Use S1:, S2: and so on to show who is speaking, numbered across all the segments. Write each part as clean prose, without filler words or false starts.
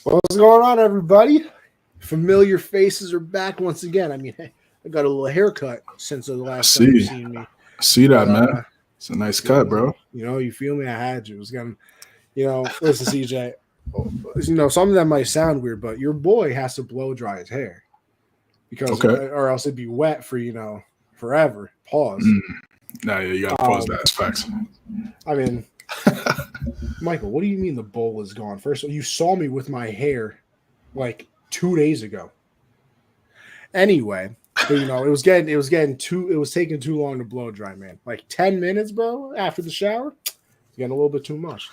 S1: What's going on, everybody? Familiar faces are back once again. I mean, hey, I got a little haircut since the last time you've seen me.
S2: See
S1: But,
S2: that, man. It's a nice cut, bro.
S1: You feel me? I had to. It was gonna, listen, CJ. Some of that might sound weird, but your boy has to blow dry his hair because, or else it'd be wet for forever. Pause.
S2: Nah, yeah, you gotta pause that. It's facts.
S1: I mean, Michael, what do you mean the bowl is gone? First of all, you saw me with my hair like 2 days ago. Anyway, but it was taking too long to blow dry, man. Like 10 minutes, bro, after the shower. It's getting a little bit too much.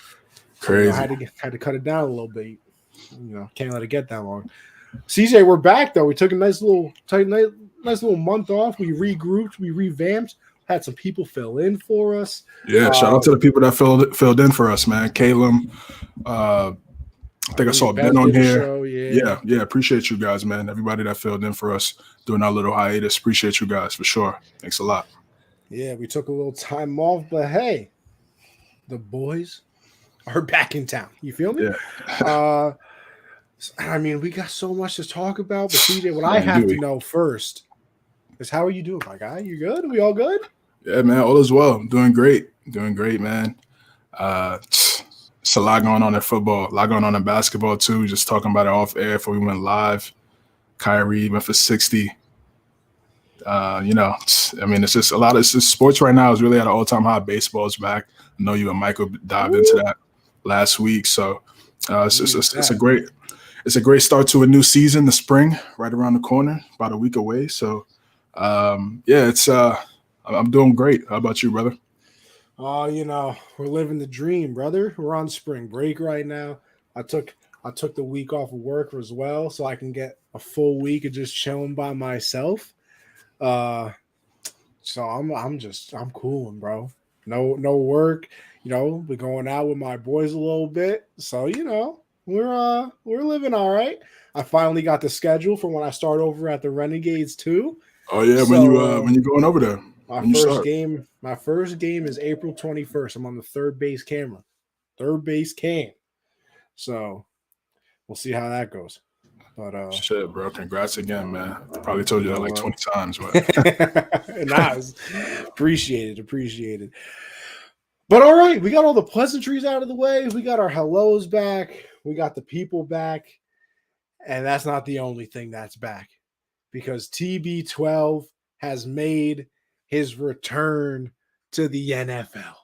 S2: Crazy.
S1: So, I had to cut it down a little bit. Can't let it get that long. CJ, we're back though. We took a nice little month off. We regrouped, we revamped. Had some people fill in for us.
S2: Yeah, shout out to the people that filled in for us, man. Caleb, I think I saw Ben on here.
S1: Show,
S2: yeah. Appreciate you guys, man. Everybody that filled in for us during our little hiatus. Appreciate you guys for sure. Thanks a lot.
S1: Yeah, we took a little time off, but hey, the boys are back in town. You feel me?
S2: Yeah.
S1: I mean, we got so much to talk about, but CJ, what I have to know first is how are you doing, my guy? You good? Are we all good?
S2: Yeah, man, all is well. Doing great, man. It's a lot going on in football, a lot going on in basketball too. Just talking about it off air before we went live. Kyrie went for 60. I mean, it's just sports right now is really at an all-time high. Baseball's back. I know you and Michael dived into that last week, so it's a great start to a new season. The spring right around the corner, about a week away. So, I'm doing great. How about you, brother?
S1: We're living the dream, brother. We're on spring break right now. I took the week off of work as well, so I can get a full week of just chilling by myself. So I'm cooling, bro. No work. We're going out with my boys a little bit. So we're living all right. I finally got the schedule for when I start over at the Renegades too.
S2: Oh yeah, so, when you going over there?
S1: My first game is April 21st. I'm on the third base cam. So we'll see how that goes. But
S2: shit, bro, congrats again, man. I probably told you that like 20 times, but
S1: nice. Appreciated. But all right, we got all the pleasantries out of the way. We got our hellos back. We got the people back. And that's not the only thing that's back. Because TB12 has made his return to the NFL.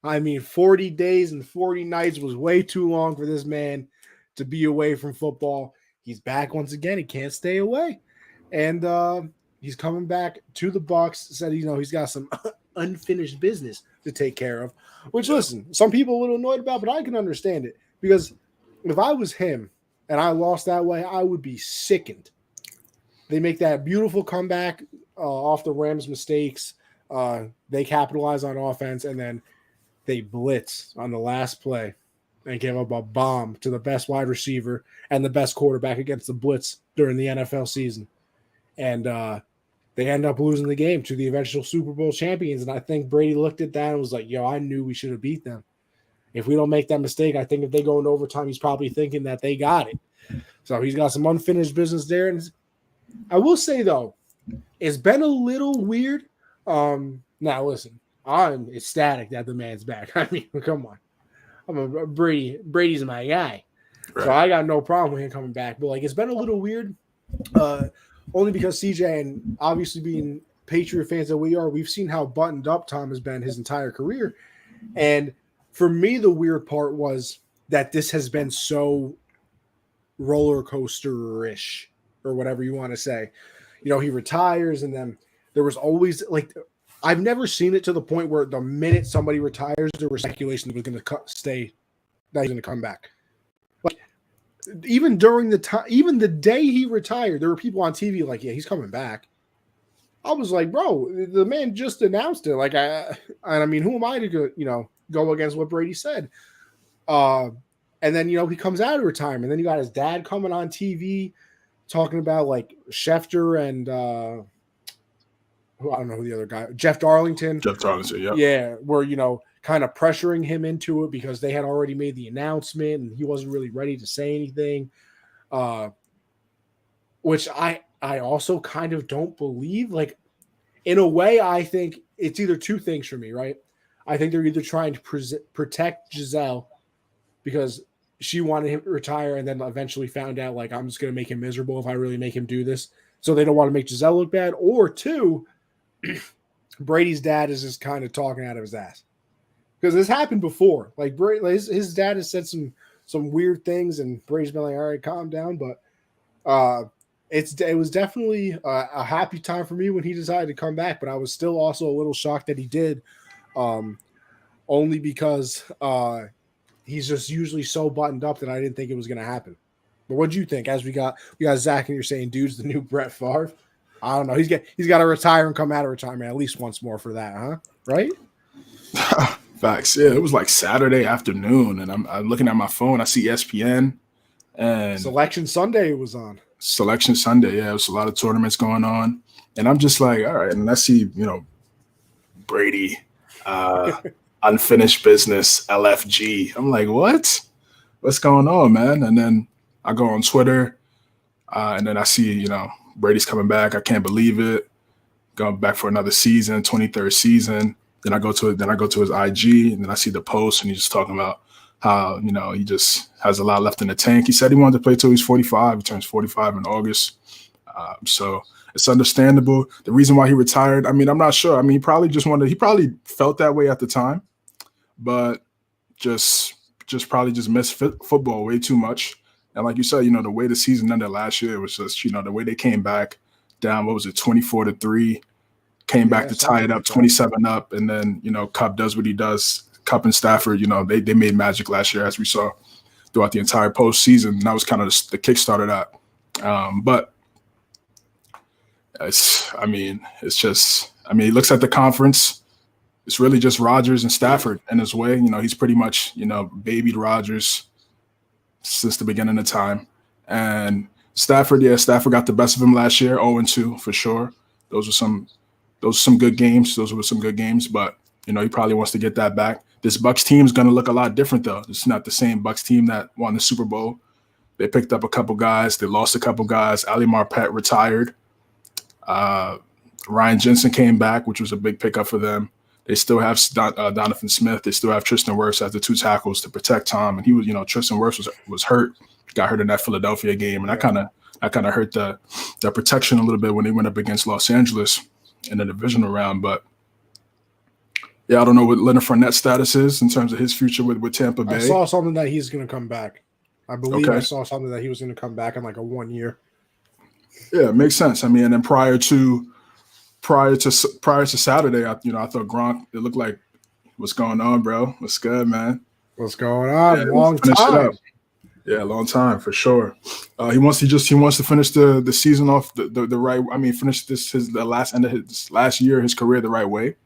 S1: I mean, 40 days and 40 nights was way too long for this man to be away from football. He's back once again. He can't stay away. And he's coming back to the Bucks. Said, he's got some unfinished business to take care of. Which, listen, some people are a little annoyed about, but I can understand it. Because if I was him and I lost that way, I would be sickened. They make that beautiful comeback off the Rams' mistakes. They capitalize on offense, and then they blitz on the last play and give up a bomb to the best wide receiver and the best quarterback against the blitz during the NFL season. And they end up losing the game to the eventual Super Bowl champions. And I think Brady looked at that and was like, I knew we should have beat them. If we don't make that mistake, I think if they go into overtime, he's probably thinking that they got it. So he's got some unfinished business there. And I will say, though, it's been a little weird. Now, listen, I'm ecstatic that the man's back. I mean, come on. Brady's my guy. Right. So I got no problem with him coming back. But, it's been a little weird only because CJ, and obviously being Patriot fans that we are, we've seen how buttoned up Tom has been his entire career. And for me, the weird part was that this has been so roller coaster-ish, or whatever you want to say. He retires, and then there was always I've never seen it to the point where the minute somebody retires, there was speculation that was going to stay, that he's going to come back. Even during even the day he retired, there were people on TV yeah, he's coming back. I was like, bro, the man just announced it. I mean, who am I to go against what Brady said? And then he comes out of retirement. And then you got his dad coming on TV talking about Schefter and I don't know who the other guy, Jeff Darlington.
S2: Yeah.
S1: Yeah, where, kind of pressuring him into it because they had already made the announcement and he wasn't really ready to say anything, which I also kind of don't believe. Like, in a way, I think it's either two things for me, right? I think they're either trying to protect Giselle because she wanted him to retire and then eventually found out, like, I'm just going to make him miserable if I really make him do this. So they don't want to make Giselle look bad. Or two, Brady's dad is just kind of talking out of his ass. Because this happened before. Like, his dad has said some weird things, and Brady's been like, all right, calm down. But it was definitely a happy time for me when he decided to come back. But I was still also a little shocked that he did, only because he's just usually so buttoned up that I didn't think it was going to happen. But what do you think? As we got Zach, and you're saying, dude's the new Brett Favre. I don't know. He's got to retire and come out of retirement at least once more for that, huh? Right?
S2: Facts. Yeah, it was like Saturday afternoon, and I'm looking at my phone. I see ESPN and
S1: Selection Sunday was on.
S2: Selection Sunday. Yeah, it was a lot of tournaments going on, and I'm just like, all right. And I see, Brady, unfinished business, LFG. I'm like, what? What's going on, man? And then I go on Twitter, and then I see, Brady's coming back. I can't believe it. Going back for another season, 23rd season. Then I go to his IG, and then I see the post, and he's just talking about how he just has a lot left in the tank. He said he wanted to play till he's 45. He turns 45 in August, so it's understandable. The reason why he retired, I mean, I'm not sure. I mean, he probably felt that way at the time, but just probably just missed football way too much. And like you said, the way the season ended last year was just the way they came back down. What was it, 24-3? Came back to tie it up, 27 up, and then Cup does what he does. Cup and Stafford, they made magic last year, as we saw throughout the entire postseason. And that was kind of the kickstart of that. But it looks at the conference. It's really just Rodgers and Stafford in his way. He's pretty much babied Rodgers since the beginning of time, and Stafford got the best of him last year, 0-2 for sure. Those were some good games. But he probably wants to get that back. This Bucs team is going to look a lot different, though. It's not the same Bucs team that won the Super Bowl. They picked up a couple guys. They lost a couple guys. Ali Marpet retired. Ryan Jensen came back, which was a big pickup for them. They still have Donovan Smith. They still have Tristan Wirfs as the two tackles to protect Tom. And he was, Tristan Wirfs was hurt. Got hurt in that Philadelphia game, and that kind of hurt the protection a little bit when they went up against Los Angeles in the divisional round. But yeah, I don't know what Leonard Fournette's status is in terms of his future with Tampa Bay.
S1: I saw something that he's going to come back. I believe I saw something that he was going to come back in like a 1 year.
S2: Yeah, it makes sense. I mean, and then prior to Saturday, I thought Gronk, it looked like, what's going on, bro? What's good, man?
S1: What's going on? Long time.
S2: Yeah, long time for sure. He wants to finish the season off the right. I mean, finish the last end of his last year, his career the right way.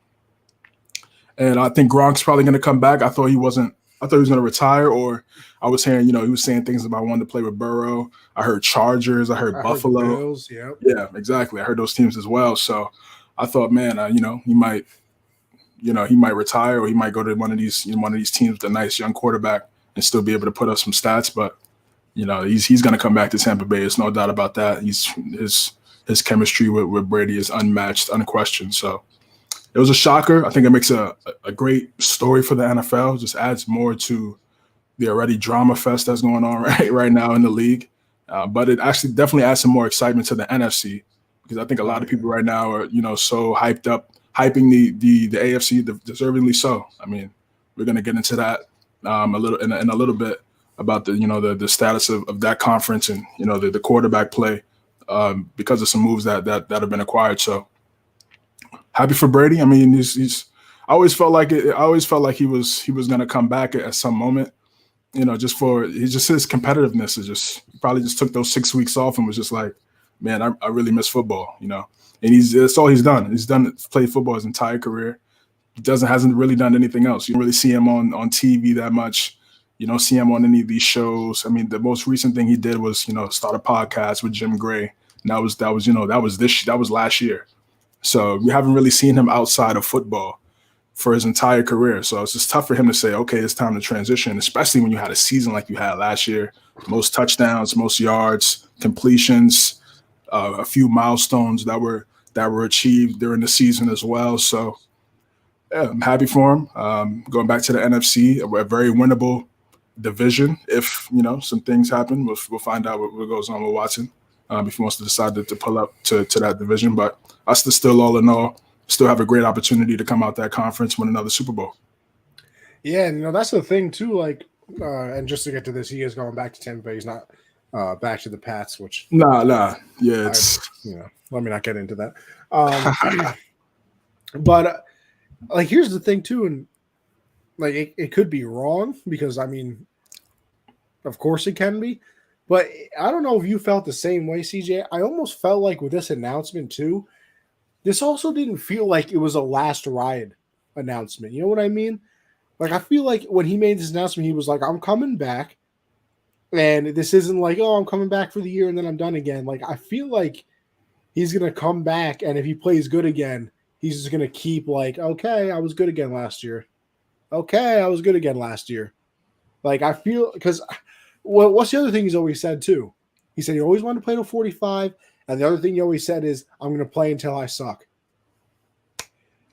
S2: And I think Gronk's probably going to come back. I thought he was going to retire, or I was hearing, he was saying things about wanting to play with Burrow. I heard Chargers. I heard Buffalo.
S1: Heard the Bills, yep.
S2: Yeah, exactly. I heard those teams as well. So I thought, man, he might retire, or he might go to one of these teams with a nice young quarterback and still be able to put up some stats. But he's going to come back to Tampa Bay. There's no doubt about that. His chemistry with Brady is unmatched, unquestioned. So it was a shocker. I think it makes a great story for the NFL. It just adds more to the already drama fest that's going on right now in the league. But it actually definitely adds some more excitement to the NFC, because I think a lot of people right now are so hyping the AFC, deservingly so. I mean, we're going to get into that a little bit about the status of that conference and the quarterback play because of some moves that have been acquired. So happy for Brady. I mean, I always felt like he was going to come back at some moment. His competitiveness is probably just took those 6 weeks off and was just like, man, I really miss football. And that's all he's done. He's played football his entire career. He hasn't really done anything else. You don't really see him on TV that much. You don't see him on any of these shows. I mean, the most recent thing he did was, start a podcast with Jim Gray. And that was last year. So we haven't really seen him outside of football. for his entire career. So it's just tough for him to say, okay, it's time to transition, especially when you had a season like you had last year, most touchdowns, most yards, completions, a few milestones that were achieved during the season as well. So yeah, I'm happy for him. Going back to the NFC, a very winnable division. If some things happen, we'll find out what goes on with Watson if he wants to decide to pull up to that division. But us still, all in all, still have a great opportunity to come out that conference, win another Super Bowl.
S1: Yeah, and that's the thing too. Like, and just to get to this, he is going back to Tampa. He's not back to the Pats, which
S2: Nah. Yeah, it's
S1: let me not get into that. But like, here's the thing too, and like it could be wrong because I mean, of course it can be, but I don't know if you felt the same way, CJ. I almost felt like with this announcement too, this also didn't feel like it was a last ride announcement. You know what I mean? Like, I feel like when he made this announcement, he was like, I'm coming back. And this isn't like, oh, I'm coming back for the year and then I'm done again. Like, I feel like he's going to come back. And if he plays good again, he's just going to keep like, okay, I was good again last year. Okay, I was good again last year. Like, I feel because what's the other thing he's always said too? He said he always wanted to play till 45. And the other thing he always said is, I'm going to play until I suck.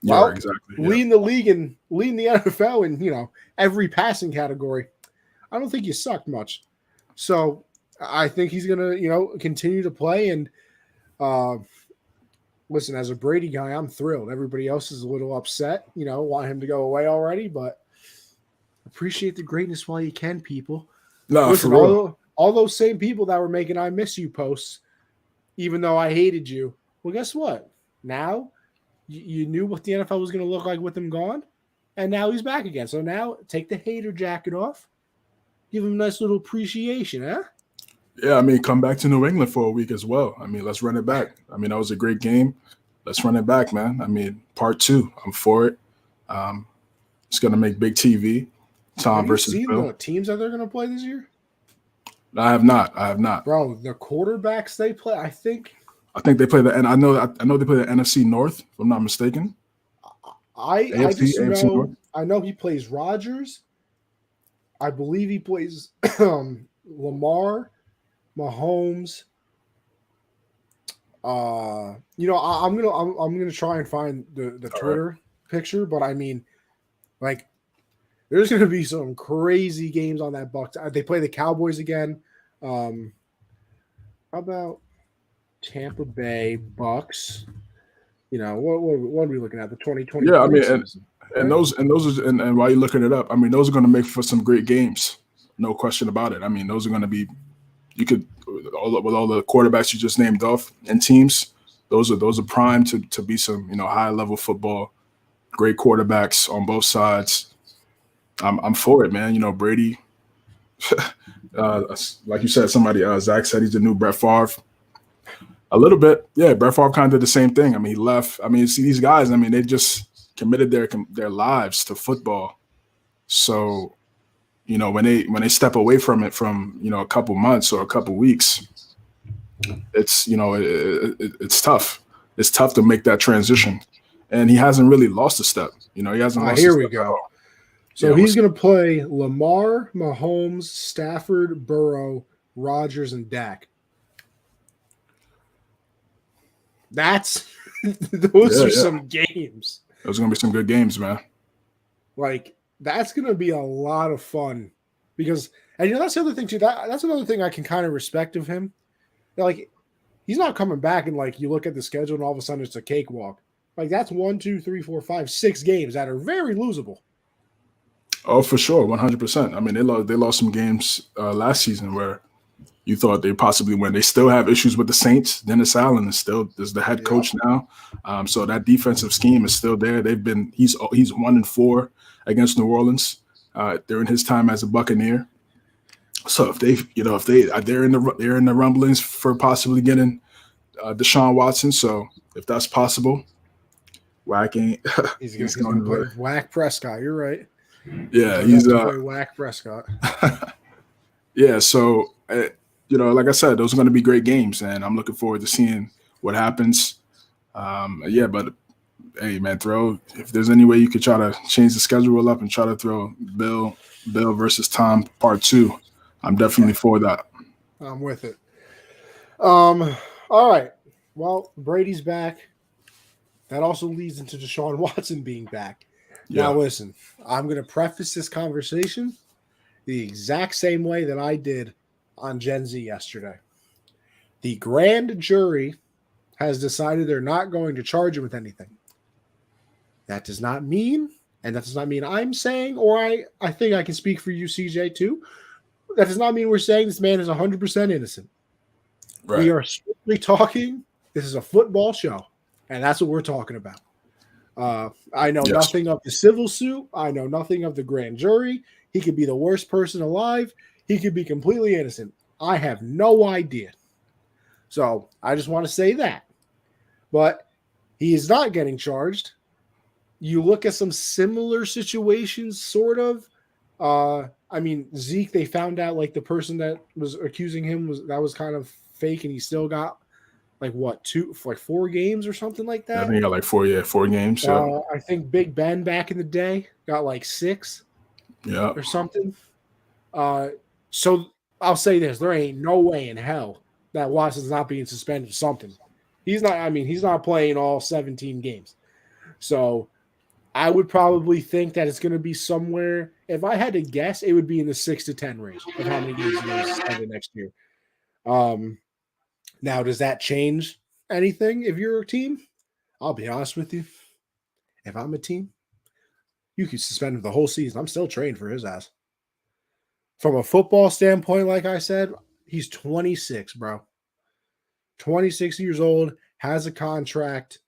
S2: Yeah,
S1: Well,
S2: exactly. Yeah.
S1: leading the league and leading the NFL in every passing category, I don't think you sucked much. So I think he's gonna continue to play. And listen, as a Brady guy, I'm thrilled. Everybody else is a little upset, want him to go away already. But appreciate the greatness while you can, people.
S2: No,
S1: listen,
S2: for real.
S1: all those same people that were making "I miss you" posts, even though I hated you. Well, guess what? Now. You knew what the NFL was going to look like with him gone, and now he's back again. So now take the hater jacket off, give him a nice little appreciation, huh?
S2: Yeah, I mean, come back to New England for a week as well. I mean, let's run it back. I mean, that was a great game. Let's run it back, man. I mean, part 2, I'm for it. It's going to make big TV. Tom versus
S1: Bill. Have you
S2: Bill.
S1: seen the teams that they're going to play this year?
S2: I have not.
S1: Bro, the quarterbacks they play, I think
S2: they play and I know they play the NFC North, if I'm not mistaken.
S1: I know he plays Rodgers. I believe he plays Lamar, Mahomes. I'm gonna try and find the Twitter picture, but I mean, like, there's gonna be some crazy games on that Bucs. They play the Cowboys again. How about Tampa Bay Bucks? What are we looking at? The 2020.
S2: Yeah, I mean,
S1: season,
S2: and those and while you're looking it up, I mean, those are going to make for some great games, no question about it. I mean, those are going to be with all the quarterbacks you just named off and teams. Those are primed to be some high level football, great quarterbacks on both sides. I'm for it, man. Brady. Like you said, Zach said he's the new Brett Favre. A little bit, yeah. Brett Favre kind of did the same thing. I mean, he left. I mean, see these guys. I mean, they just committed their lives to football. So, when they step away from it from a couple months or a couple weeks, it's it's tough. It's tough to make that transition, and he hasn't really lost a step. He hasn't. Lost
S1: Here
S2: a
S1: we
S2: step
S1: go. So he's going to play Lamar, Mahomes, Stafford, Burrow, Rodgers, and Dak. Those are some games.
S2: Those are going to be some good games, man.
S1: Like, that's going to be a lot of fun because, and that's the other thing too. That's another thing I can kind of respect of him. Like, he's not coming back and like you look at the schedule and all of a sudden it's a cakewalk. Like, that's 1, 2, 3, 4, 5, 6 games that are very losable.
S2: Oh, for sure, 100%. I mean, they lost some games last season where you thought they possibly win. They still have issues with the Saints. Dennis Allen is the head coach now, so that defensive scheme is still there. He's 1-4 against New Orleans during his time as a Buccaneer. So if they're in the rumblings for possibly getting Deshaun Watson. So if that's possible, Wack ain't.
S1: He's going to play Wack Prescott. You're right.
S2: Yeah, he's
S1: play Wack Prescott.
S2: Yeah, so. Like I said, those are going to be great games, and I'm looking forward to seeing what happens. But hey man, if there's any way you could try to change the schedule up and try to throw Bill versus Tom part 2, I'm definitely for that.
S1: I'm with it. All right. Well, Brady's back. That also leads into Deshaun Watson being back.
S2: Yeah.
S1: Now, listen, I'm going to preface this conversation the exact same way that I did on Gen Z yesterday. The grand jury has decided they're not going to charge him with anything. That does not mean, and that does not mean I'm saying, or I think I can speak for you, CJ, too. That does not mean we're saying this man is 100% innocent. Right. We are strictly talking, this is a football show, and that's what we're talking about. I know nothing of the civil suit. I know nothing of the grand jury. He could be the worst person alive. He could be completely innocent. I have no idea. So I just want to say that. But he is not getting charged. You look at some similar situations, sort of. I mean, Zeke, they found out like the person that was accusing him was kind of fake, and he still got like what 4 games or something like that.
S2: I think he got like 4 games. Yeah.
S1: I think Big Ben back in the day got like 6, or something. So I'll say this: there ain't no way in hell that Watson's not being suspended for something. He's not. I mean, he's not playing all 17 games. So I would probably think that it's going to be somewhere. If I had to guess, it would be in the 6 to 10 range of how many games he's going to suspend next year. Now, does that change anything if you're a team? I'll be honest with you. If I'm a team, you could suspend him the whole season. I'm still trained for his ass. From a football standpoint, like I said, he's 26, bro. 26 years old, has a contract.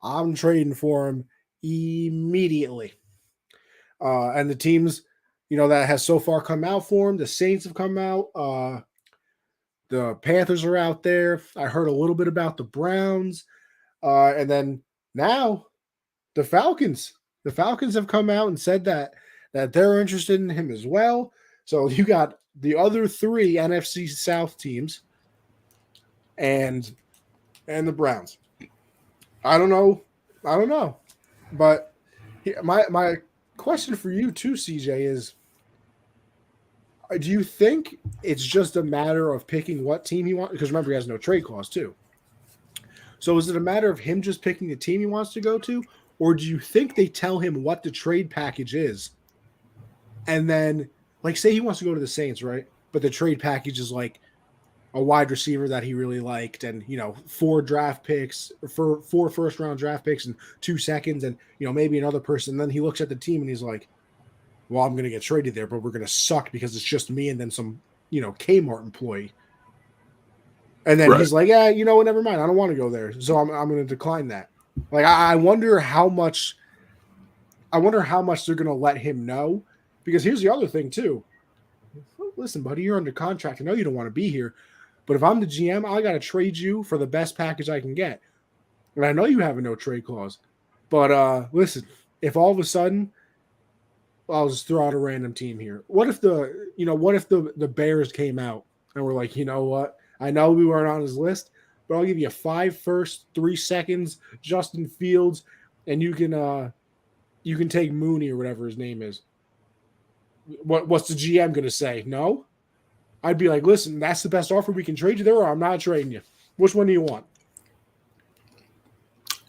S1: I'm trading for him immediately. And the teams, that has so far come out for him, the Saints have come out. The Panthers are out there. I heard a little bit about the Browns. And then now the Falcons. The Falcons have come out and said that they're interested in him as well. So you got the other 3 NFC South teams and the Browns. I don't know. But my question for you too, CJ, is do you think it's just a matter of picking what team he wants? Because remember, he has no trade clause too. So is it a matter of him just picking the team he wants to go to? Or do you think they tell him what the trade package is? And then, like, say he wants to go to the Saints, right? But the trade package is like a wide receiver that he really liked and, 4 draft picks, for 4 first-round draft picks and 2 seconds and, maybe another person. And then he looks at the team and he's like, well, I'm going to get traded there, but we're going to suck because it's just me and then some, Kmart employee. And then he's like, yeah, never mind. I don't want to go there. So I'm going to decline that. Like, I wonder how much they're going to let him know, because here's the other thing too. Listen, buddy, you're under contract. I know you don't want to be here, but if I'm the GM, I got to trade you for the best package I can get. And I know you have a no trade clause, but listen, if all of a sudden, I'll just throw out a random team here. What if the Bears came out and were like, you know what? I know we weren't on his list, but I'll give you 5 firsts, 3 seconds, Justin Fields, and you can take Mooney or whatever his name is. What's the GM going to say? No? I'd be like, listen, that's the best offer we can trade you there, or I'm not trading you. Which one do you want?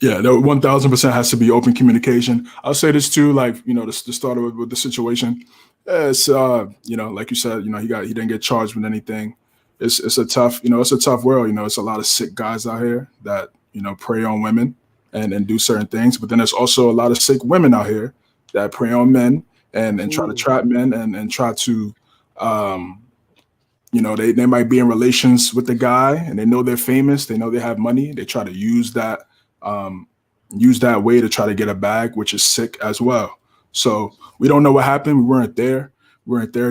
S2: Yeah, there 1,000% has to be open communication. I'll say this too, like, to start with the situation. It's like you said, he didn't get charged with anything. It's a tough world. It's a lot of sick guys out here that prey on women and do certain things. But then there's also a lot of sick women out here that prey on men and try to trap men and try to they might be in relations with the guy and they know they're famous, they know they have money, they try to use that way to try to get a bag, which is sick as well. So we don't know what happened. We weren't there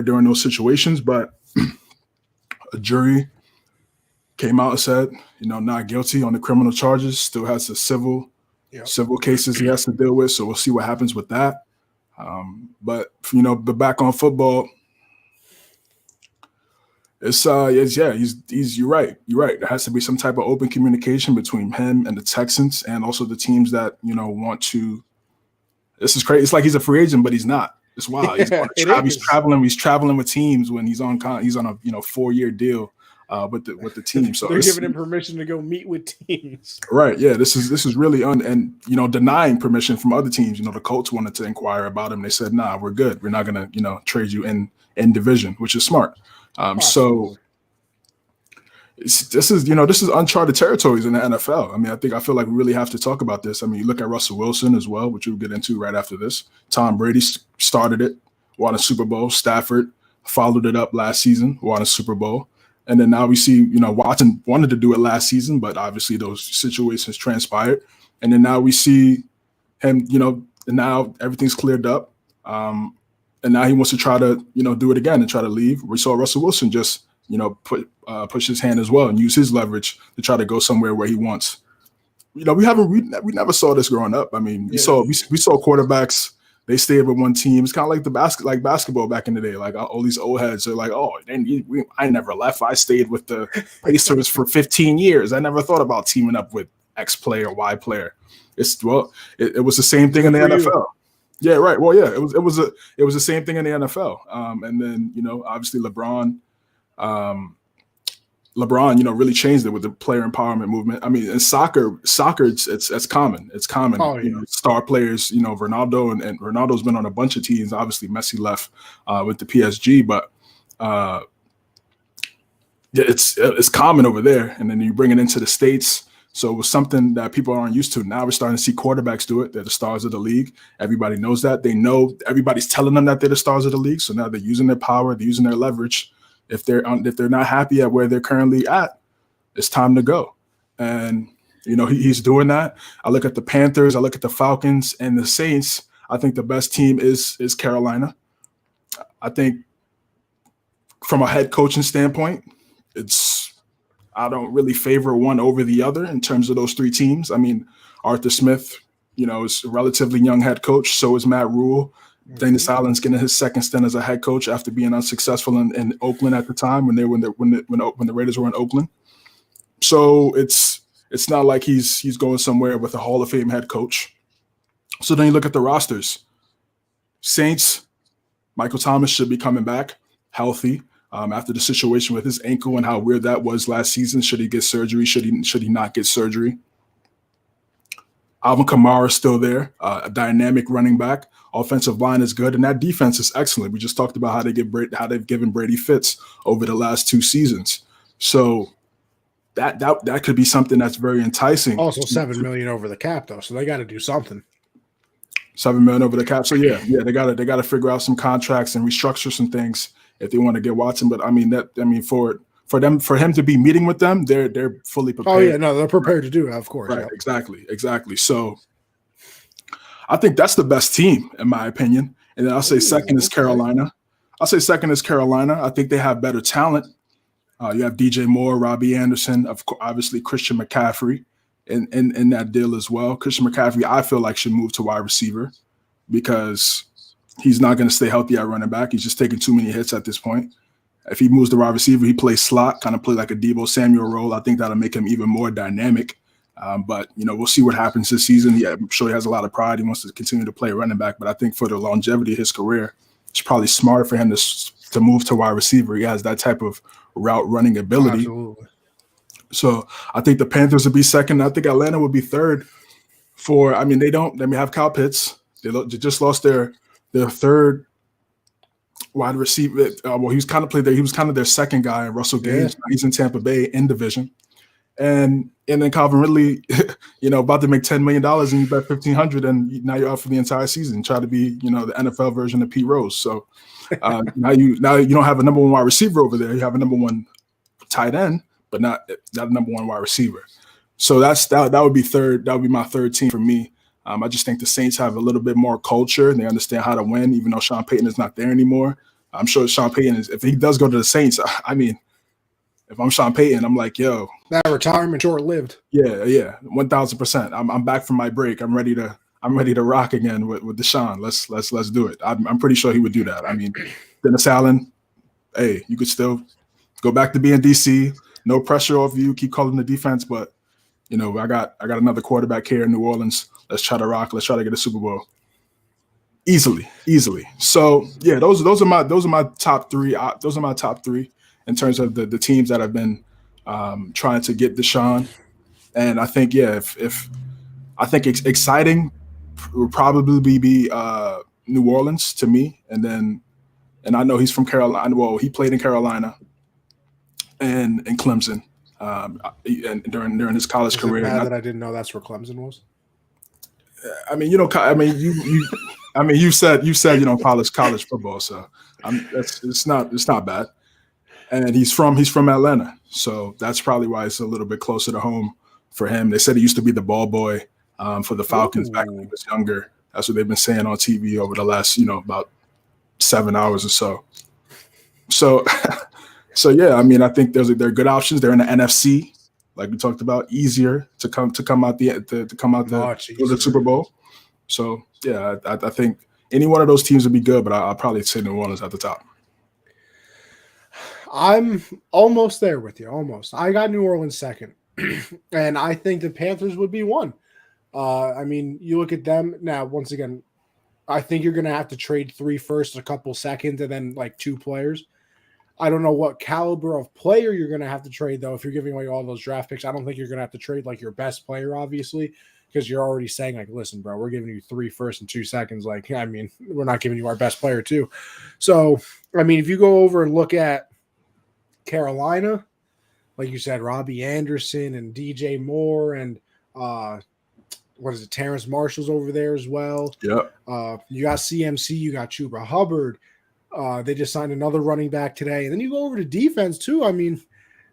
S2: during those situations, but a jury came out and said, not guilty on the criminal charges, still has the civil cases he has to deal with. So we'll see what happens with that. But back on football, You're right. You're right. There has to be some type of open communication between him and the Texans and also the teams that, want to. This is crazy. It's like he's a free agent, but he's not. It's wild. He's traveling with teams when he's on a 4-year deal with the team. So
S1: they're giving him permission to go meet with teams.
S2: Right. Yeah. This is really denying permission from other teams. The Colts wanted to inquire about him. They said, nah, we're good. We're not gonna, trade you in division, which is smart. So this is uncharted territories in the NFL. I feel like we really have to talk about this. You look at Russell Wilson as well, which we'll get into right after this. Tom Brady started it, won a Super Bowl. Stafford followed it up last season, won a Super Bowl. And then now we see, Watson wanted to do it last season, but obviously those situations transpired. And then now we see him, and now everything's cleared up. And now he wants to try to, do it again and try to leave. We saw Russell Wilson just, push his hand as well and use his leverage to try to go somewhere where he wants. We never saw this growing up. We saw quarterbacks. They stayed with one team. It's kind of like basketball back in the day. Like all these old heads are like, oh, I never left. I stayed with the Pacers for 15 years. I never thought about teaming up with X player, Y player. It was the same thing in the NFL. Yeah, right. Well, yeah, it was the same thing in the NFL. And then obviously LeBron, really changed it with the player empowerment movement. In soccer, it's common. It's common.
S1: Oh, yeah.
S2: Star players, Ronaldo and Ronaldo's been on a bunch of teams. Obviously, Messi left with the PSG, but it's common over there. And then you bring it into the States. So it was something that people aren't used to. Now we're starting to see quarterbacks do it. They're the stars of the league. Everybody knows that. They know everybody's telling them that they're the stars of the league. So now they're using their power. They're using their leverage. If they're not happy at where they're currently at, it's time to go. And he's doing that. I look at the Panthers. I look at the Falcons and the Saints. I think the best team is Carolina. I think from a head coaching standpoint, I don't really favor one over the other in terms of those three teams. Arthur Smith, is a relatively young head coach. So is Matt Rule. Dennis Allen's getting his second stint as a head coach after being unsuccessful in Oakland at the time when the Raiders were in Oakland. So it's not like he's going somewhere with a Hall of Fame head coach. So then you look at the rosters. Saints, Michael Thomas should be coming back healthy. After the situation with his ankle and how weird that was last season. Should he get surgery? Should he not get surgery? Alvin Kamara is still there, a dynamic running back. Offensive line is good, and that defense is excellent. We just talked about how they've given Brady fits over the last 2 seasons. So that could be something that's very enticing.
S1: Also, $7 million over the cap though, so they got to do something.
S2: $7 million over the cap. So yeah, they got to figure out some contracts and restructure some things if they want to get Watson. But for him to be meeting with them, they're fully prepared.
S1: Oh yeah, no, they're prepared to do it, of course.
S2: Right, yeah. Exactly. So I think that's the best team in my opinion. And then I'll say second is Carolina. I think they have better talent. You have DJ Moore, Robbie Anderson, obviously Christian McCaffrey in that deal as well. Christian McCaffrey, I feel like should move to wide receiver because he's not going to stay healthy at running back. He's just taking too many hits at this point. If he moves to wide receiver, he plays slot, kind of play like a Deebo Samuel role. I think that'll make him even more dynamic. But, we'll see what happens this season. Yeah, I'm sure he has a lot of pride. He wants to continue to play running back. But I think for the longevity of his career, it's probably smarter for him to move to wide receiver. He has that type of route running ability.
S1: Absolutely.
S2: So I think the Panthers would be second. I think Atlanta would be third. They have Kyle Pitts. They just lost their third wide receiver. He was kind of their second guy, Russell Gage. Yeah. He's in Tampa Bay in division. And then Calvin Ridley, about to make $10 million and you bet $1,500 and now you're out for the entire season. Try to be, the NFL version of Pete Rose. So now you don't have a number one wide receiver over there. You have a number one tight end, but not a number one wide receiver. So that would be third. That would be my third team for me. I just think the Saints have a little bit more culture and they understand how to win, even though Sean Payton is not there anymore. I'm sure Sean Payton if he does go to the Saints, if I'm Sean Payton, I'm like, yo,
S1: that retirement short-lived.
S2: Yeah, 1,000%. I'm back from my break. I'm ready to rock again with Deshaun. Let's do it. I'm pretty sure he would do that. Dennis Allen, hey, you could still Go back to being DC. No pressure off you. Keep calling the defense, but I got another quarterback here in New Orleans. Let's try to rock. Let's try to get a Super Bowl. Easily. So yeah, those are my top three. Those are my top three in terms of the teams that have been trying to get Deshaun. And I think if I think exciting would probably be New Orleans to me, and I know he's from Carolina. Well, he played in Carolina and Clemson, and during his college career.
S1: Mad that I didn't know that's where Clemson was.
S2: I mean, you said college football, so it's not bad. And he's from Atlanta, so that's probably why it's a little bit closer to home for him. They said he used to be the ball boy for the Falcons back when he was younger. That's what they've been saying on TV over the last about 7 hours or so. So yeah, I mean, I think they're good options. They're in the NFC, like we talked about, easier to come out the Super Bowl. So yeah, I think any one of those teams would be good, but I'll probably say New Orleans at the top.
S1: I'm almost there with you. Almost. I got New Orleans second, and I think the Panthers would be one. I mean, you look at them now. Once again, I think you're going to have to trade 3 firsts, a couple seconds, and then like 2 players. I don't know what caliber of player you're going to have to trade, though, if you're giving away all those draft picks. I don't think you're going to have to trade like your best player, obviously, because you're already saying, like, listen, bro, we're giving you 3 firsts and 2 seconds. Like, I mean, we're not giving you our best player, too. So, I mean, if you go over and look at Carolina, like you said, Robbie Anderson and DJ Moore and Terrence Marshall's over there as well.
S2: Yeah.
S1: You got CMC, you got Chuba Hubbard. They just signed another running back today. And then you go over to defense, too. I mean,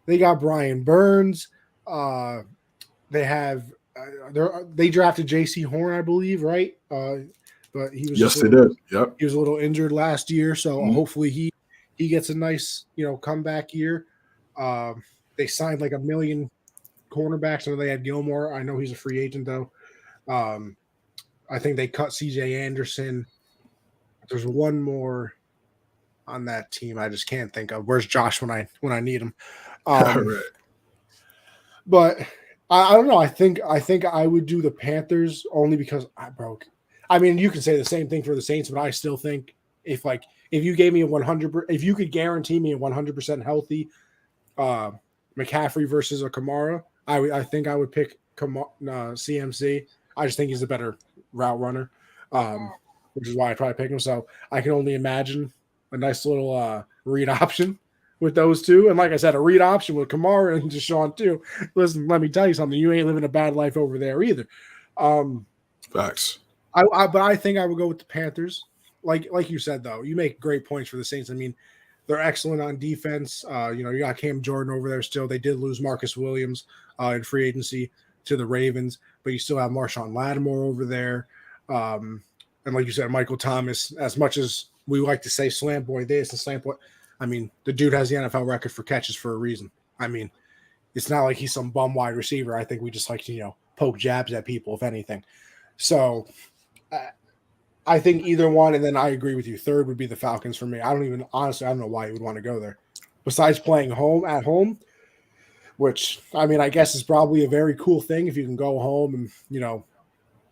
S1: they got Brian Burns. They have they drafted J.C. Horn, I believe, right? But he was
S2: they did. Yep.
S1: He was a little injured last year, so hopefully he gets a nice comeback year. They signed like 1 million cornerbacks, and they had Gilmore. I know he's a free agent though. I think they cut CJ Anderson. There's one more on that team I just can't think of. Where's Josh when I need him?
S2: Right.
S1: But I don't know. I think I would do the Panthers only because I broke. I mean, you can say the same thing for the Saints, but I still think if you gave me a 100%, if you could guarantee me a 100% healthy McCaffrey versus a Kamara, I think I would pick CMC. I just think he's a better route runner, which is why I probably pick him. So I can only imagine a nice little read option with those two. And like I said, a read option with Kamara and Deshaun too. Listen, let me tell you something. You ain't living a bad life over there either.
S2: Facts.
S1: But I think I would go with the Panthers. Like you said, though, you make great points for the Saints. I mean, they're excellent on defense. You got Cam Jordan over there still. They did lose Marcus Williams in free agency to the Ravens, but you still have Marshawn Lattimore over there. And like you said, Michael Thomas, as much as we like to say slant boy this and slant boy, I mean, the dude has the NFL record for catches for a reason. I mean, it's not like he's some bum wide receiver. I think we just like to, poke jabs at people, if anything. So I think either one, and then I agree with you. Third would be the Falcons for me. Honestly, I don't know why you would want to go there. Besides playing at home, which, I mean, I guess is probably a very cool thing if you can go home and,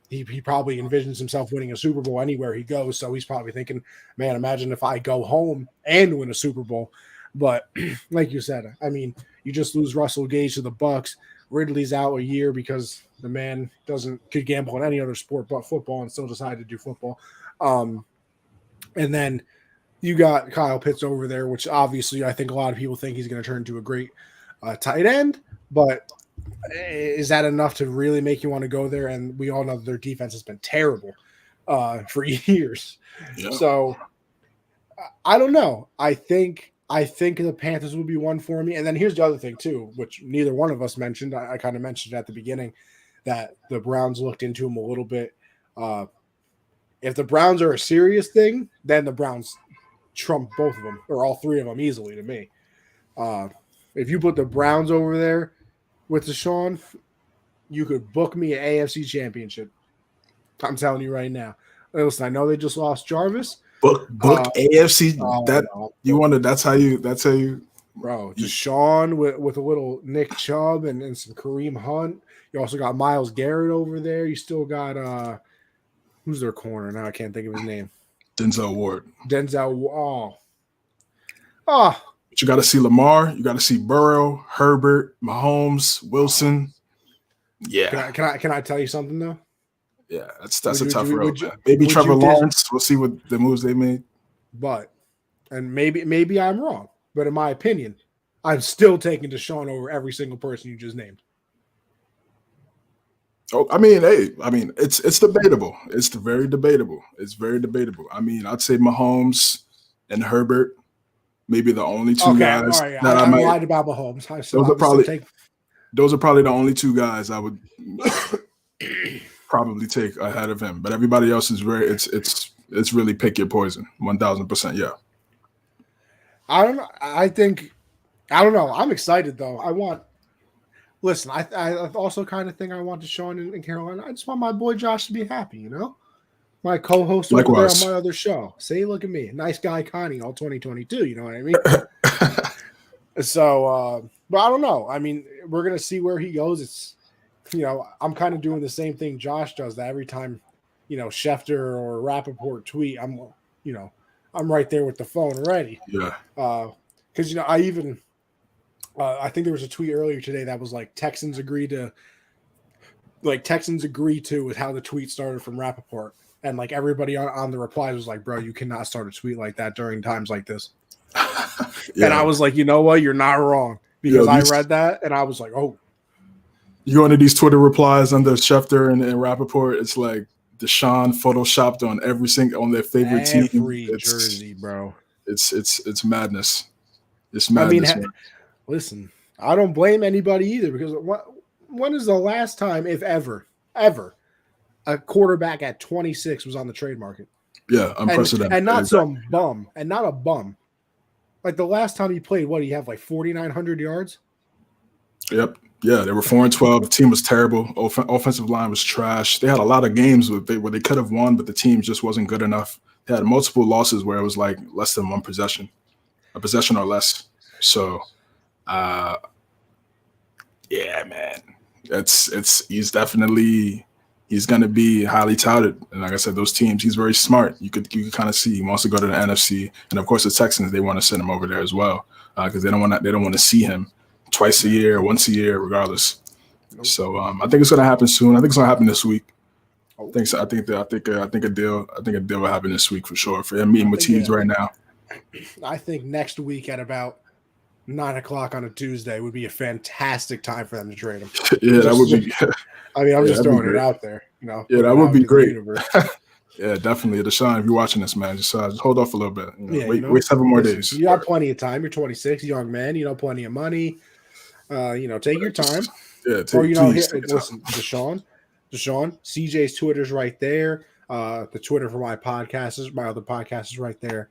S1: he probably envisions himself winning a Super Bowl anywhere he goes. So he's probably thinking, man, imagine if I go home and win a Super Bowl. But like you said, I mean, you just lose Russell Gage to the Bucks. Ridley's out a year because the man could gamble on any other sport but football and still decided to do football. And then you got Kyle Pitts over there, which obviously I think a lot of people think he's going to turn into a great tight end. But is that enough to really make you want to go there? And we all know that their defense has been terrible for years. Yeah. So I don't know. I think the Panthers would be one for me. And then here's the other thing too, which neither one of us mentioned. I kind of mentioned at the beginning that the Browns looked into him a little bit. If the Browns are a serious thing, then the Browns trump both of them or all 3 of them easily to me. If you put the Browns over there with Deshaun, you could book me an AFC championship. I'm telling you right now. Listen, I know they just lost Jarvis.
S2: Book AFC. That's how you
S1: Bro, Deshaun with a little Nick Chubb and some Kareem Hunt. You also got Myles Garrett over there. You still got who's their corner? Now I can't think of his name.
S2: Denzel Ward.
S1: Oh.
S2: But you got to see Lamar. You got to see Burrow, Herbert, Mahomes, Wilson. Yeah.
S1: Can I tell you something though?
S2: Yeah, that's a tough road. Maybe Trevor Lawrence. We'll see what the moves they made.
S1: But maybe I'm wrong. But in my opinion, I'm still taking Deshaun over every single person you just named.
S2: Oh, I mean, it's debatable. It's very debatable. I mean, I'd say Mahomes and Herbert, maybe the only two guys
S1: right,
S2: that I might.
S1: Lied about Mahomes.
S2: Those are probably the only two guys I would probably take ahead of him. But everybody else is it's really pick your poison. 1,000%. Yeah.
S1: I don't know. I don't know. I'm excited though. Listen, I also kind of think I want Deshaun in Carolina. I just want my boy Josh to be happy, you know? My co-host over there on my other show. See, look at me. Nice guy Connie all 2022, you know what I mean? So, but I don't know. I mean, we're going to see where he goes. It's, I'm kind of doing the same thing Josh does, that every time, Schefter or Rappaport tweet, I'm right there with the phone already.
S2: Yeah.
S1: Because, I think there was a tweet earlier today that was like Texans agree to with how the tweet started from Rappaport. And like everybody on the replies was like, bro, you cannot start a tweet like that during times like this. Yeah. And I was like, you know what? You're not wrong. Because I read that and I was like, oh.
S2: You go into these Twitter replies under Schefter and Rappaport, it's like Deshaun photoshopped on on their favorite team.
S1: Every jersey, bro.
S2: It's madness. It's madness.
S1: I mean, listen, I don't blame anybody either because when is the last time, if ever, a quarterback at 26 was on the trade market?
S2: Yeah, unprecedented.
S1: And not some bum, and not a bum. Like the last time he played, what, do you have like 4,900 yards?
S2: Yep. Yeah, they were 4-12. The team was terrible. Offensive line was trash. They had a lot of games where they could have won, but the team just wasn't good enough. They had multiple losses where it was like less than one possession, a possession or less. So, yeah, man, he's going to be highly touted. And like I said, those teams, he's very smart. You could kind of see he wants to go to the NFC. And of course the Texans, they want to send him over there as well. Cause they don't want to see him twice a year, once a year, regardless. Nope. So, I think it's going to happen soon. I think it's going to happen this week. I think a deal will happen this week for sure for him meeting with teams right now.
S1: I think next week at about 9:00 on a Tuesday would be a fantastic time for them to trade him.
S2: Yeah, that would be.
S1: I mean, I'm just throwing it out there. Yeah,
S2: that would be great. Yeah, definitely. Deshaun, if you're watching this, man, just hold off a little bit. Wait 7 more days.
S1: You got plenty of time. You're 26, young man. Plenty of money. Take your time.
S2: Yeah,
S1: listen, Deshaun, CJ's Twitter's right there. The Twitter for my other podcast is right there.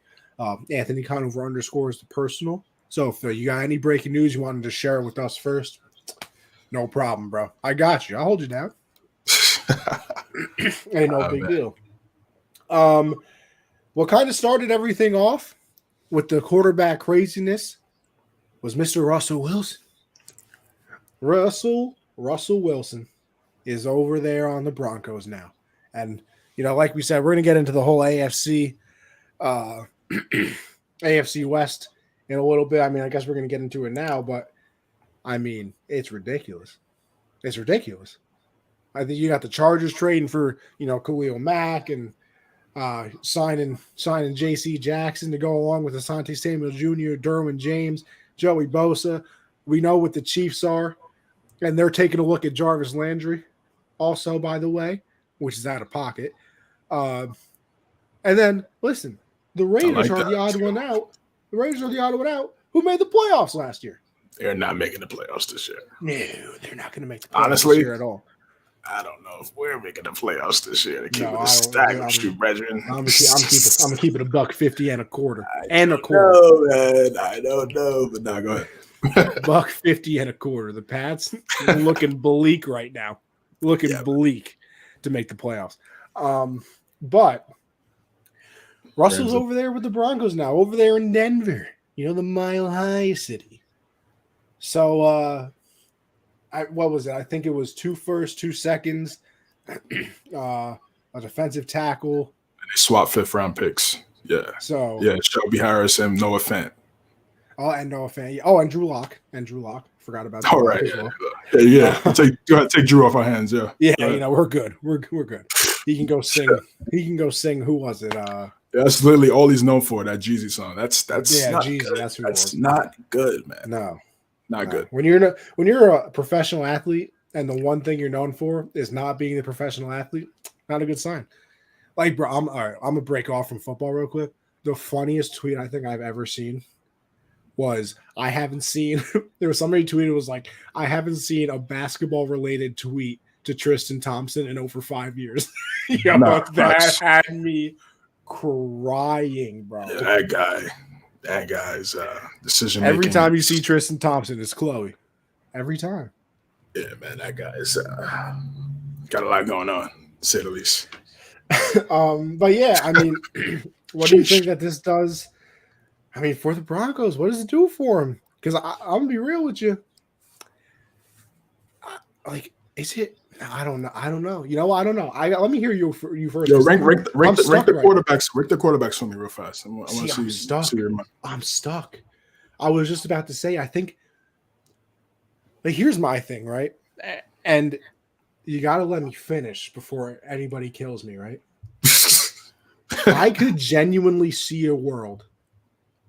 S1: Anthony Conover _ is the personal. So if you got any breaking news you wanted to share with us first, no problem, bro. I got you. I'll hold you down. Ain't no big deal. What kind of started everything off with the quarterback craziness was Mr. Russell Wilson. Russell Wilson is over there on the Broncos now. And, like we said, we're going to get into the whole AFC West in a little bit. I mean, I guess we're going to get into it now, but I mean, it's ridiculous. It's ridiculous. I think you got the Chargers trading for, Khalil Mack and signing J.C. Jackson to go along with Asante Samuel Jr., Derwin James, Joey Bosa. We know what the Chiefs are, and they're taking a look at Jarvis Landry also, by the way, which is out of pocket. And then, listen, the Raiders are the odd one out. The Raiders are the odd one out who made the playoffs last year.
S2: They're not making the playoffs this year.
S1: No, they're not going to make the playoffs this year at all.
S2: I don't know if we're making the playoffs this year. Keep it a stack of shoot, brethren.
S1: I'm gonna keep it $1.50 and a quarter.
S2: I don't know, but now go ahead.
S1: $1.50 and a quarter. The Pats looking bleak right now. Bleak to make the playoffs. But Russell's over there with the Broncos now, over there in Denver. The Mile High City. So, what was it? I think it was 2 firsts, 2 seconds, a defensive tackle.
S2: They swapped 5th-round picks. Yeah.
S1: So
S2: Yeah, Shelby Harris and Noah Fant.
S1: Oh, and Noah Fant. Oh, and Drew Lock. Forgot about that.
S2: All right.
S1: As well.
S2: Yeah. Go ahead, take Drew off our hands. Yeah.
S1: Yeah, we're good. We're good. He can go sing. He can go sing. Who was it?
S2: That's literally all he's known for, that Jeezy song. That's not
S1: Jeezy.
S2: good.
S1: That's
S2: not good, man.
S1: No.
S2: Not good.
S1: When you're a professional athlete and the one thing you're known for is not being the professional athlete, not a good sign. Like, bro, I'm gonna break off from football real quick. The funniest tweet I think I've ever seen was I haven't seen there was somebody tweeted was like, I haven't seen a basketball related tweet to Tristan Thompson in over 5 years. That had me crying, bro.
S2: Yeah, that guy's decision making.
S1: Every time you see Tristan Thompson, it's Chloe. Every time.
S2: Yeah, man, that guy's got a lot going on, to say the least.
S1: But yeah, I mean, what do you think that this does? I mean, for the Broncos, what does it do for them? Because I'm gonna be real with you. Like, is it? I don't know. I don't know. I don't know. Let me hear you first.
S2: Yo, rank the quarterbacks. Rank the quarterbacks for me real fast.
S1: I'm stuck. I was just about to say. I think. Like, here's my thing, right? And you got to let me finish before anybody kills me, right? I could genuinely see a world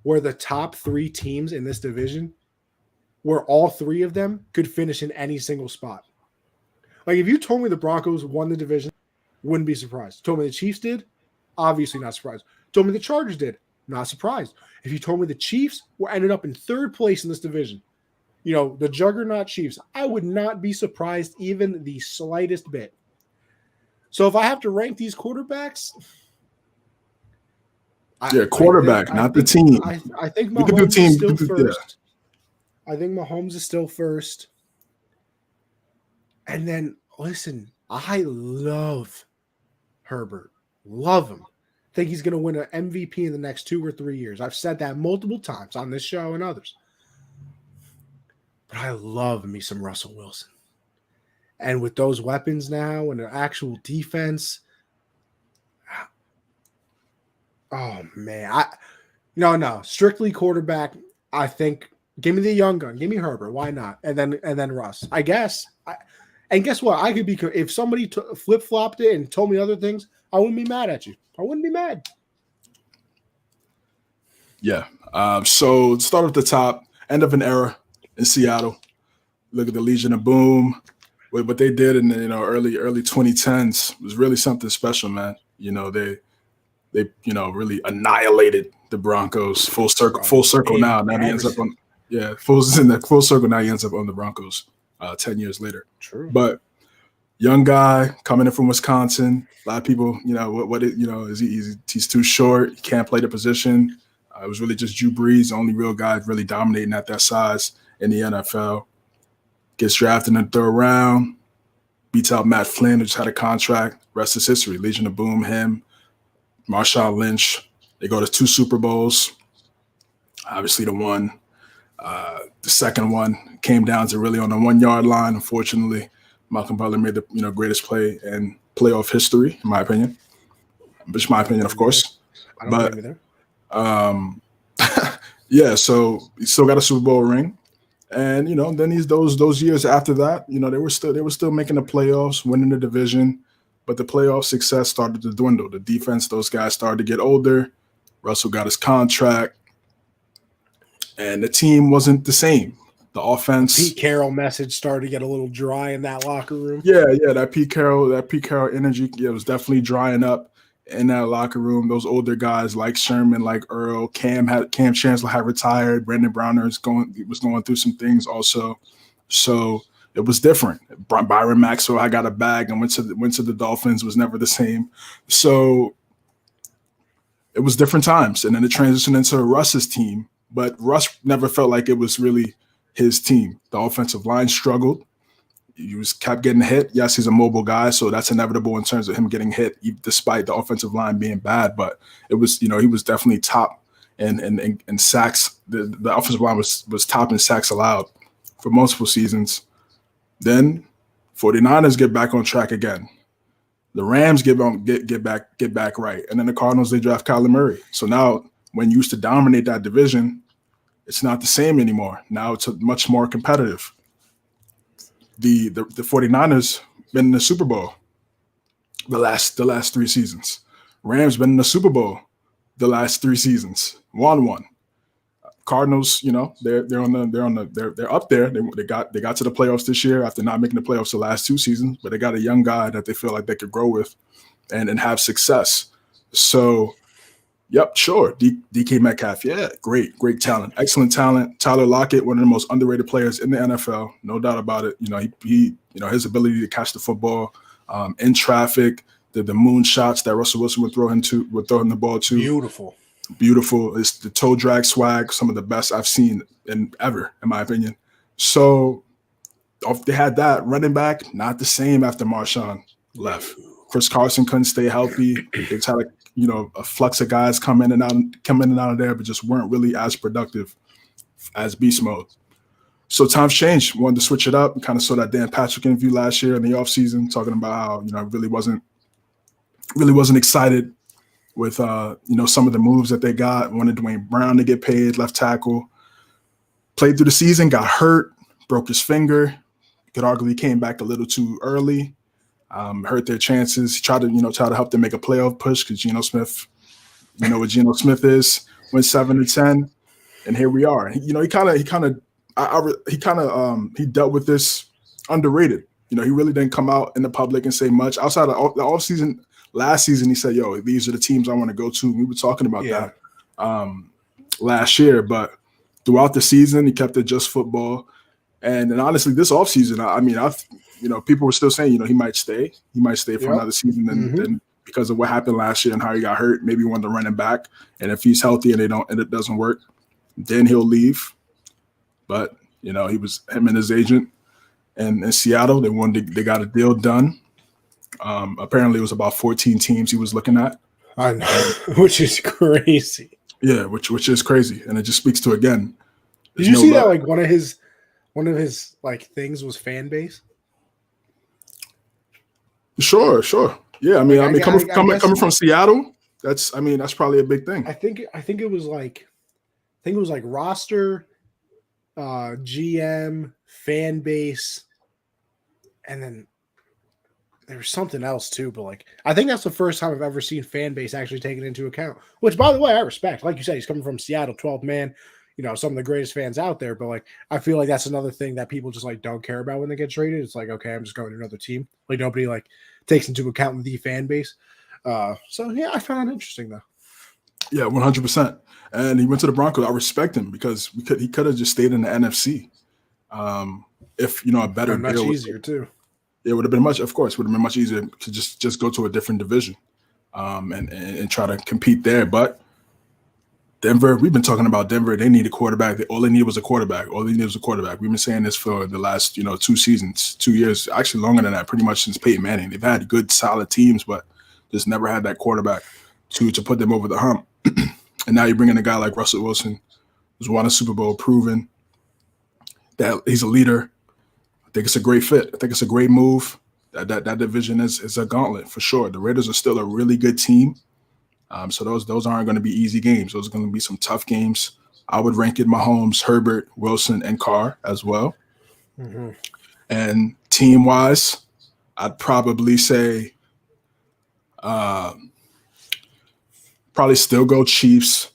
S1: where the top 3 teams in this division, where all 3 of them could finish in any single spot. Like, if you told me the Broncos won the division, wouldn't be surprised. Told me the Chiefs did, obviously not surprised. Told me the Chargers did, not surprised. If you told me the Chiefs ended up in 3rd place in this division, the juggernaut Chiefs, I would not be surprised even the slightest bit. So if I have to rank these quarterbacks,
S2: quarterback, not the team.
S1: I think Mahomes is still first. I think Mahomes is still first. And then, listen, I love Herbert. Love him. Think he's going to win an MVP in the next 2 or 3 years. I've said that multiple times on this show and others. But I love me some Russell Wilson. And with those weapons now and the actual defense, oh, man. No. Strictly quarterback, I think, give me the young gun. Give me Herbert. Why not? And then Russ. I guess. And guess what? I could be, if somebody flip-flopped it and told me other things, I wouldn't be mad at you. I wouldn't be mad.
S2: Yeah. So start at the top. End of an era in Seattle. Look at the Legion of Boom. What they did in the early 2010s was really something special, man. They really annihilated the Broncos. Full circle now. Now he ends up on full circle. Now he ends up on the Broncos 10 years later.
S1: True.
S2: But young guy coming in from Wisconsin. A lot of people, he's too short. He can't play the position. It was really just Drew Brees, the only real guy really dominating at that size in the NFL. Gets drafted in the 3rd round. Beats out Matt Flynn, who just had a contract. Rest is history. Legion of Boom, him. Marshawn Lynch. They go to 2 Super Bowls. Obviously the one. The second one came down to really on the 1-yard line. Unfortunately, Malcolm Butler made the greatest play in playoff history, in my opinion. Which is my opinion, of course.
S1: I don't blame you there.
S2: Yeah, so he still got a Super Bowl ring. And then those years after that, they were still making the playoffs, winning the division. But the playoff success started to dwindle. The defense, those guys started to get older. Russell got his contract. And the team wasn't the same. The offense.
S1: Pete Carroll message started to get a little dry in that locker room.
S2: Yeah, that Pete Carroll energy, was definitely drying up in that locker room. Those older guys like Sherman, like Earl, Cam Chancellor had retired. Brandon Browner was going through some things also. So it was different. Byron Maxwell, I got a bag and went to the Dolphins, was never the same. So it was different times. And then it transitioned into Russ's team. But Russ never felt like it was really his team. The offensive line struggled. He kept getting hit. Yes, he's a mobile guy, so that's inevitable in terms of him getting hit, despite the offensive line being bad. But it was, he was definitely top in sacks. The offensive line was top in sacks allowed. for multiple seasons. Then 49ers get back on track again. The Rams get back right. And then the Cardinals, they draft Kyler Murray. So now when you used to dominate that division, it's not the same anymore. Now it's much more competitive. The 49ers been in the Super Bowl the last 3 seasons. Rams been in the Super Bowl the last 3 seasons. Won one. Cardinals, they're up there. They got to the playoffs this year after not making the playoffs the last 2 seasons, but they got a young guy that they feel like they could grow with and have success. So, yep, sure. DK Metcalf, yeah, great talent, excellent talent. Tyler Lockett, one of the most underrated players in the NFL, no doubt about it. He his ability to catch the football in traffic, the moon shots that Russell Wilson would throw him the ball to. Beautiful. It's the toe drag swag, some of the best I've seen ever, in my opinion. So if they had that running back, not the same after Marshawn left. Chris Carson couldn't stay healthy. They tried to, a flux of guys come in and out of there, but just weren't really as productive as beast mode. So times changed. Wanted to switch it up. Kind of saw that Dan Patrick interview last year in the offseason, talking about how, I really wasn't excited with some of the moves that they got. Wanted Dwayne Brown to get paid, left tackle. Played through the season, got hurt, broke his finger. Could arguably came back a little too early. Hurt their chances. He tried to help them make a playoff push because Geno Smith, what Geno Smith is, went 7-10, and here we are. He dealt with this underrated. He really didn't come out in the public and say much outside of the offseason. Last season, he said, these are the teams I want to go to. We were talking about that last year. But throughout the season, he kept it just football. And honestly, this offseason, people were still saying, he might stay. He might stay for another season. And because of what happened last year and how he got hurt, maybe he wanted to run him back. And if he's healthy and it doesn't work, then he'll leave. But, he was him and his agent. And in Seattle, they got a deal done. Apparently, it was about 14 teams he was looking at.
S1: I know, which is crazy.
S2: Yeah, which is crazy, and it just speaks to again.
S1: Did you see that? Like one of his like things was fan base. Sure.
S2: Yeah, coming from Seattle, that's probably a big thing.
S1: I think it was like roster, GM, fan base, and then there was something else too, but I think that's the first time I've ever seen fan base actually taken into account, which by the way, I respect. Like you said, he's coming from Seattle, 12th man, some of the greatest fans out there, but I feel like that's another thing that people just don't care about when they get traded. It's okay, I'm just going to another team. Nobody takes into account the fan base. So yeah, I found it interesting though.
S2: Yeah, 100%. And he went to the Broncos. I respect him because he could have just stayed in the NFC. If a better
S1: much
S2: deal
S1: easier too.
S2: It would have been much easier to just go to a different division and try to compete there. But Denver, we've been talking about Denver. They need a quarterback. All they need was a quarterback. We've been saying this for the last 2 seasons, 2 years, actually longer than that, pretty much since Peyton Manning. They've had good, solid teams, but just never had that quarterback to put them over the hump. And now you bring in a guy like Russell Wilson, who's won a Super Bowl, proven that he's a leader. I think it's a great fit. I think it's a great move. That division is a gauntlet for sure. The Raiders are still a really good team. So those aren't going to be easy games. Those are going to be some tough games. I would rank it Mahomes, Herbert, Wilson, and Carr as well. Mm-hmm. And team-wise, I'd probably say probably still go Chiefs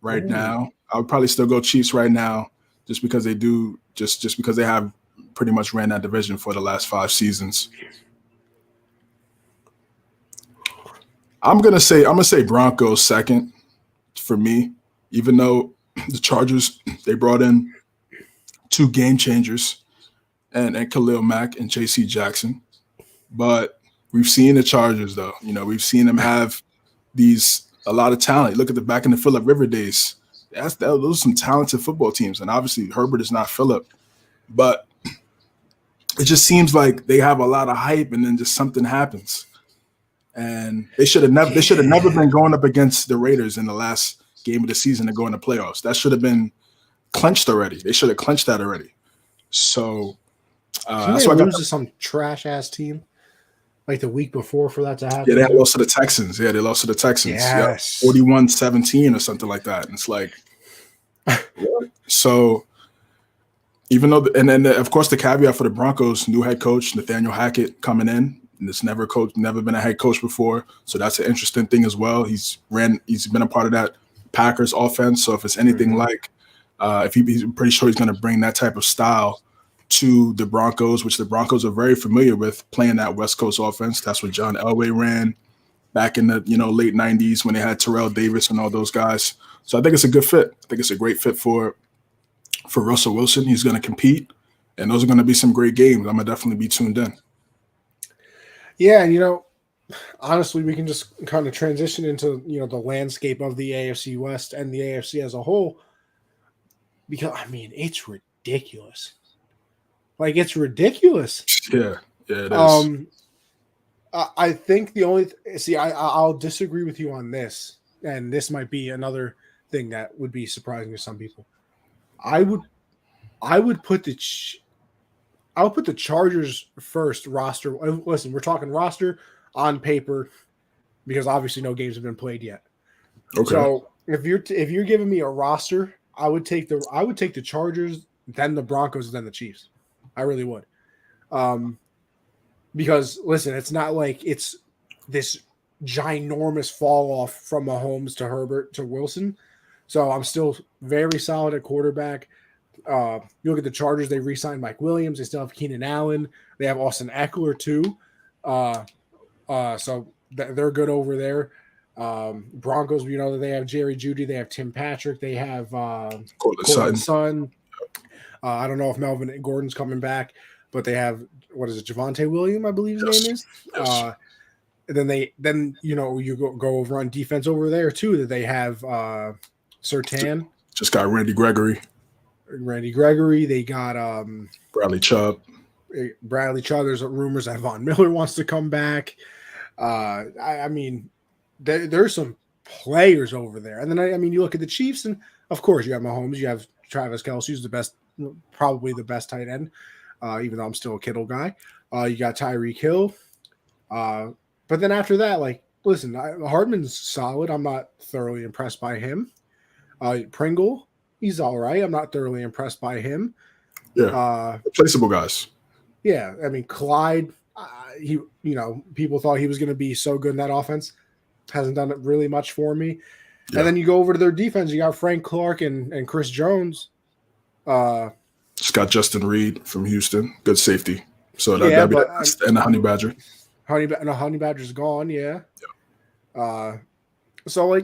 S2: right now. I would probably still go Chiefs right now just because they do – just because they have pretty much ran that division for the last 5 seasons. I'm gonna say Broncos second for me, even though the Chargers, they brought in 2 game changers and Khalil Mack and J.C. Jackson. But we've seen the Chargers though. We've seen them have a lot of talent. Look at the back in the Phillip River days. Those are some talented football teams. And obviously Herbert is not Phillip, but it just seems like they have a lot of hype and then just something happens. And they should have never been going up against the Raiders in the last game of the season to go in the playoffs. That should have been clinched already. They should have clinched that already. So
S1: Can
S2: that's
S1: they
S2: why I got.
S1: lose to some trash ass team like the week before for that to happen?
S2: Yeah, they had lost to the Texans. Yeah, they lost to the Texans.
S1: Yes.
S2: Yeah, 41-17 or something like that. And it's like, what? So even though, and then of course the caveat for the Broncos, new head coach Nathaniel Hackett coming in, and it's never been a head coach before. So that's an interesting thing as well. He's been a part of that Packers offense. So if it's anything like, he's pretty sure he's going to bring that type of style to the Broncos, which the Broncos are very familiar with, playing that West Coast offense. That's what John Elway ran back in the late 90s when they had Terrell Davis and all those guys. So I think it's a good fit. I think it's a great fit for Russell Wilson. He's going to compete, and those are going to be some great games. I'm going to definitely be tuned in.
S1: Yeah, and honestly, we can just kind of transition into the landscape of the AFC West and the AFC as a whole, because it's ridiculous. Like, it's ridiculous.
S2: Yeah, it is.
S1: I think the only I'll disagree with you on this, and this might be another thing that would be surprising to some people. I would put the Chargers first roster. Listen, we're talking roster on paper because obviously no games have been played yet.
S2: Okay.
S1: So if you're giving me a roster, I would take the Chargers, then the Broncos, then the Chiefs. I really would. Because listen, it's not like it's this ginormous fall off from Mahomes to Herbert to Wilson. So I'm still very solid at quarterback. You look at the Chargers, they re-signed Mike Williams. They still have Keenan Allen. They have Austin Eckler too. So they're good over there. Broncos, we know that they have Jerry Jeudy. They have Tim Patrick. They have Courtland Sutton. I don't know if Melvin Gordon's coming back, but they have, what is it, Javonte Williams, I believe his name is.
S2: Yes.
S1: And then you go over on defense over there too, that they have Surtain.
S2: Just got Randy Gregory.
S1: They got
S2: Bradley Chubb.
S1: There's rumors that Von Miller wants to come back. There's some players over there. And then you look at the Chiefs, and of course you have Mahomes, you have Travis Kelce, who's the best, probably the best tight end, even though I'm still a Kittle guy. You got Tyreek Hill. But then after that, listen, Hardman's solid. I'm not thoroughly impressed by him. Pringle, he's all right. I'm not thoroughly impressed by him.
S2: Yeah, replaceable guys.
S1: Yeah, Clyde, people thought he was going to be so good in that offense. Hasn't done it really much for me. Yeah. And then you go over to their defense. You got Frank Clark and Chris Jones.
S2: Just got Justin Reed from Houston. Good safety. So that'd be and the Honey Badger.
S1: Honey Badger's gone, yeah. So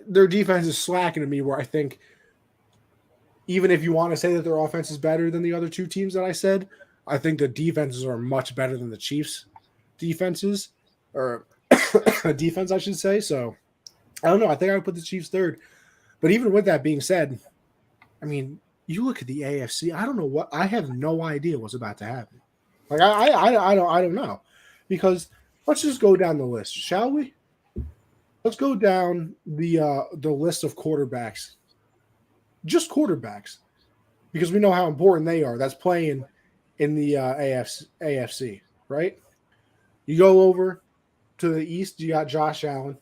S1: their defense is slacking to me, where I think even if you want to say that their offense is better than the other two teams that I said, I think the defenses are much better than the Chiefs' defenses, or defense, I should say. So I don't know. I think I would put the Chiefs third. But even with that being said, you look at the AFC. I have no idea what's about to happen. I don't know, because let's just go down the list, shall we? Let's go down the list of quarterbacks, just quarterbacks, because we know how important they are. That's playing in the AFC, right? You go over to the East, you got Josh Allen.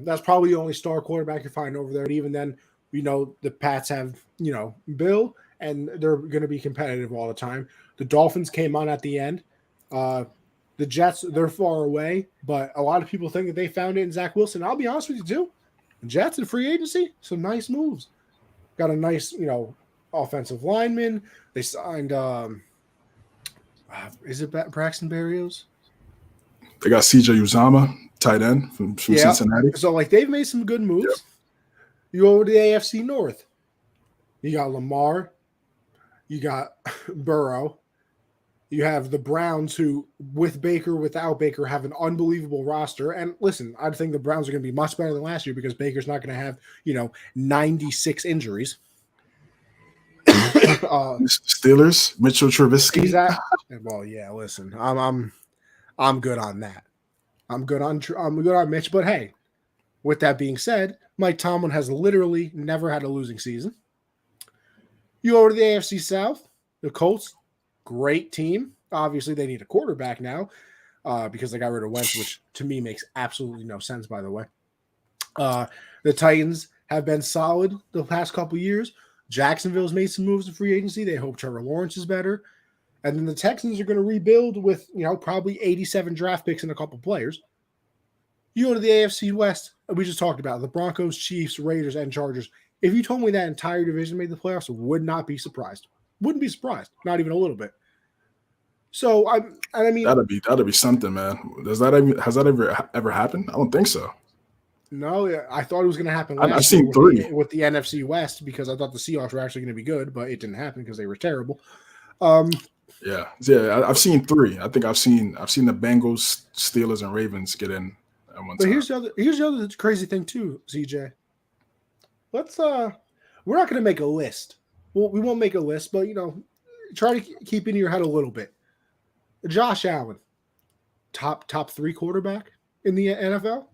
S1: That's probably the only star quarterback you find over there. But even then, the Pats have, Bill, and they're going to be competitive all the time. The Dolphins came on at the end. The Jets, they're far away, but a lot of people think that they found it in Zach Wilson. I'll be honest with you, too. The Jets in free agency, some nice moves. Got a nice, offensive lineman. They signed, is it Braxton Berrios?
S2: They got CJ Uzomah, tight end from Cincinnati.
S1: So, they've made some good moves. Yep. You go over to the AFC North. You got Lamar. You got Burrow. You have the Browns, who, with Baker, without Baker, have an unbelievable roster. And listen, I think the Browns are going to be much better than last year because Baker's not going to have, 96 injuries.
S2: Steelers, Mitchell Trubisky.
S1: Exactly. Well, yeah. Listen, I'm good on that. I'm good on Mitch. But hey, with that being said, Mike Tomlin has literally never had a losing season. You go over to the AFC South. The Colts, great team. Obviously, they need a quarterback now because they got rid of Wentz, which to me makes absolutely no sense, by the way. The Titans have been solid the past couple years. Jacksonville's made some moves in free agency. They hope Trevor Lawrence is better. And then the Texans are going to rebuild with, probably 87 draft picks and a couple players. You go to the AFC West, we just talked about the Broncos, Chiefs, Raiders, and Chargers. If you told me that entire division made the playoffs, I would not be surprised. Wouldn't be surprised, not even a little bit. So I mean,
S2: that'd be something, man. Has that ever happened? I don't think so.
S1: No, I thought it was going to happen
S2: I've seen three
S1: with the NFC West because I thought the Seahawks were actually going to be good, but it didn't happen because they were terrible.
S2: Yeah. I've seen three. I think I've seen the Bengals, Steelers, and Ravens get in at one time.
S1: But here's the other crazy thing too, CJ. Let's we're not going to make a list. Well, we won't make a list, but try to keep in your head a little bit. Josh Allen, top 3 quarterback in the NFL.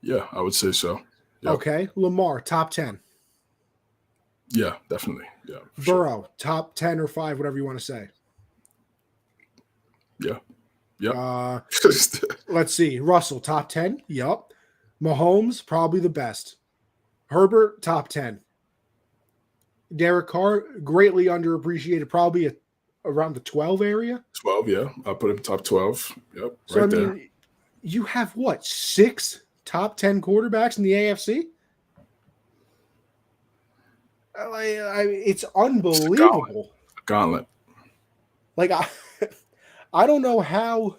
S2: Yeah, I would say so. Yep.
S1: Okay, Lamar, top 10.
S2: Yeah, definitely. Yeah.
S1: Burrow, top 10 or 5, whatever you want to say.
S2: Yeah. Yeah.
S1: Let's see. Russell, top 10. Yup. Mahomes, probably the best. Herbert, top 10. Derek Carr, greatly underappreciated, probably around the 12 area.
S2: 12, yeah. I'll put him top 12. Yep.
S1: So, right there. You have what? 6 top 10 quarterbacks in the AFC? It's unbelievable.
S2: A gauntlet.
S1: Like I don't know how.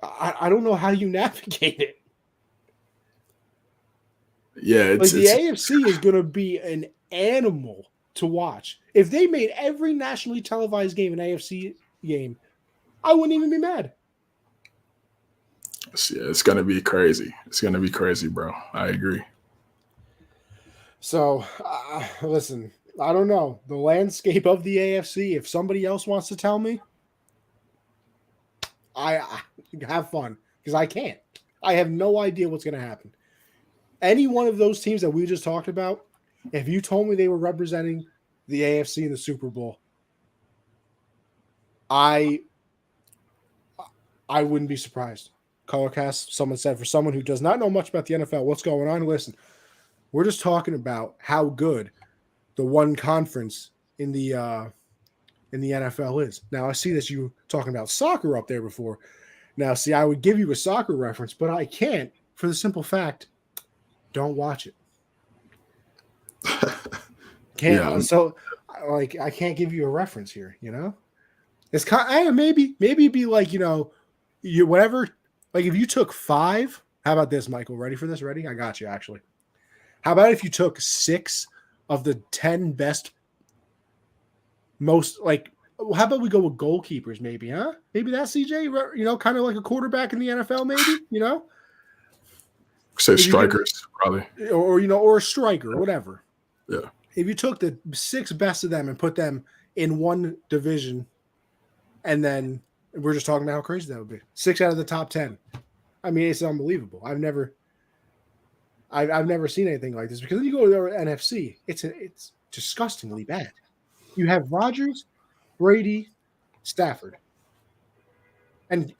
S1: I don't know how you navigate it.
S2: Yeah,
S1: the AFC is going to be an animal to watch. If they made every nationally televised game an AFC game, I wouldn't even be mad.
S2: Yeah, it's going to be crazy. It's going to be crazy, bro. I agree.
S1: So, listen, I don't know. The landscape of the AFC, if somebody else wants to tell me, I have fun because I can't. I have no idea what's going to happen. Any one of those teams that we just talked about, if you told me they were representing the AFC in the Super Bowl, I wouldn't be surprised. Colorcast, someone said, for someone who does not know much about the NFL, what's going on? Listen, we're just talking about how good the one conference in the NFL is. Now, I see that you talking about soccer up there before. Now, see, I would give you a soccer reference, but I can't for the simple fact, don't watch it. Can't. Yeah. So, I can't give you a reference here. It's kind of maybe it'd be like you whatever. Like if you took 5. How about this, Michael? Ready for this? Ready? I got you. Actually. How about if you took 6 of the 10 best, most how about we go with goalkeepers? Maybe, huh? Maybe that's CJ. Kind of like a quarterback in the NFL. Maybe.
S2: Say strikers, probably,
S1: or a striker, whatever.
S2: Yeah.
S1: If you took the 6 best of them and put them in one division, and then we're just talking about how crazy that would be. 6 out of the top 10. I mean, it's unbelievable. I've never seen anything like this because then you go to the NFC. It's disgustingly bad. You have Rodgers, Brady, Stafford, and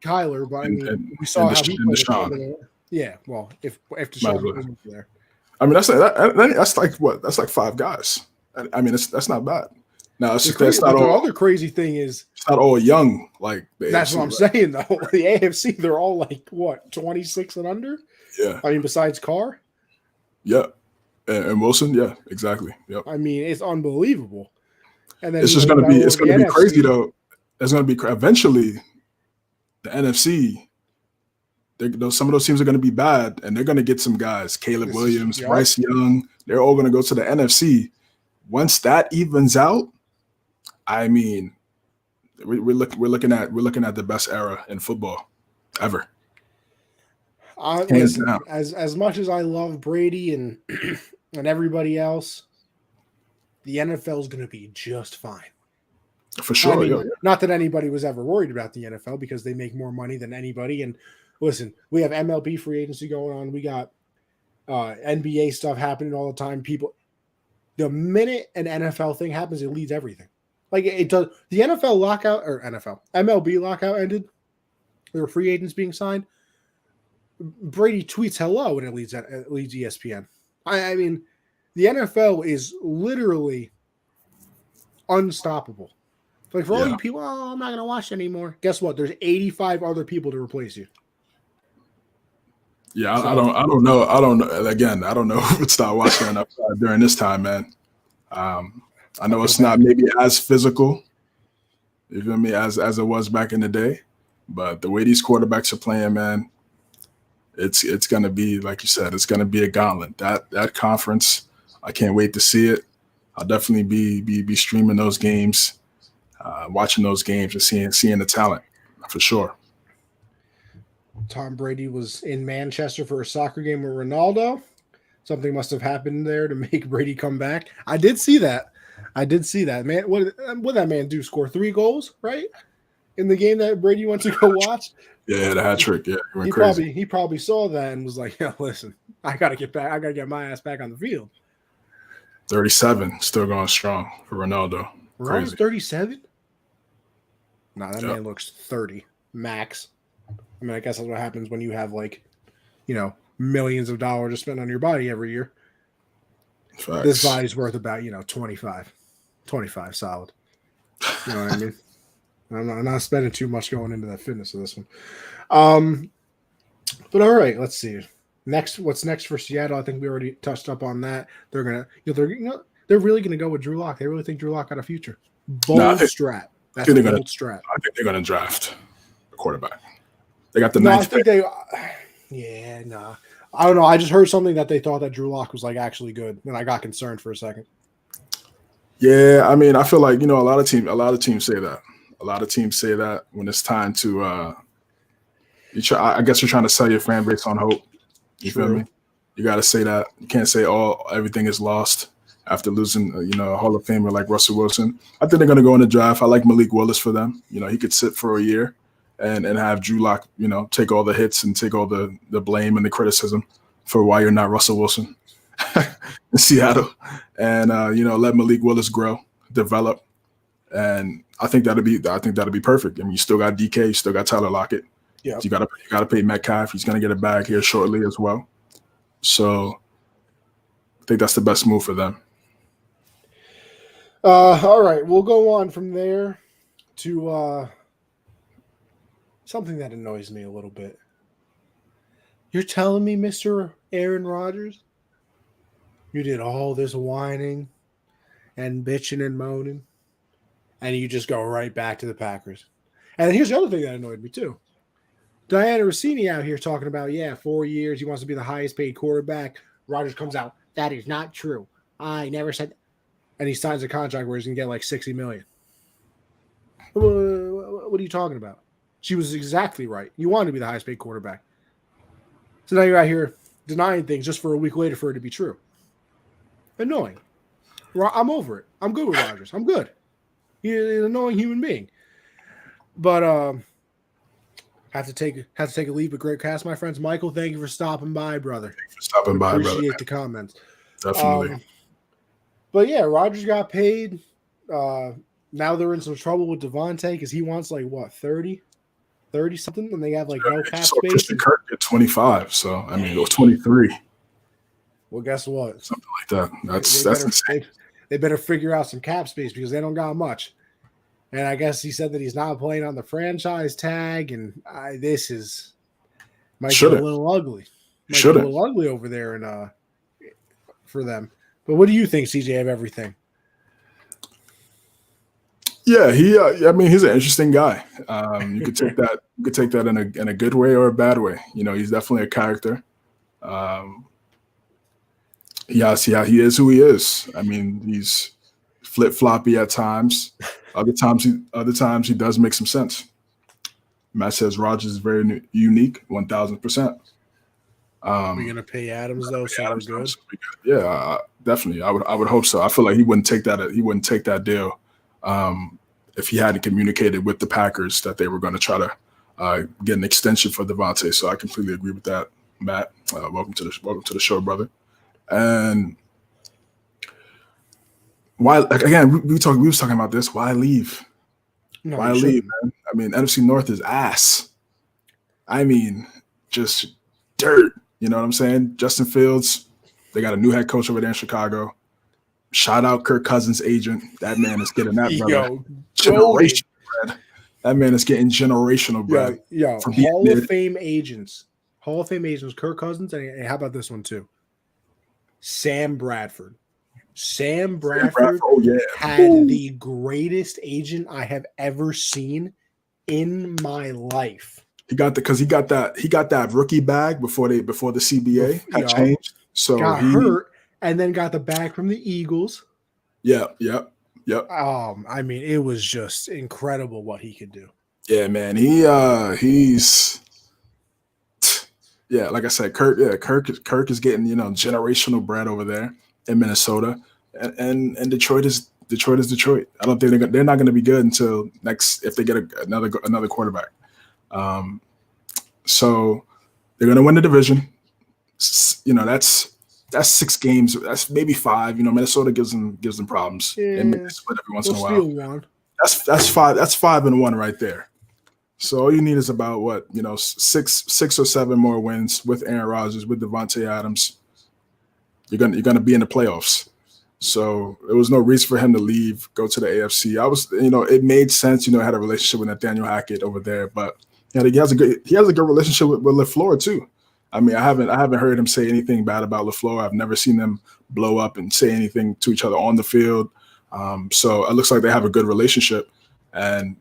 S1: Kyler. But I mean, we saw how he played. Yeah, well, if Deshaun wasn't there.
S2: I mean, that's like what? That's like 5 guys. I mean, that's not bad. Now, that's not all.
S1: The other crazy thing is
S2: it's not all young. Like
S1: that's AFC, what I'm saying, though. The AFC, they're all like what, 26 and under?
S2: Yeah.
S1: I mean, besides Carr.
S2: Yeah, and Wilson. Yeah, exactly. Yep.
S1: I mean, it's unbelievable. And then
S2: it's just going to be crazy though. It's going to be eventually the NFC. Some of those teams are going to be bad, and they're going to get some guys. Caleb Williams, Bryce Young. They're all going to go to the NFC. Once that evens out, I mean, we're looking at the best era in football ever.
S1: Listen, as much as I love Brady and and everybody else, the NFL is going to be just fine.
S2: For sure.
S1: I mean, not that anybody was ever worried about the NFL because they make more money than anybody. And listen, we have MLB free agency going on. We got NBA stuff happening all the time. the minute an NFL thing happens, it leads everything. Like it does. The NFL lockout or MLB lockout ended. There were free agents being signed. Brady tweets hello and it leads ESPN. I mean, the NFL is literally unstoppable. Like for all you people, I'm not gonna watch anymore. Guess what? There's 85 other people to replace you.
S2: Yeah, so, I don't know. Again, I don't know who would start watching NFL during this time, man. I know it's not maybe as physical, you feel me, as it was back in the day, but the way these quarterbacks are playing, man, it's gonna be, like you said, it's gonna be a gauntlet. That conference, I can't wait to see it. I'll definitely be streaming those games, watching those games and seeing the talent for sure.
S1: Tom Brady was in Manchester for a soccer game with Ronaldo. Something must have happened there to make Brady come back. I did see that. Man, what did that man do? Score 3 goals, right? In the game that Brady went to go watch?
S2: Yeah, the hat trick. Yeah, he went crazy.
S1: He probably saw that and was like, "Yeah, listen, I gotta get back. I gotta get my ass back on the field."
S2: 37, still going strong for Ronaldo.
S1: Ronaldo's 37? Nah, that man looks 30 max. I mean, I guess that's what happens when you have millions of dollars to spend on your body every year. Facts. This body's worth about 25 solid. You know what I mean? I'm not spending too much going into that fitness of this one. But all right, let's see. What's next for Seattle? I think we already touched up on that. They're gonna, they're really gonna go with Drew Lock. They really think Drew Lock got a future. Bold strat. That's a bold strat.
S2: I think they're gonna draft a quarterback. They got the ninth pick.
S1: I don't know. I just heard something that they thought that Drew Lock was like actually good, and I got concerned for a second.
S2: Yeah, I mean, I feel like a lot of teams say that. A lot of teams say that when it's time to. I guess you're trying to sell your fan base on hope. You feel me? You got to say that. You can't say everything is lost after losing, a Hall of Famer like Russell Wilson. I think they're going to go in the draft. I like Malik Willis for them. He could sit for a year and have Drew Lock, take all the hits and take all the blame and the criticism for why you're not Russell Wilson in Seattle. And, let Malik Willis grow, develop. And I think that'll be perfect. I mean, you still got DK, you still got Tyler Lockett. Yeah, you gotta pay Metcalf. He's gonna get a bag here shortly as well. So I think that's the best move for them.
S1: All right, we'll go on from there to something that annoys me a little bit. You're telling me, Mr. Aaron Rodgers, you did all this whining and bitching and moaning, and you just go right back to the Packers. And here's the other thing that annoyed me too. Diana Rossini out here talking about, 4 years, he wants to be the highest paid quarterback. Rodgers comes out, that is not true. I never said that. And he signs a contract where he's going to get like $60 million. What are you talking about? She was exactly right. You wanted to be the highest paid quarterback. So now you're out here denying things just for a week later for it to be true. Annoying. I'm over it. I'm good with Rodgers. I'm good. He's an annoying human being. But have to take a leave with great cast, my friends. Michael, thank you for stopping by, brother.
S2: Thanks for stopping by, brother.
S1: Appreciate the comments.
S2: Definitely.
S1: But yeah, Rodgers got paid. Now they're in some trouble with Devontae because he wants 30 something, and they have no cap space.
S2: Christian Kirk at 25, so I mean it was 23.
S1: Well, guess what?
S2: Something like that. That's insane.
S1: They better figure out some cap space because they don't got much. And I guess he said that he's not playing on the franchise tag, and this might get a little ugly. Might get a little ugly over there, and for them. But what do you think, CJ, of everything?
S2: Yeah, he's an interesting guy. You could take that. You could take that in a good way or a bad way. He's definitely a character. He is who he is. I mean, he's flip-floppy at times. Other times he does make some sense. Matt says Rodgers is very unique, 1,000%.
S1: Are we gonna pay Adams though? So Adams good.
S2: Yeah, definitely. I would hope so. I feel like he wouldn't take that deal if he hadn't communicated with the Packers that they were going to try to get an extension for Devontae. So I completely agree with that, Matt. Welcome to the show, brother. And why? Like, again, we was talking about this. Why leave?
S1: No,
S2: Why
S1: you
S2: leave,
S1: shouldn't.
S2: man? I mean, NFC North is ass. I mean, just dirt. You know what I'm saying? Justin Fields, they got a new head coach over there in Chicago. Shout out Kirk Cousins' agent. That man is getting that brother
S1: Yo, goated.
S2: generational bread. That man is getting generational bread for being
S1: Hall of
S2: there.
S1: Fame agents. Hall of Fame agents, Kirk Cousins, and how about this one too? Sam Bradford. Sam Bradford
S2: Oh yeah,
S1: had the greatest agent I have ever seen in my life.
S2: he got that rookie bag before the CBA had changed. So
S1: got hurt and then got the bag from the Eagles.
S2: Yep.
S1: I mean, it was just incredible what he could do.
S2: Yeah, man. He's yeah, like I said, Kirk is getting, generational bread over there in Minnesota. And Detroit is Detroit. I don't think they're not going to be good until next if they get another quarterback. So they're going to win the division. That's 6 games. That's maybe 5. Minnesota gives them problems.
S1: Yeah,
S2: and maybe split every once in a while.
S1: Steal one.
S2: That's 5. That's 5-1 right there. So all you need is about 6 or 7 more wins with Aaron Rodgers, with Devontae Adams. You're gonna be in the playoffs. So there was no reason for him to leave, go to the AFC. It made sense. Had a relationship with Nathaniel Hackett over there, but he has a good relationship with LaFleur too. I mean, I haven't heard him say anything bad about LaFleur. I've never seen them blow up and say anything to each other on the field. So it looks like they have a good relationship, and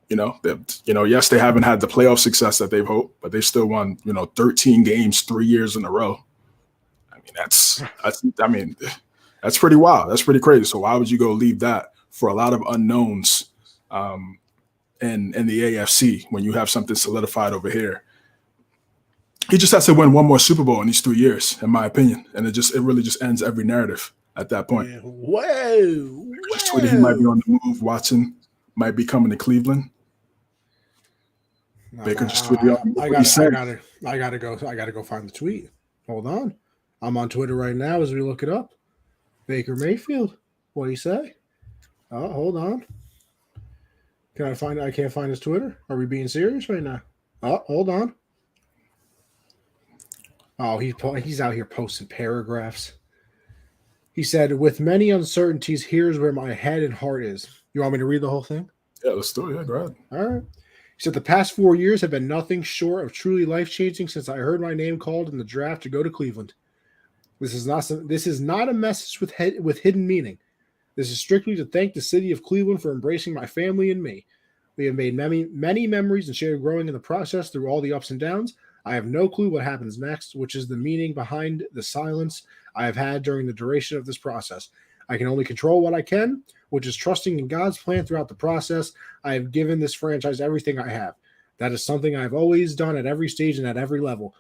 S2: yes, they haven't had the playoff success that they've hoped, but they still won 13 games 3 years in a row. I mean, that's pretty wild. That's pretty crazy. So why would you go leave that for a lot of unknowns in the AFC when you have something solidified over here? He just has to win one more Super Bowl in these 3 years, in my opinion, and it really just ends every narrative at that point.
S1: Yeah. Whoa!
S2: Just tweeted he might be on the move. Watson might be coming to Cleveland. Baker just tweeted.
S1: I gotta go find the tweet. Hold on. I'm on Twitter right now as we look it up. Baker Mayfield. What do you say? Oh, hold on. I can't find his Twitter. Are we being serious right now? Oh, hold on. Oh, he's out here posting paragraphs. He said, with many uncertainties, here's where my head and heart is. You want me to read the whole thing?
S2: Yeah, let's do it. Yeah, go ahead.
S1: All right. He said, the past 4 years have been nothing short of truly life-changing since I heard my name called in the draft to go to Cleveland. This is not a message with hidden meaning. This is strictly to thank the city of Cleveland for embracing my family and me. We have made many memories and shared growing in the process through all the ups and downs. I have no clue what happens next, which is the meaning behind the silence I have had during the duration of this process. I can only control what I can, which is trusting in God's plan throughout the process. I have given this franchise everything I have. That is something I've always done at every stage and at every level.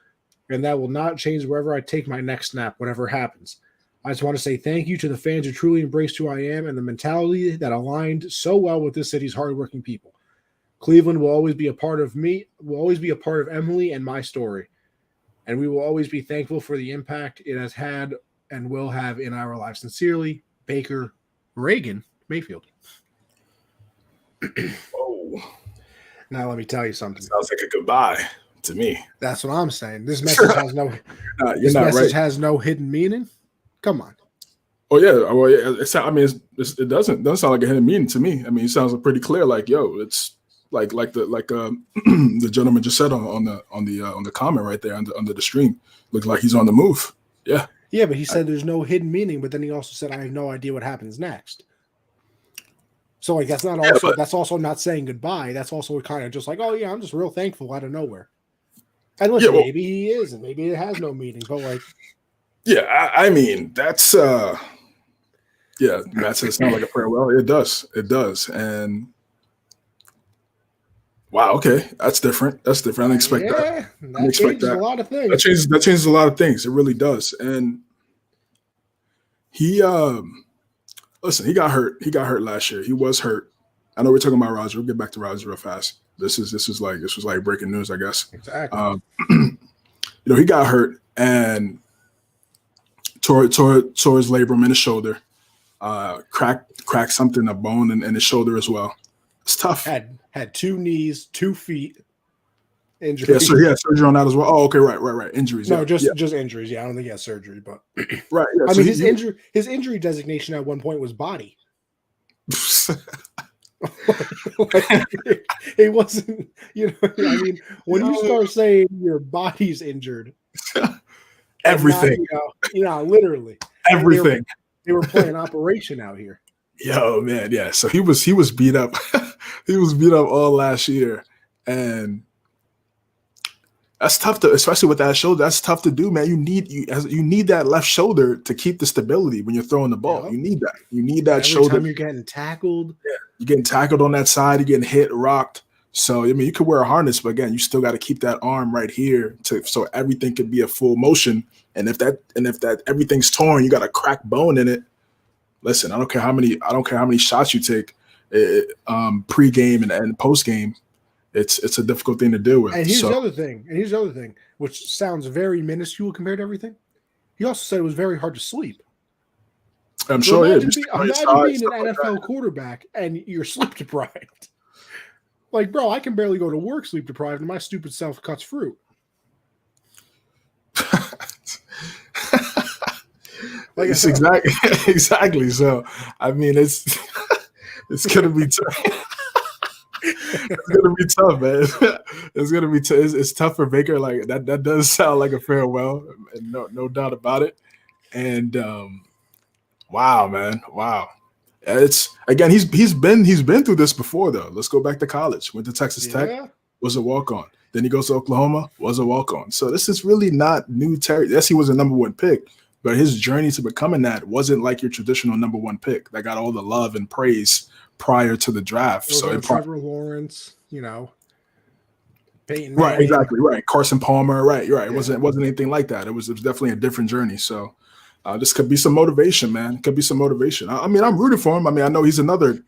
S1: And that will not change wherever I take my next snap, whatever happens. I just want to say thank you to the fans who truly embraced who I am and the mentality that aligned so well with this city's hardworking people. Cleveland will always be a part of me, will always be a part of Emily and my story. And we will always be thankful for the impact it has had and will have in our lives. Sincerely, Baker Reagan Mayfield.
S2: Oh.
S1: Now let me tell you something.
S2: Sounds like a goodbye to me.
S1: That's what I'm saying. This message has no hidden meaning. Come on.
S2: Oh yeah. Well, it doesn't sound like a hidden meaning to me. I mean, it sounds pretty clear. Like, yo, it's like the gentleman just said on the comment right there under the stream. Looks like he's on the move. Yeah.
S1: Yeah, but he said there's no hidden meaning. But then he also said I have no idea what happens next. So like that's also not saying goodbye. That's also kind of just like, oh yeah, I'm just real thankful out of nowhere. And listen, maybe he is, and maybe it has no meaning. But like,
S2: yeah, I mean that's Matt said it sounds like a prayer. Well, it does, and wow, okay, that's different. I didn't expect that.
S1: That changes a lot of things.
S2: That changes a lot of things. It really does. And he listen, he got hurt. He got hurt last year. He was hurt. I know we're talking about Roger. We'll get back to Roger real fast. This was like breaking news, I guess.
S1: Exactly.
S2: He got hurt and tore his labrum in his shoulder. cracked something, a bone in his shoulder as well. It's tough.
S1: Had 2 knees, 2 feet injuries.
S2: Yeah, so he had surgery on that as well. Oh, okay, right. Injuries.
S1: No,
S2: yeah.
S1: just injuries. Yeah, I don't think he had surgery, but
S2: right. Yeah,
S1: I
S2: so
S1: mean, his injury designation at one point was body. It wasn't, I mean, when you start saying your body's injured,
S2: everything,
S1: not, literally
S2: everything.
S1: They were playing operation out here.
S2: Yo, man, yeah. So he was beat up. He was beat up all last year, and that's tough to, especially with that shoulder. That's tough to do, man. You need that left shoulder to keep the stability when you're throwing the ball. Yep. You need that. You need that
S1: Every
S2: shoulder.
S1: Every time you're getting tackled.
S2: Yeah, you're getting tackled on that side. You're getting hit, rocked. So I mean, you could wear a harness, but again, you still got to keep that arm right here so everything could be a full motion. And if that everything's torn, you got a cracked bone in it. Listen, I don't care how many shots you take, pre-game and post-game. It's a difficult thing to deal with.
S1: And here's the other thing, which sounds very minuscule compared to everything. He also said it was very hard to sleep.
S2: I'm sure it is.
S1: Imagine being an NFL quarterback and you're sleep deprived. Like, bro, I can barely go to work sleep deprived, and my stupid self cuts fruit.
S2: Like it's exactly. So, I mean, it's gonna be tough. It's gonna be tough, man. It's gonna be it's tough for Baker. Like that does sound like a farewell, and no doubt about it. And wow, man, wow. It's again, he's been through this before though. Let's go back to college. Went to Texas Tech, was a walk-on. Then he goes to Oklahoma, was a walk-on. So this is really not new territory. Yes, he was a number 1 pick, but his journey to becoming that wasn't like your traditional number 1 pick that got all the love and praise prior to the draft. So
S1: Trevor Lawrence, Peyton Manning.
S2: Right, exactly, right. Carson Palmer, right. Yeah. It wasn't anything like that. It was definitely a different journey. So this could be some motivation, man. It could be some motivation. I mean, I'm rooting for him. I mean, I know he's another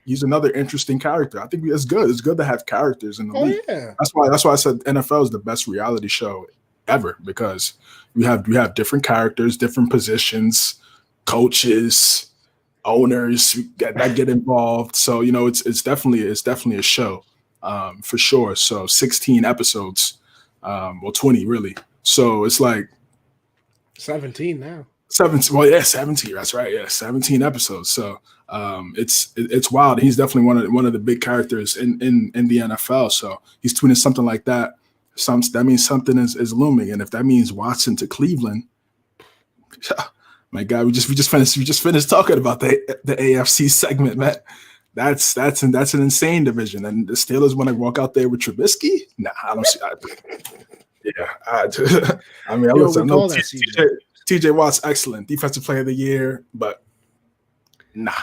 S2: interesting character. I think it's good. It's good to have characters in the league. Yeah. That's why I said NFL is the best reality show ever, because we have different characters, different positions, coaches, owners that get involved. So it's definitely a show for sure. So 16 episodes, 20 really. So it's like
S1: 17 now.
S2: 17. Well, yeah, 17. That's right. Yeah, 17 episodes. So it's wild. He's definitely one of the big characters in the NFL. So he's tweeting something like that. That means something is looming, and if that means Watson to Cleveland, my God, we just finished talking about the AFC segment, man. That's an insane division, and the Steelers want to walk out there with Trubisky. Nah, I don't see. I mean, I TJ Watt's excellent, defensive player of the year, but nah.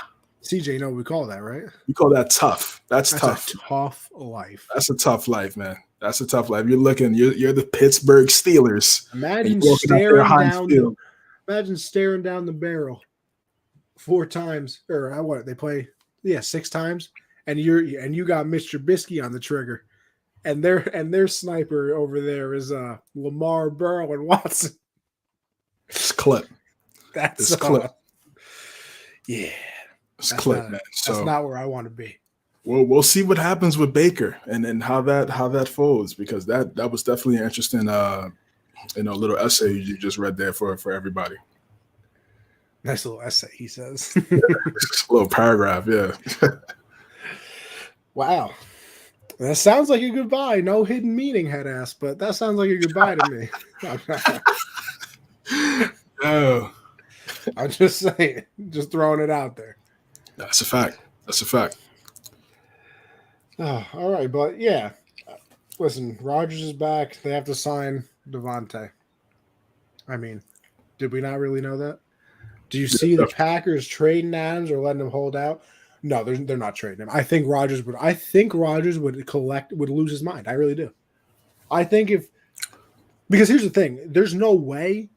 S1: CJ, we call that, right?
S2: We call that tough. That's tough.
S1: A tough life.
S2: That's a tough life, man. That's a tough life. You're the Pittsburgh Steelers.
S1: Imagine staring down the barrel 4 times, or what they play? Yeah, 6 times, and you got Mr. Trubisky on the trigger, and their sniper over there is Lamar, Burrow, and Watson.
S2: It's clip.
S1: That's clip. Yeah,
S2: it's clip, man. So
S1: that's not where I want to be.
S2: Well, we'll see what happens with Baker and how that folds, because that was definitely an interesting little essay you just read there for everybody.
S1: Nice little essay, he says.
S2: Yeah, a little paragraph, yeah.
S1: Wow. That sounds like a goodbye. No hidden meaning, head ass, but that sounds like a goodbye to me.
S2: Oh.
S1: I'm just saying, just throwing it out there.
S2: That's a fact.
S1: Oh, all right, but yeah. Listen, Rodgers is back. They have to sign Devontae. I mean, did we not really know that? Do you see the Packers trading Adams or letting him hold out? No, they're not trading him. I think Rodgers would lose his mind. I really do. I think because here's the thing, there is no way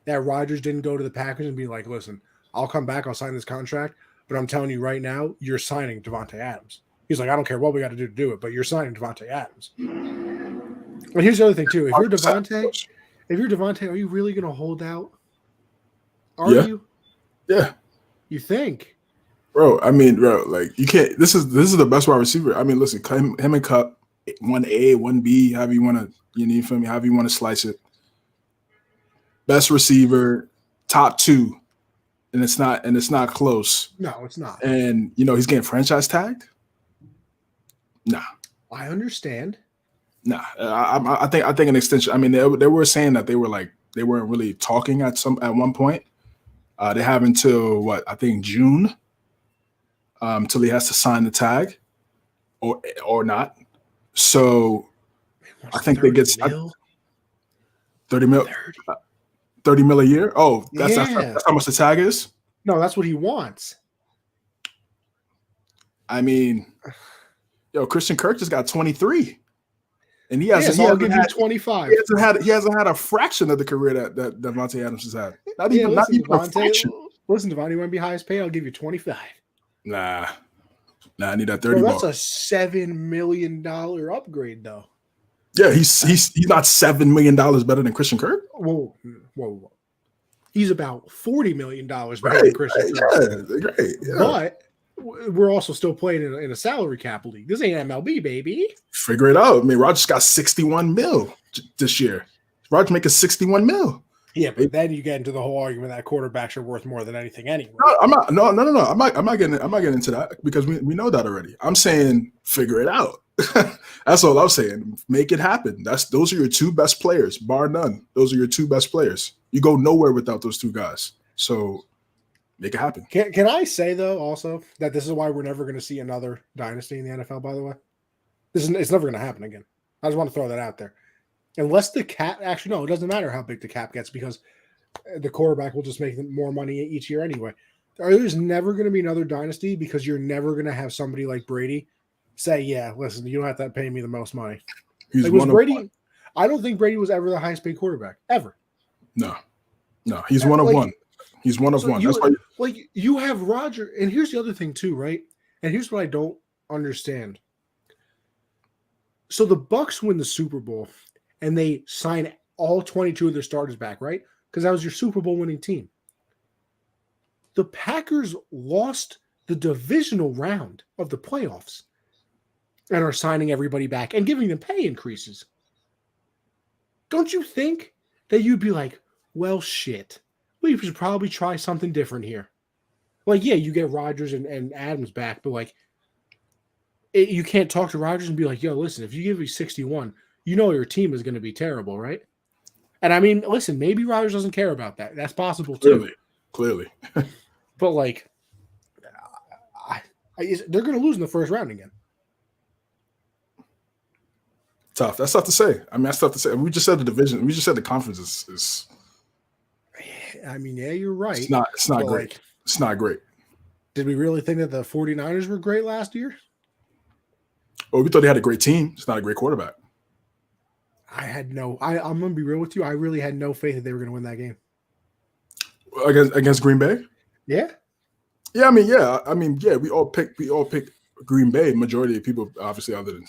S1: that Rodgers didn't go to the Packers and be like, listen, I'll come back, I'll sign this contract, but I'm telling you right now, you're signing Devontae Adams. He's like, I don't care what we got to do it, but you're signing Devontae Adams. And here's the other thing too. If you're Devontae, are you really going to hold out? Are you?
S2: Yeah.
S1: You think?
S2: Bro, I mean, bro, like you can't. This is the best wide receiver. I mean, listen, him and Cup, 1A, 1B, however you want to, you feel me? However you want to slice it. Best receiver, top 2, and it's not close.
S1: No, it's not.
S2: And he's getting franchise tagged. Nah,
S1: I understand.
S2: Nah, I think an extension. I mean, they were saying that they weren't really talking at one point. They have until what I think June. Till he has to sign the tag, or not. So I think they get 30 mil. 30 mil a year. Oh, that's how much the tag is.
S1: No, that's what he wants.
S2: I mean, Christian Kirk just got 23, and he hasn't.
S1: I'll give you 25.
S2: He hasn't had a fraction of the career that Devontae Adams has had. Not even a fraction.
S1: Listen, Devontae, you want to be highest paid? I'll give you 25.
S2: Nah, I need that 30.
S1: That's a $7 million upgrade, though.
S2: Yeah, he's not $7 million better than Christian Kirk.
S1: Whoa. He's about $40 million better than Christian Kirk.
S2: Yeah, great. Yeah.
S1: But we're also still playing in a salary cap league. This ain't MLB, baby.
S2: Figure it out. I mean, Rodgers got 61 mil this year. Rodgers making 61 mil.
S1: Yeah, but then you get into the whole argument that quarterbacks are worth more than anything anyway.
S2: No, I'm not. No. I'm not getting into that because we know that already. I'm saying figure it out. That's all I'm saying. Make it happen. Those are your 2 best players, bar none. Those are your 2 best players. You go nowhere without those 2 guys. So make it happen.
S1: Can I say though also that this is why we're never going to see another dynasty in the NFL? By the way, it's never going to happen again. I just want to throw that out there. Unless the cap, actually, no, it doesn't matter how big the cap gets because the quarterback will just make more money each year anyway. There's never going to be another dynasty because you're never going to have somebody like Brady say, yeah, listen, you don't have to pay me the most money. Brady? I don't think Brady was ever the highest paid quarterback, ever.
S2: No, he's one of one. He's one of one. That's why
S1: you have Roger, and here's the other thing too, right? And here's what I don't understand. So the Bucs win the Super Bowl. And they sign all 22 of their starters back, right? Because that was your Super Bowl winning team. The Packers lost the divisional round of the playoffs and are signing everybody back and giving them pay increases. Don't you think that you'd be like, well, shit, we should probably try something different here? Like, yeah, you get Rodgers and Adams back, but like, you can't talk to Rodgers and be like, yo, listen, if you give me 61, you know your team is going to be terrible, right? And I mean, listen, maybe Rodgers doesn't care about that. That's possible too.
S2: Clearly.
S1: But like, they're going to lose in the first round again.
S2: Tough. That's tough to say. I mean, that's tough to say. We just said the division. We just said the conference is.
S1: I mean, yeah, you're right.
S2: It's not great. Like, it's not great.
S1: Did we really think that the 49ers were great last year?
S2: Oh, we thought they had a great team. It's not a great quarterback.
S1: I'm going to be real with you. I really had no faith that they were going to win that game.
S2: Against Green Bay?
S1: Yeah.
S2: Yeah, I mean, we all picked Green Bay. Majority of people, obviously, other than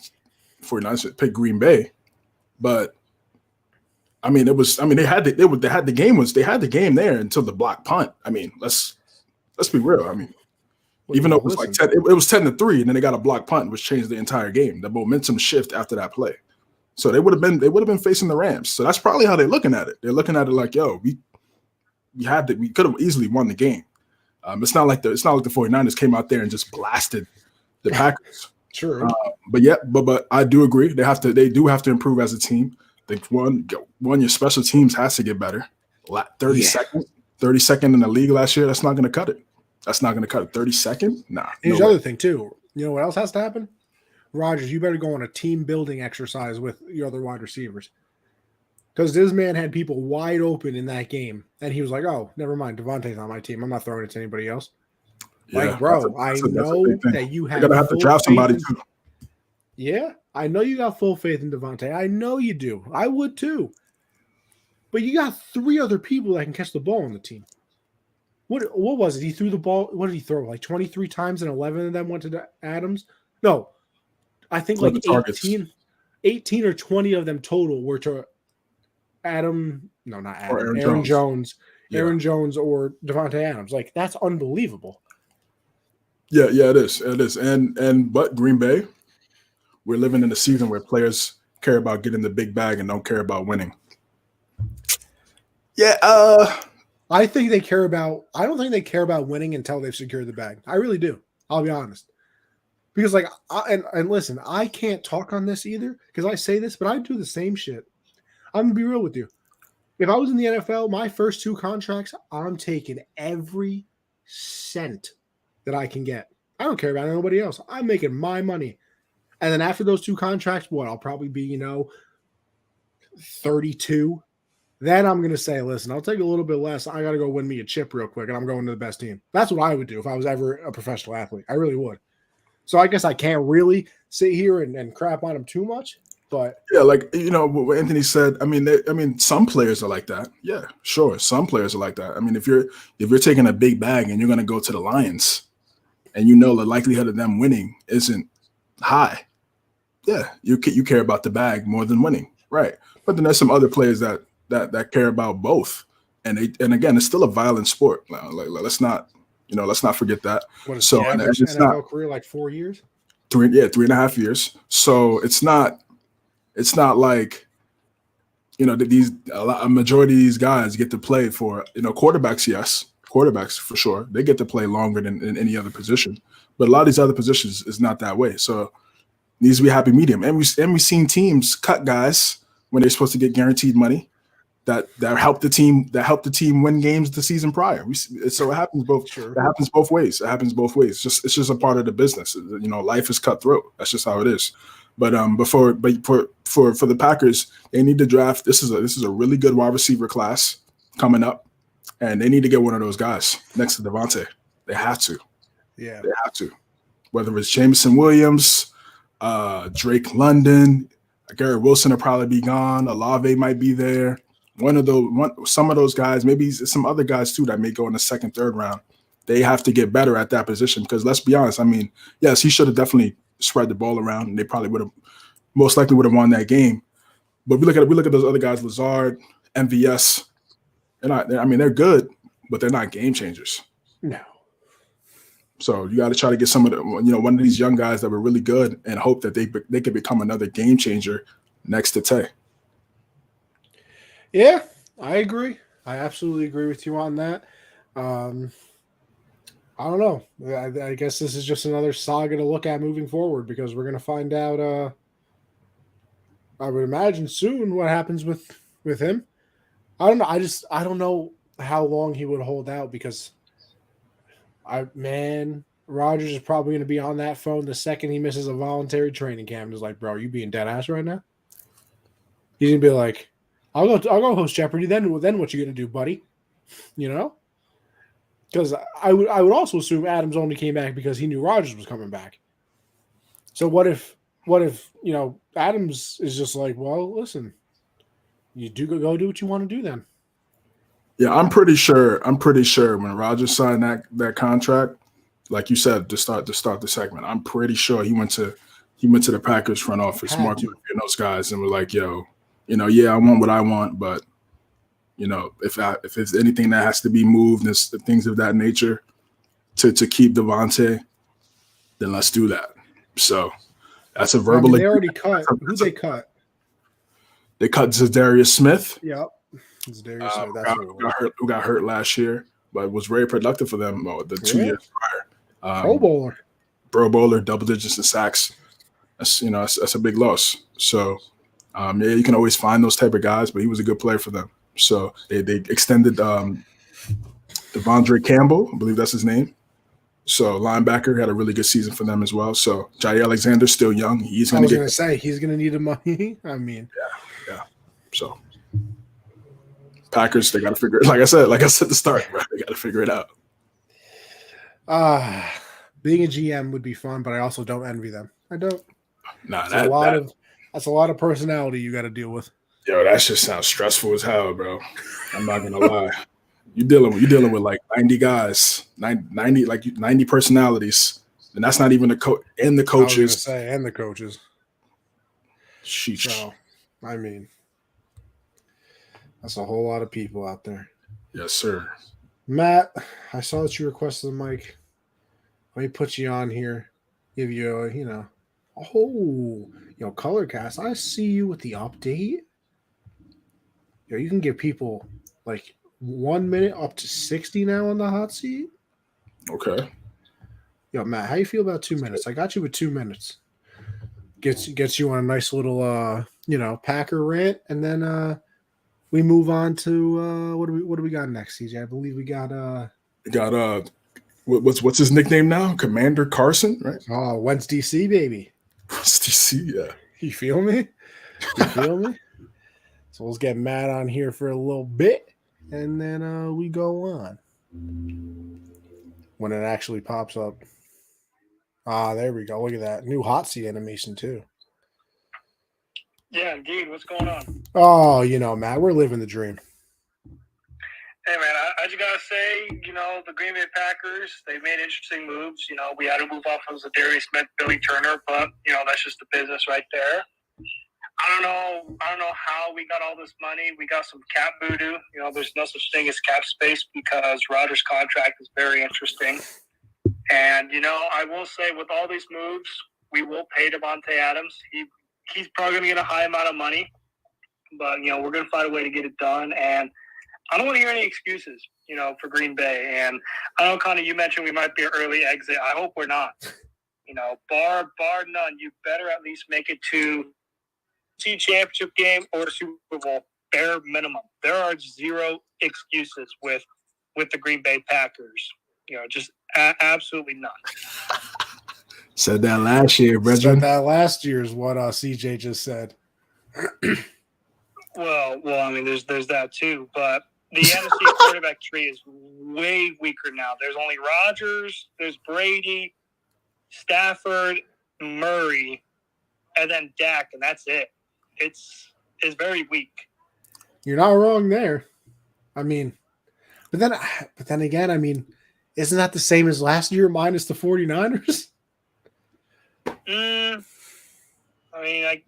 S2: 49ers, picked Green Bay. But I mean, they had the game there until the block punt. I mean, let's be real. I mean, even though it was like 10, it was 10-3, and then they got a block punt, which changed the entire game. The momentum shift after that play. So they would have been facing the Rams. So that's probably how they're looking at it. They're looking at it like, yo, we could have easily won the game. It's not like the 49ers came out there and just blasted the Packers.
S1: Sure.
S2: But I do agree. They do have to improve as a team. Your special teams has to get better. 32nd in the league last year. That's not going to cut it. 32nd? Nah.
S1: Here's the other thing too. You know what else has to happen? Rodgers, you better go on a team building exercise with your other wide receivers. Because this man had people wide open in that game. And he was like, oh, never mind. Devontae's on my team. I'm not throwing it to anybody else. Yeah, like, bro, I know that you have.
S2: You're going to have to draft somebody too.
S1: Yeah, I know you got full faith in Devontae. I know you do. I would too. But you got 3 other people that can catch the ball on the team. What was it? He threw the ball. What did he throw? Like 23 times and 11 of them went to Adams? No. I think like 18 or 20 of them total were to Aaron Jones. Aaron Jones or Devontae Adams. Like, that's unbelievable.
S2: Yeah, it is. It is. But Green Bay, we're living in a season where players care about getting the big bag and don't care about winning. Yeah,
S1: I think they care about – I don't think they care about winning until they've secured the bag. I really do. I'll be honest. Because, like, and listen, I can't talk on this either because I say this, but I do the same shit. I'm going to be real with you. If I was in the NFL, my first 2 contracts, I'm taking every cent that I can get. I don't care about anybody else. I'm making my money. And then after those 2 contracts, I'll probably be, 32. Then I'm going to say, listen, I'll take a little bit less. I got to go win me a chip real quick, and I'm going to the best team. That's what I would do if I was ever a professional athlete. I really would. So I guess I can't really sit here and crap on him too much. But
S2: yeah, like what Anthony said. I mean, some players are like that. Yeah, sure, some players are like that. I mean, if you're taking a big bag and you're going to go to the Lions, and the likelihood of them winning isn't high, yeah, you care about the bag more than winning, right? But then there's some other players that care about both, and again, it's still a violent sport. Like let's not forget that.
S1: What is the average NFL career, like 4 years?
S2: 3.5 years. So it's not like a majority of these guys get to play for quarterbacks. Yes, quarterbacks for sure, they get to play longer than any other position. But a lot of these other positions is not that way. So it needs to be a happy medium. And we've seen teams cut guys when they're supposed to get guaranteed money that helped the team win games the season prior. So it happens both. Sure. It happens both ways. It's just a part of the business. Life is cutthroat. That's just how it is. But for the Packers, they need to draft. This is a really good wide receiver class coming up, and they need to get one of those guys next to Devontae. They have to. Yeah, they have to. Whether it's Jameson Williams, Drake London, Garrett Wilson will probably be gone. Olave might be there. Some of those guys, maybe some other guys too that may go in the second, third round. They have to get better at that position because let's be honest. I mean, yes, he should have definitely spread the ball around, and they probably most likely would have won that game. But we look at those other guys, Lazard, MVS. They're good, but they're not game changers.
S1: No.
S2: So you got to try to get some of the one of these young guys that were really good and hope that they could become another game changer next to Tay.
S1: Yeah, I agree. I absolutely agree with you on that. I don't know. I guess this is just another saga to look at moving forward because we're going to find out, I would imagine soon what happens with him. I don't know. I don't know how long he would hold out because Rodgers is probably going to be on that phone the second he misses a voluntary training camp and is like, bro, are you being dead ass right now? He's going to be like, I'll go host Jeopardy. Then what you going to do, buddy? Because I would also assume Adams only came back because he knew Rodgers was coming back. So what if Adams is just like, well, listen, you go do what you want to do then.
S2: Yeah, I'm pretty sure when Rodgers signed that contract, like you said to start the segment, I'm pretty sure he went to the Packers front office, Mark Murphy and those guys, and was like, yo, I want what I want, but if it's anything that has to be moved and things of that nature to keep Devontae, then let's do that. So that's a verbal.
S1: They already cut. Who they cut?
S2: They cut Zadarius Smith.
S1: Yep. Zadarius Smith. That's
S2: who got hurt last year, but was very productive for them the 2 years prior. Pro Bowler, double digits in sacks. That's a big loss. So you can always find those type of guys, but he was a good player for them. So they extended Devondre Campbell, I believe that's his name. So linebacker had a really good season for them as well. So Jair Alexander's still young. He's going to
S1: say he's going to need the money. I mean,
S2: yeah. So Packers, they got to figure it. Like I said to start, bro, they got to figure it out.
S1: Being a GM would be fun, but I also don't envy them. I don't.
S2: Nah,
S1: that's a lot of personality you got to deal with.
S2: Yo, that just sounds stressful as hell, bro. I'm not gonna lie. You're dealing with like 90 guys, 90 personalities, and that's not even the coaches.
S1: And the coaches.
S2: Sheesh.
S1: So, I mean, that's a whole lot of people out there.
S2: Yes, sir.
S1: Matt, I saw that you requested the mic. Let me put you on here. Give you a, color cast. I see you with the update. You can give people like 1 minute up to 60 now on the hot seat.
S2: Okay.
S1: Yo, Matt, how you feel about 2 minutes? I got you with 2 minutes. Gets you on a nice little Packer rant, and then we move on to what do we got next, CJ? I believe we got
S2: what's his nickname now? Commander Carson, right?
S1: Wentz DC, baby.
S2: Wentz DC, yeah.
S1: You feel me? You feel me? So let's get Matt on here for a little bit, and then we go on when it actually pops up. There we go. Look at that new hot seat animation too.
S3: Yeah, indeed. What's going on?
S1: Oh, Matt, we're living the dream.
S3: Hey, man, I just got to say, the Green Bay Packers, they made interesting moves. We had to move off of Zadarius Smith, Billy Turner, but, that's just the business right there. I don't know how we got all this money. We got some cap voodoo. There's no such thing as cap space because Rodgers' contract is very interesting. And, I will say with all these moves, we will pay Devontae Adams. He's probably going to get a high amount of money, but, we're going to find a way to get it done. And I don't want to hear any excuses, for Green Bay. And I know, Connie, you mentioned we might be an early exit. I hope we're not. Bar none, you better at least make it to the championship game or the Super Bowl, bare minimum. There are zero excuses with the Green Bay Packers. Just absolutely none.
S2: Said that last year, brethren.
S1: Said that last year is what CJ just said.
S3: Well, I mean, there's that too, but the NFC quarterback tree is way weaker now. There's only Rodgers, there's Brady, Stafford, Murray, and then Dak, and that's it. It's very weak.
S1: You're not wrong there. I mean, but then again, I mean, isn't that the same as last year minus the 49ers?
S3: I mean, I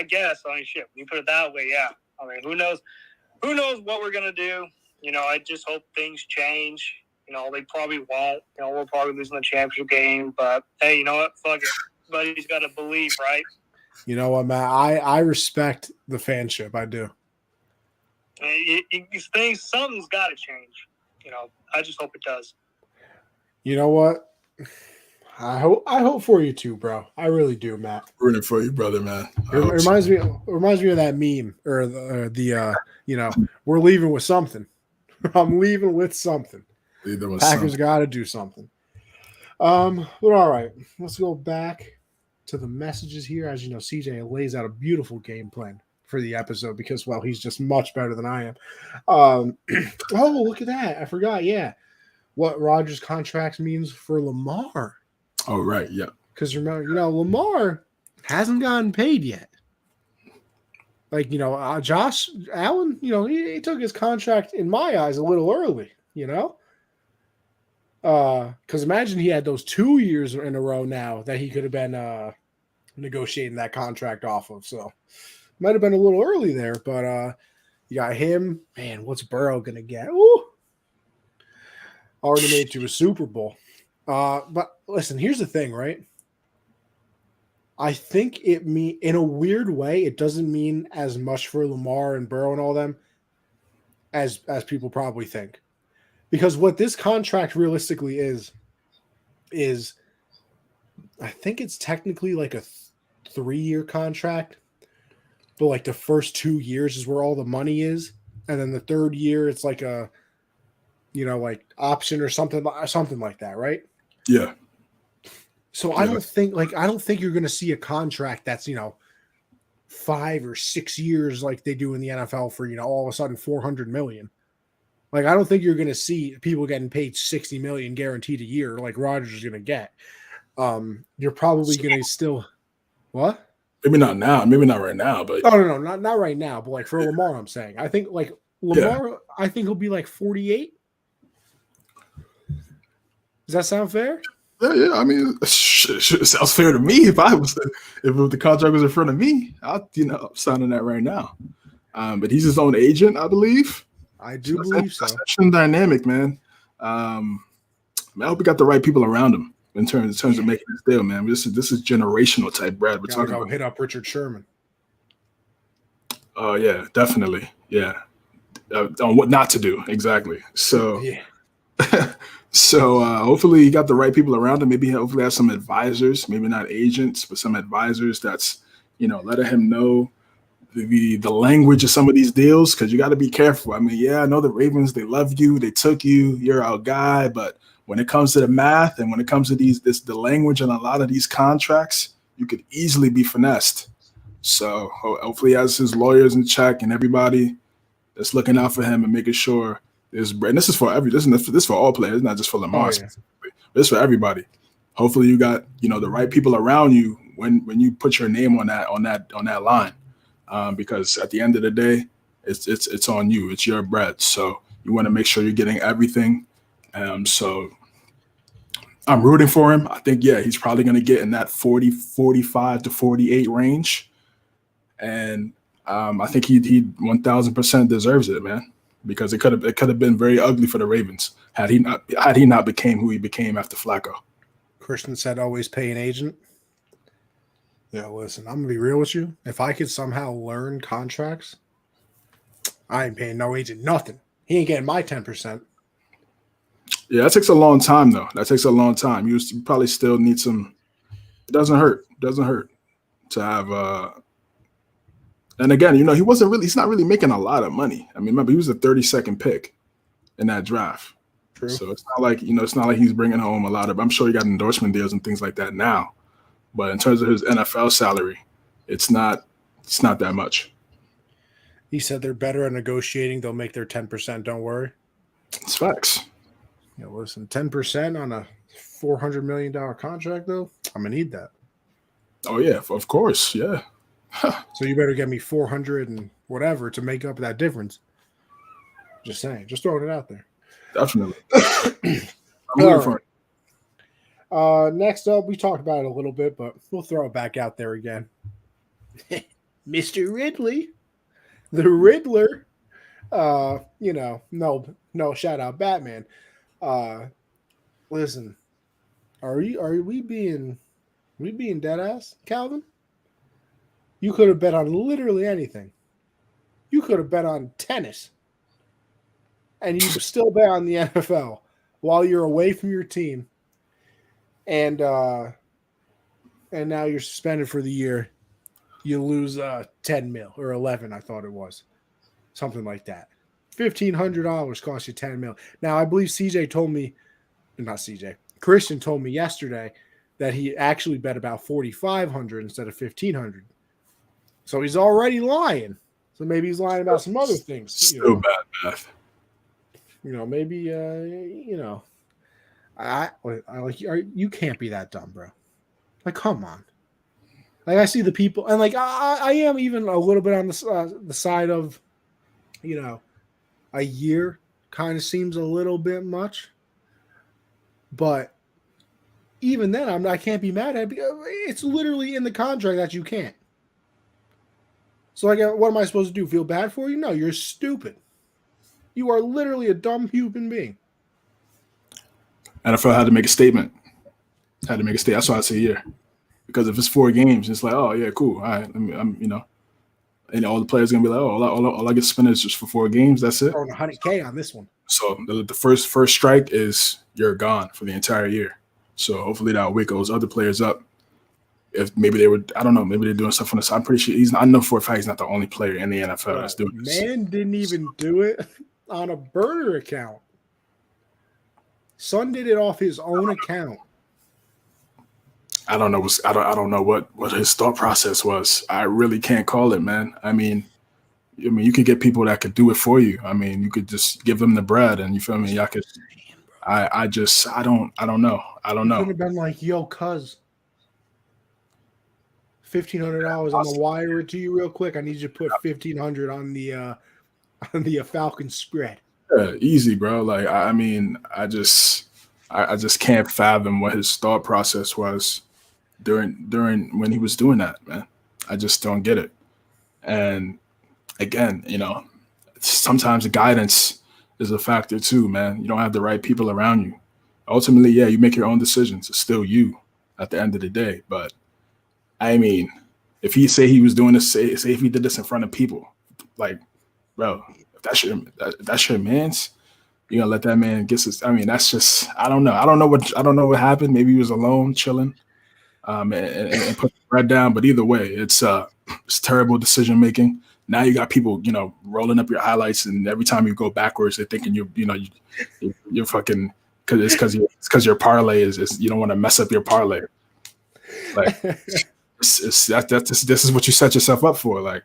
S3: guess. I mean, shit. When you put it that way, yeah. I mean, who knows what we're gonna do? I just hope things change. They probably won't. We're probably losing the championship game, but hey, you know what? Fuck it. Everybody's got to believe, right?
S1: You know what, Matt? I respect the fanship. I do.
S3: Something's got to change. I just hope it does.
S1: You know what? I hope for you too, bro. I really do, Matt.
S2: Rooting for you, brother, man.
S1: It reminds me of that meme or the we're leaving with something. I'm leaving with something. Packers got to do something. But all right, let's go back to the messages here. As you know, CJ lays out a beautiful game plan for the episode because, well, he's just much better than I am. Oh, look at that. I forgot. Yeah. What Rodgers' contract means for Lamar.
S2: Oh, right. Yeah.
S1: Because remember, Lamar hasn't gotten paid yet. Like, Josh Allen, he took his contract, in my eyes, a little early, Because imagine he had those 2 years in a row now that he could have been negotiating that contract off of. So might have been a little early there, but you got him. Man, what's Burrow going to get? Ooh. Already made it to a Super Bowl. But listen, here's the thing, right? I think in a weird way, it doesn't mean as much for Lamar and Burrow and all them as people probably think. Because what this contract realistically is I think it's technically like a 3-year contract, but like the first 2 years is where all the money is. And then the third year, it's like a, like option or something like that, right?
S2: Yeah.
S1: So I don't think you're going to see a contract that's, 5 or 6 years like they do in the NFL for, all of a sudden $400 million. Like, I don't think you're going to see people getting paid $60 million guaranteed a year like Rodgers is going to get. You're probably going to still what?
S2: Maybe not now. Maybe not right now, but
S1: no, not right now. But like for Lamar, I'm saying, I think like Lamar, I think he'll be like 48. Does that sound fair?
S2: Yeah. I mean, it sounds fair to me. If the contract was in front of me, I'm signing that right now. But he's his own agent, I believe.
S1: I do believe so.
S2: That's such a dynamic, man. I hope he got the right people around him in terms of making this deal, man. This is generational type bread we're talking about.
S1: Hit up Richard Sherman.
S2: Oh yeah, definitely. Yeah, on what not to do exactly. So So hopefully he got the right people around him. Maybe hopefully has some advisors, maybe not agents, but some advisors that's letting him know the language of some of these deals, because you got to be careful. I mean, I know the Ravens, they love you, they took you, you're our guy, but when it comes to the math and when it comes to the language and a lot of these contracts, you could easily be finessed. So hopefully he has his lawyers in check and everybody that's looking out for him and making sure there's bread. And this is for this is for all players, not just for Lamar specifically. This is for everybody. Hopefully you got the right people around you when you put your name on that line. Because at the end of the day, it's on you. It's your bread. So you want to make sure you're getting everything. So I'm rooting for him. I think, he's probably going to get in that 45 to 48 range. And I think he 1,000% deserves it, man, because it could have been very ugly for the Ravens had he not became who he became after Flacco.
S1: Christian said always pay an agent. Yeah, listen, I'm going to be real with you. If I could somehow learn contracts, I ain't paying no agent nothing. He ain't getting my 10%.
S2: Yeah, that takes a long time, though. That takes a long time. You probably still need some – it doesn't hurt. It doesn't hurt to have and again, he's not really making a lot of money. I mean, remember, he was a 32nd pick in that draft.
S1: True.
S2: So it's not like, it's not like he's bringing home a lot of – I'm sure he got endorsement deals and things like that now. But in terms of his NFL salary, it's not that much.
S1: He said they're better at negotiating. They'll make their 10%. Don't worry.
S2: It's facts.
S1: Listen, 10% on a $400 million contract, though, I'm going to need that.
S2: Oh, yeah, of course. Yeah.
S1: So you better get me 400 and whatever to make up that difference. Just saying. Just throwing it out there.
S2: Definitely. I'm rooting for it.
S1: Next up, we talked about it a little bit, but we'll throw it back out there again. Mr. Ridley, the Riddler. No, shout out Batman. Listen, are we being dead ass, Calvin? You could have bet on literally anything. You could have bet on tennis, and you still bet on the NFL while you're away from your team. And now you're suspended for the year. You lose 10 mil or 11, I thought it was. Something like that. $1,500 cost you 10 mil. Now, I believe Christian told me yesterday that he actually bet about 4,500 instead of 1,500. So he's already lying. So maybe he's lying about some other things.
S2: Still bad math.
S1: Maybe you can't be that dumb, bro. Like, come on. Like, I see the people, and like I am even a little bit on the side of, a year kind of seems a little bit much, but even then, I can't be mad at it because it's literally in the contract that you can't. So, like, what am I supposed to do? Feel bad for you? No, you're stupid. You are literally a dumb human being.
S2: NFL had to make a statement. That's why I say yeah. Because if it's 4 games, it's like, oh yeah, cool. All right, and all the players are gonna be like, oh, all I get suspended is just for 4 games. That's it.
S1: Throwing $100K on this one.
S2: So the first strike is you're gone for the entire year. So hopefully that'll wake those other players up. If maybe they were, I don't know, maybe they're doing stuff on the side. I'm pretty sure I know for a fact he's not the only player in the NFL that's doing this.
S1: Man didn't even do it on a burner account. Son did it off his own account.
S2: I don't know. I don't know what his thought process was. I really can't call it, man. I mean, you could get people that could do it for you. I mean, you could just give them the bread, and you feel me? Y'all could. I don't know. I don't know.
S1: Could have been like, yo, cuz $1,500. I'm gonna wire it to you real quick. I need you to put $1,500 on the Falcon spread.
S2: Yeah, easy, bro. Like, I mean, I just can't fathom what his thought process was during when he was doing that, man. I just don't get it. And again, sometimes the guidance is a factor too, man. You don't have the right people around you. Ultimately, yeah, you make your own decisions. It's still you at the end of the day. But I mean, if he was doing this, say if he did this in front of people, like, bro, if that's your man's, you gonna let that man get his. I mean, that's just I don't know. I don't know what happened. Maybe he was alone, chilling, and put the bread down. But either way, it's terrible decision making. Now you got people, rolling up your highlights, and every time you go backwards, they're thinking you're fucking because your parlay is you don't want to mess up your parlay. Like this is what you set yourself up for. Like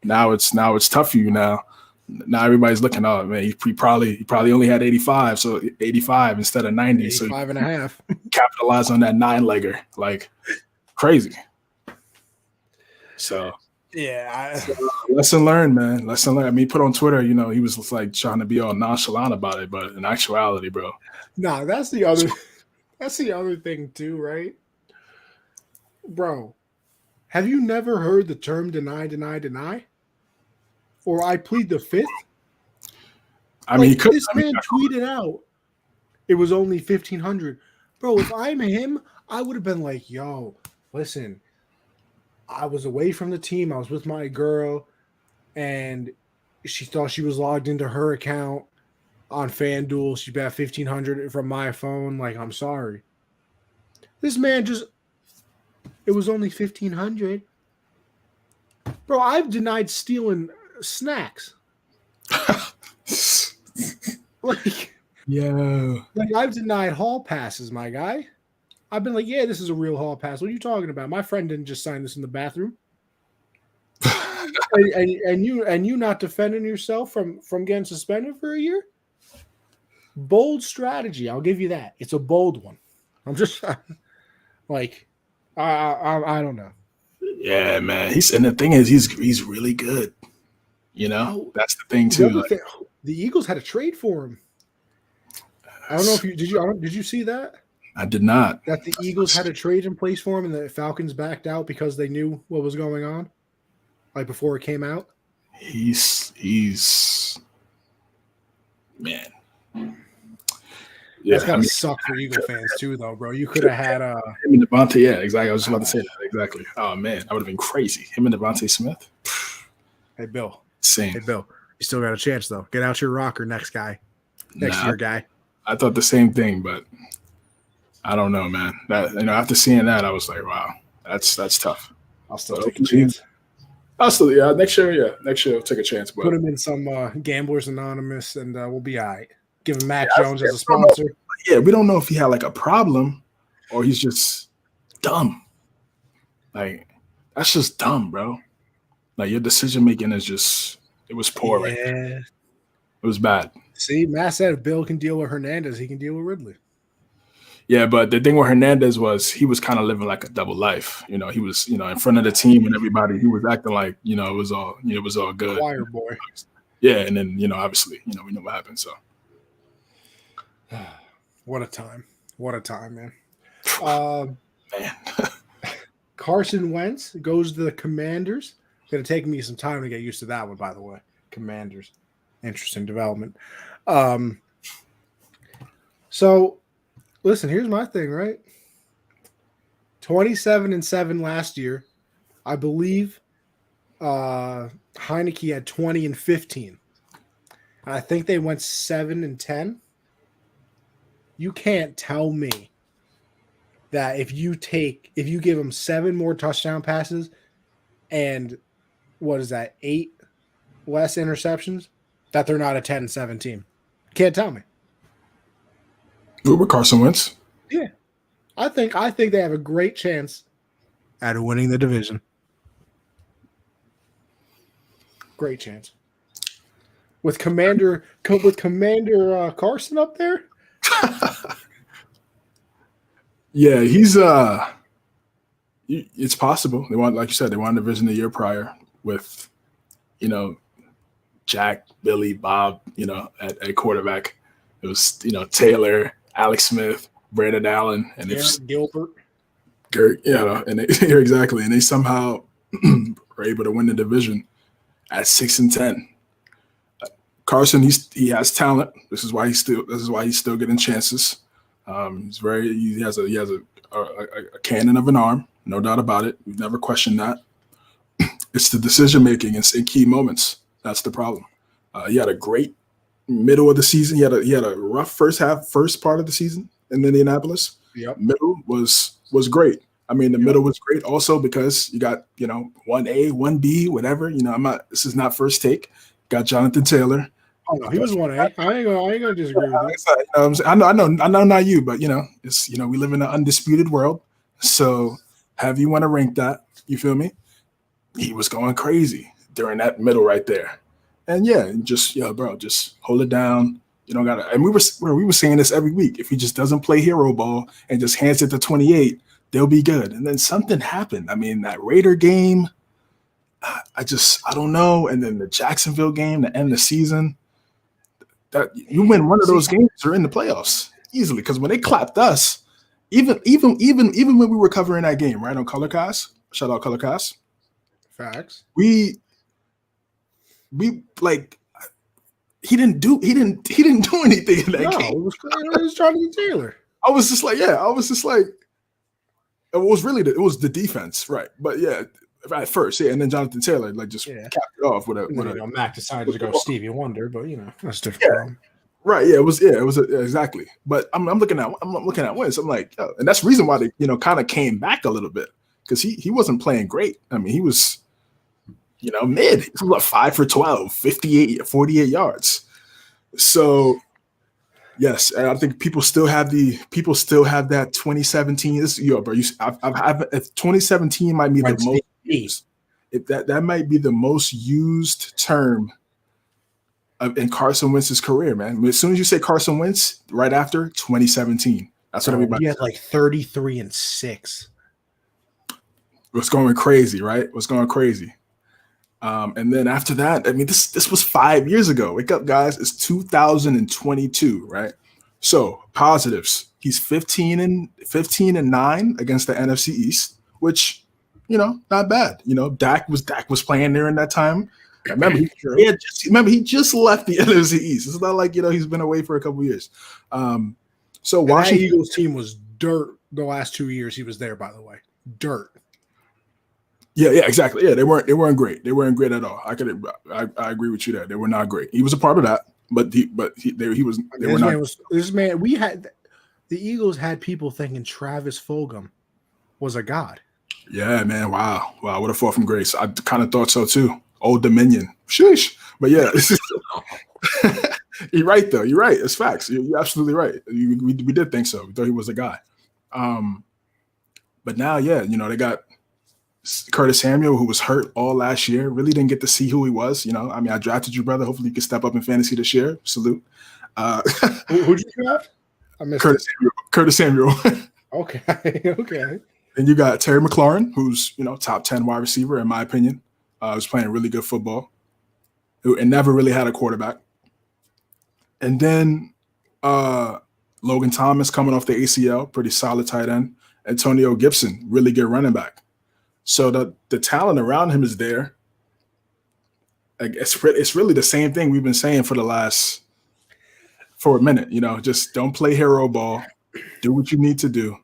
S2: now it's tough for you now. Now everybody's looking, oh man, he probably only had 85, so 85 instead of 90.
S1: 85
S2: so
S1: and a half.
S2: Capitalize on that 9-legger like crazy. So
S1: yeah,
S2: lesson learned, man. Lesson learned. I mean, he put on Twitter, he was like trying to be all nonchalant about it, but in actuality, bro.
S1: Nah, that's the other thing too, right? Bro, have you never heard the term deny? Or I plead the fifth?
S2: I mean,
S1: this man tweeted out it was only 1,500. Bro, if I'm him, I would have been like, yo, listen, I was away from the team. I was with my girl, and she thought she was logged into her account on FanDuel. She bet 1,500 from my phone. Like, I'm sorry. This man it was only 1,500. Bro, I've denied stealing snacks. I've denied hall passes, my guy. I've been like, yeah, this is a real hall pass. What are you talking about? My friend didn't just sign this in the bathroom. and you not defending yourself from getting suspended for a year? Bold strategy. I'll give you that. It's a bold one. I'm just like, I don't know.
S2: Yeah, man. And the thing is, he's really good. That's the thing too.
S1: The Eagles had a trade for him. I don't know if did you see that?
S2: I did not.
S1: That the Eagles had a trade in place for him, and the Falcons backed out because they knew what was going on, like before it came out.
S2: He's man.
S1: Yeah, that's gotta suck for Eagle fans too, though, bro. You could have had
S2: him and Devontae. Yeah, exactly. I was just about to say that. Exactly. Oh man, that would have been crazy. Him and Devontae Smith.
S1: Hey Bill.
S2: Same.
S1: Hey Bill. You still got a chance though. Get out your rocker, next year, guy.
S2: I thought the same thing, but I don't know, man. That after seeing that, I was like, wow, that's tough.
S1: I'll still take a chance.
S2: Next year, I'll take a chance. But
S1: put him in some Gamblers Anonymous, and we'll be all right. Give him Mac Jones as a sponsor.
S2: Yeah, we don't know if he had like a problem or he's just dumb. Like that's just dumb, bro. Like your decision making is it was poor. Right there. It was bad.
S1: See, Matt said if Bill can deal with Hernandez, he can deal with Ridley.
S2: Yeah, but the thing with Hernandez was he was kind of living like a double life. He was, in front of the team and everybody, he was acting like, it was all good.
S1: Choir boy.
S2: Yeah, and then, obviously, we know what happened. So
S1: what a time. What a time, man.
S2: Man.
S1: Carson Wentz goes to the Commanders. It's going to take me some time to get used to that one, by the way. Commanders. Interesting development. So, listen, here's my thing, right? 27-7 last year. I believe Heineke had 20-15. I think they went 7-10. You can't tell me that if you give them 7 more touchdown passes and what is that, 8 less interceptions, that they're not a 10-7 team. Can't tell me.
S2: Uber Carson Wentz.
S1: Yeah. I think they have a great chance at winning the division. Great chance. With Commander Carson up there?
S2: Yeah, he's it's possible. They like you said, they won the division the year prior with, Jack, Billy, Bob, at quarterback. It was, Taylor, Alex Smith, Brandon Allen, and
S1: Gilbert.
S2: And exactly. And they somehow were able to win the division at 6-10. Carson, he has talent. This is why he's still getting chances. He has a cannon of an arm, no doubt about it. We've never questioned that. It's the decision making in key moments. That's the problem. He had a great middle of the season. He had a rough first part of the season in Indianapolis.
S1: Yep.
S2: Middle was great. I mean, the middle was great also because you got 1A, 1B, whatever. This is not first take. Got Jonathan Taylor.
S1: Oh no, he was 1A. I ain't gonna disagree with that.
S2: I know, not you, but it's we live in an undisputed world. So, however you want to rank that, you feel me? He was going crazy during that middle right there, and just hold it down. You don't gotta. And we were saying this every week. If he just doesn't play hero ball and just hands it to 28, they'll be good. And then something happened. I mean, that Raider game, I don't know. And then the Jacksonville game to end the season. That you win one of those games, you're in the playoffs easily. Because when they clapped us, even when we were covering that game, right, on Colorcast, shout out Colorcast.
S1: Facts.
S2: We like he didn't do anything in that game.
S1: It was Jonathan Taylor.
S2: I was just like, it was the defense, right? But at first, and then Jonathan Taylor capped it off with a
S1: Mac decided to go Stevie Wonder, but that's different.
S2: Right? It was exactly. But I'm looking at wins. I'm like, and that's the reason why they kind of came back a little bit because he wasn't playing great. I mean, he was mid. He was 5 for 12, 48 yards. So. Yes, and I think people still have that 2017. If 2017 might be the most used. That might be the most used term in Carson Wentz's career, man. As soon as you say Carson Wentz, right after 2017, that's what everybody.
S1: He had 33-6.
S2: Was going crazy, right? Was going crazy. And then after that, I mean, this was 5 years ago. Wake up, guys. It's 2022, right? So positives. He's 15-9 against the NFC East, which, not bad. Dak was playing there in that time. Remember, he just left the NFC East. It's not like, he's been away for a couple years. So Washington
S1: Eagles team was dirt the last 2 years he was there, by the way. Dirt.
S2: Yeah, exactly. Yeah, they weren't great. They weren't great at all. I agree with you there. They were not great. He was a part of that, but he was. They were not.
S1: The Eagles had people thinking Travis Fulgham was a god.
S2: Yeah, man. Wow. What a fall from grace. I kind of thought so too. Old Dominion. Sheesh. But yeah, you're right though. You're right. It's facts. You're absolutely right. We did think so. We thought he was a guy. But now, they got Curtis Samuel, who was hurt all last year, really didn't get to see who he was. I mean, I drafted you, brother. Hopefully you can step up in fantasy this year. Salute.
S1: Who'd you draft? I missed
S2: Curtis Samuel.
S1: Okay.
S2: And you got Terry McLaurin, who's, top 10 wide receiver, in my opinion. Was playing really good football and never really had a quarterback. And then Logan Thomas coming off the ACL, pretty solid tight end. Antonio Gibson, really good running back. So the talent around him is there. It's really the same thing we've been saying for a minute. Just don't play hero ball. Do what you need to do.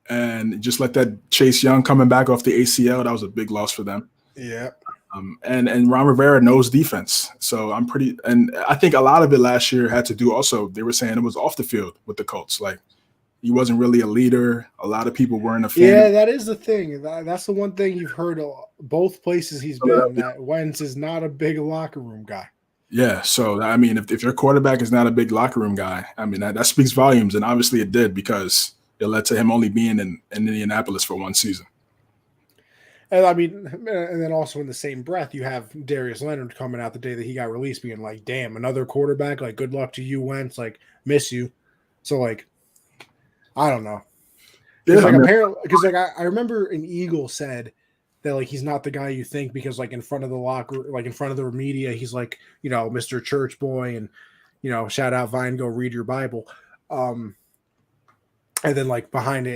S2: And just let that Chase Young coming back off the ACL, that was a big loss for them.
S1: Yeah.
S2: And Ron Rivera knows defense. So and I think a lot of it last year had to do also, they were saying it was off the field with the Colts. Like, he wasn't really a leader. A lot of people weren't a fan.
S1: Yeah, that is the thing. That's the one thing you've heard both places he's been, that Wentz is not a big locker room guy.
S2: Yeah, so, I mean, if your quarterback is not a big locker room guy, I mean, that speaks volumes, and obviously it did because it led to him only being in Indianapolis for one season.
S1: And I mean, and then also in the same breath, you have Darius Leonard coming out the day that he got released being like, damn, another quarterback, like, good luck to you, Wentz, like, miss you. So, like, I don't know. Yeah, apparently, because I remember an Eagle said that like he's not the guy you think because like in front of the locker, like in front of the media, he's like, Mr. Church Boy and shout out Vine, go read your Bible. And then like behind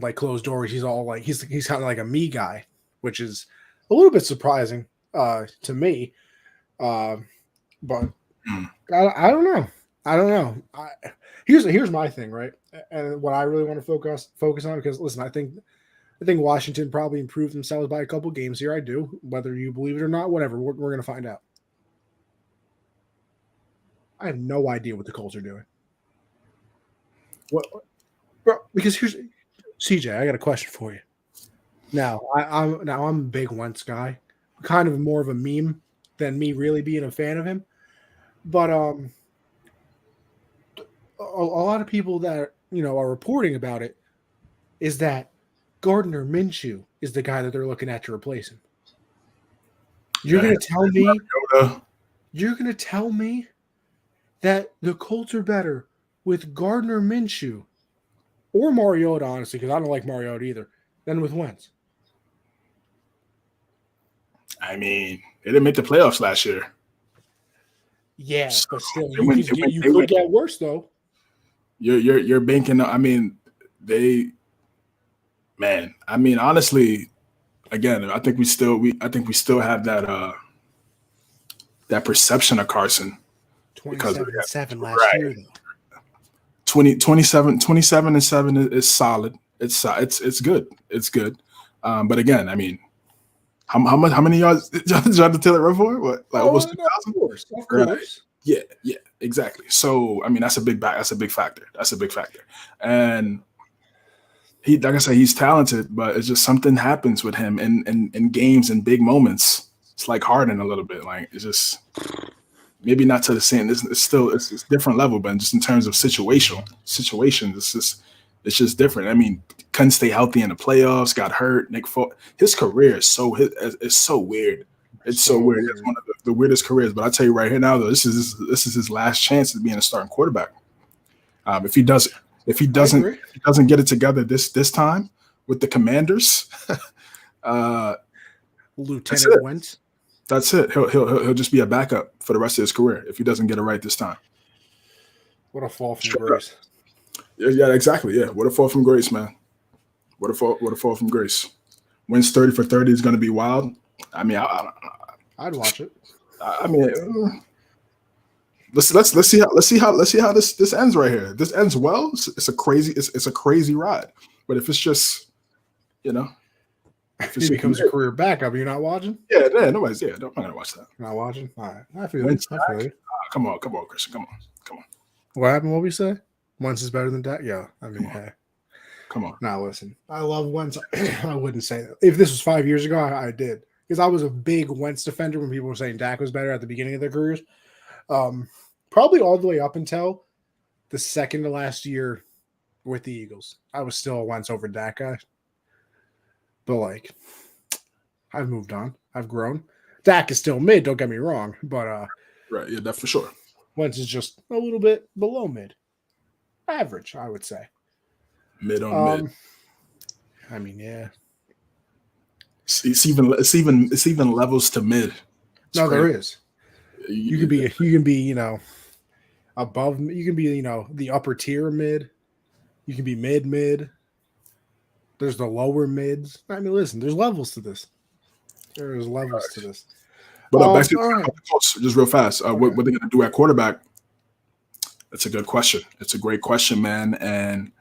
S1: like closed doors, he's all like he's kind of like a me guy, which is a little bit surprising to me. But I don't know. I don't know. Here's my thing, right? And what I really want to focus on, because listen, I think Washington probably improved themselves by a couple games here. I do, whether you believe it or not, whatever. We're going to find out. I have no idea what the Colts are doing. What, bro? Because here's CJ. I got a question for you. Now, I'm a big Wentz guy, kind of more of a meme than me really being a fan of him. But a lot of people that are reporting about it is that Gardner Minshew is the guy that they're looking at to replace him. You're going to tell me? You're going to tell me that the Colts are better with Gardner Minshew or Mariota, honestly, because I don't like Mariota either, than with Wentz?
S2: I mean, they didn't make the playoffs last year.
S1: Yeah, so but still, you could get worse though.
S2: You're banking. I mean, I mean, honestly, again, I think we still have that perception of Carson.
S1: 27 last year though.
S2: 27-7 is solid. It's good. It's good. But again, I mean, how many yards did Jonathan Taylor run for? What, like almost 2,000?
S1: Of course.
S2: Right. Yeah, exactly. So I mean, that's a big factor. And he, like I said, he's talented, but it's just something happens with him in games and big moments. It's like Harden a little bit. Like it's just maybe not to the same. It's a different level, but just in terms of situations, it's just different. I mean, couldn't stay healthy in the playoffs, got hurt. His career is so weird. It's so weird. It's one of the weirdest careers. But I tell you right here now, though, this is his last chance of being a starting quarterback. If he doesn't get it together this time with the Commanders,
S1: Lieutenant Wentz.
S2: That's it. He'll just be a backup for the rest of his career if he doesn't get it right this time.
S1: What a fall from grace.
S2: Yeah, exactly. Yeah, what a fall from grace, man. What a fall from grace. Wins 30 for 30 is going to be wild. I mean,
S1: I'd watch it.
S2: I mean, let's see how this ends right here. This ends well. It's a crazy ride. But if it's just,
S1: if he becomes a career backup, you're not watching?
S2: Yeah, nobody's. Yeah, I'm not gonna watch that.
S1: Not watching. All right, I feel you.
S2: Come on, Christian. Come on.
S1: What happened? What we say? Wentz is better than Dak. Yeah, I mean, hey.
S2: Come on.
S1: Now listen, I love Wentz. I wouldn't say that. If this was 5 years ago, I did, because I was a big Wentz defender when people were saying Dak was better at the beginning of their careers. Probably all the way up until the second to last year with the Eagles, I was still a Wentz over Dak guy. But I've moved on. I've grown. Dak is still mid. Don't get me wrong, but
S2: right, yeah, that's for sure.
S1: Wentz is just a little bit below mid, average, I would say.
S2: Mid on mid.
S1: I mean, yeah.
S2: It's even levels to mid.
S1: No, there is. You can be above. You can be the upper tier mid. You can be mid. There's the lower mids. I mean, listen, there's levels to this. There's levels to this.
S2: But back to the Colts, just real fast. What they're going to do at quarterback? That's a good question. It's a great question, man. And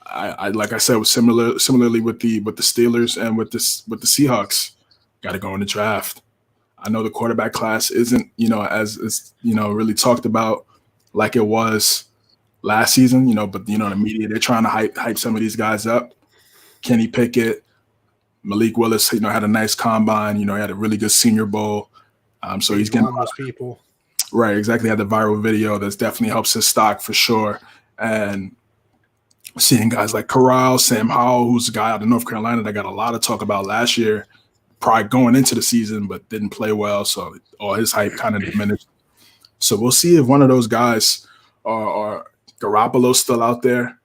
S2: I like I said, similarly with the Steelers and with the Seahawks, got to go in the draft. I know the quarterback class isn't as really talked about like it was last season. But the media, they're trying to hype some of these guys up. Kenny Pickett, Malik Willis, had a nice combine. He had a really good Senior Bowl. So he's getting
S1: those people.
S2: Right, exactly. Had the viral video that's definitely helps his stock for sure. And seeing guys like Corral, Sam Howell, who's a guy out of North Carolina that got a lot of talk about last year, probably going into the season, but didn't play well. So all his hype kind of diminished. So we'll see if one of those guys are Garoppolo's still out there.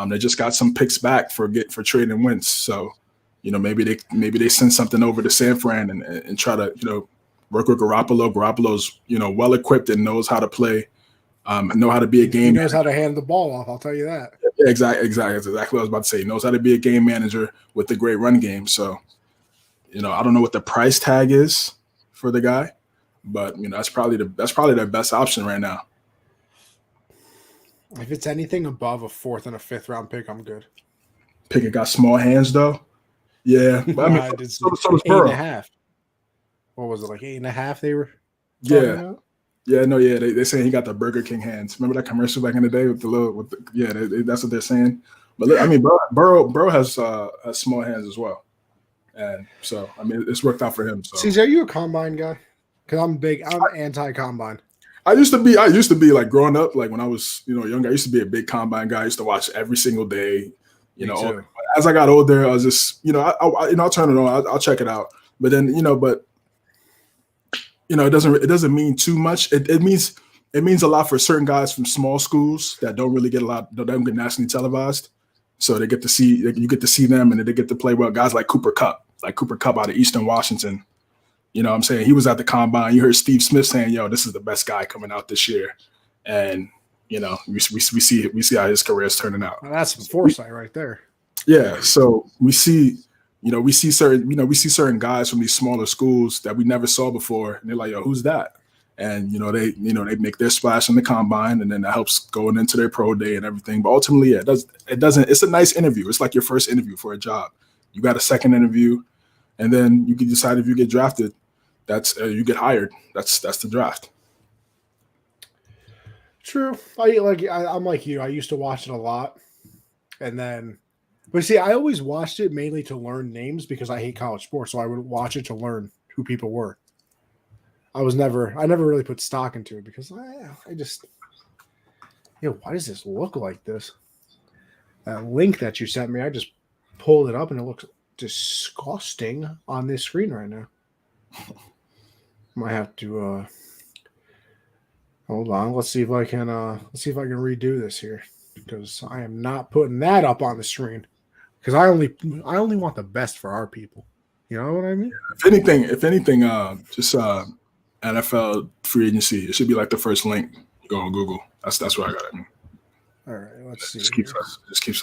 S2: They just got some picks back for trading Wentz. So, maybe they send something over to San Fran and try to, work with Garoppolo. Garoppolo's, well equipped and knows how to play, know how to be a game.
S1: He knows how to hand the ball off. I'll tell you that.
S2: Yeah, exactly. That's exactly what I was about to say. He knows how to be a game manager with a great run game. So, I don't know what the price tag is for the guy, but that's probably their best option right now.
S1: If it's anything above a 4th and a 5th round pick, I'm good.
S2: Pickett got small hands though. Yeah, but
S1: I did see
S2: so does
S1: 8.5. What was it, like 8.5? They were
S2: yeah.
S1: About?
S2: Yeah, no, yeah, they're saying he got the Burger King hands. Remember that commercial back in the day with that's what they're saying. But I mean, Burrow has small hands as well, and so I mean, it's worked out for him. So,
S1: CJ, are you a combine guy? Because I'm anti-combine.
S2: I used to be like growing up, like when I was younger. I used to be a big combine guy. I used to watch every single day. As I got older, I was just I'll turn it on. I'll check it out. But then it doesn't mean too much. It means a lot for certain guys from small schools that don't really get don't get nationally televised. So you get to see them, and they get to play well. Guys like Cooper Kupp out of Eastern Washington. You know what I'm saying? He was at the combine. You heard Steve Smith saying, "Yo, this is the best guy coming out this year." And we see how his career is turning out.
S1: Well, that's some foresight right there.
S2: Yeah. So we see certain guys from these smaller schools that we never saw before, and they're like, "Yo, who's that?" And they make their splash in the combine, and then that helps going into their pro day and everything. But ultimately, it doesn't. It's a nice interview. It's like your first interview for a job. You got a second interview, and then you can decide if you get drafted. That's you get hired. That's the draft.
S1: True. I'm like you. I used to watch it a lot, and then. But see, I always watched it mainly to learn names because I hate college sports. So I would watch it to learn who people were. I never really put stock into it because I just, why does this look like this? That link that you sent me, I just pulled it up and it looks disgusting on this screen right now. Might have to hold on. Let's see if I can redo this here because I am not putting that up on the screen. Because I only want the best for our people. You know what I mean?
S2: If anything, just NFL free agency. It should be like the first link. You go on Google. That's where I got it.
S1: All right, let's see.
S2: Just keeps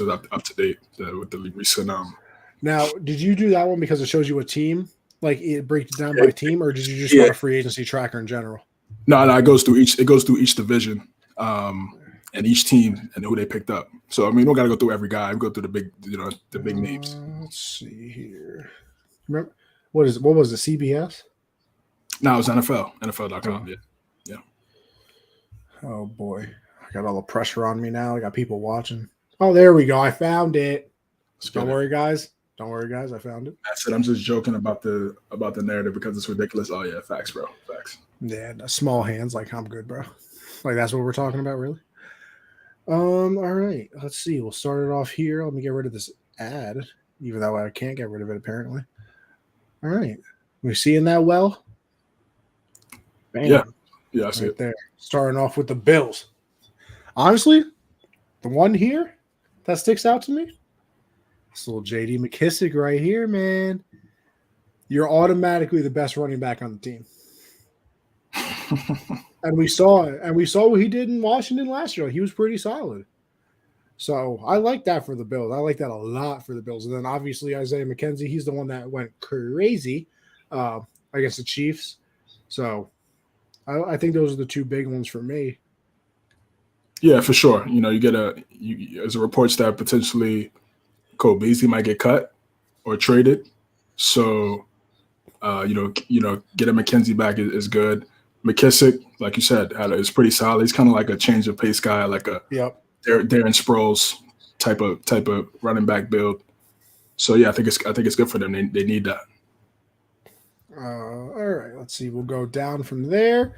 S2: us up to date with the recent.
S1: Now, did you do that one because it shows you a team, like it breaks it down by team, or did you just want a free agency tracker in general?
S2: No, it goes through each division. And each team and who they picked up. So I mean, we don't got to go through every guy. We go through the big names.
S1: Let's see here. Remember what was the CBS?
S2: No, it was NFL.com. Yeah.
S1: Oh boy, I got all the pressure on me now. I got people watching. Oh, there we go. I found it. Don't worry, guys. I found it.
S2: I said I'm just joking about the narrative because it's ridiculous. Oh yeah, facts, bro. Facts.
S1: Yeah, small hands. Like I'm good, bro. Like that's what we're talking about, really. All right, let's see. We'll start it off here. Let me get rid of this ad, even though I can't get rid of it apparently. All right, we seeing that well? Bam.
S2: Yeah, I see it
S1: there. Starting off with the Bills. Honestly, the one here that sticks out to me, this little J.D. McKissick right here, man. You're automatically the best running back on the team. And we saw it. And we saw what he did in Washington last year. He was pretty solid. So I like that for the Bills. I like that a lot for the Bills. And then obviously Isaiah McKenzie, he's the one that went crazy against the Chiefs. So I think those are the two big ones for me.
S2: Yeah, for sure. There's a reports that potentially Cole Beasley might get cut or traded. So, getting McKenzie back is good. McKissick, like you said, is pretty solid. He's kind of like a change of pace guy, like a Darren Sproles type of running back build. So yeah, I think it's good for them. They need that.
S1: All right, let's see. We'll go down from there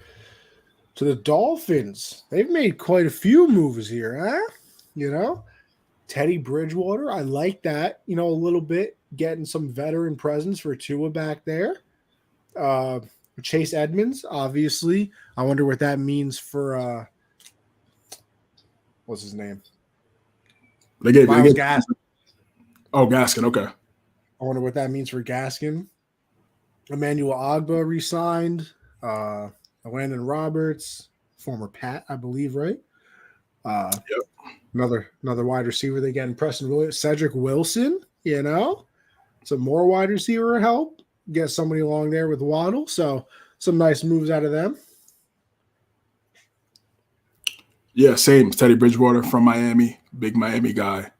S1: to the Dolphins. They've made quite a few moves here, huh? Teddy Bridgewater, I like that. A little bit getting some veteran presence for Tua back there. Chase Edmonds, obviously. I wonder what that means for what's his name? Myles Gaskin.
S2: Oh, Gaskin, okay.
S1: I wonder what that means for Gaskin. Emmanuel Ogbah re-signed. Landon Roberts, former Pat, I believe, right?
S2: Yep.
S1: Another wide receiver they get in Preston Williams. Cedric Wilson, some more wide receiver help. Get somebody along there with Waddle. So Some nice moves out of them.
S2: Yeah, same. Teddy Bridgewater from Miami, big Miami guy.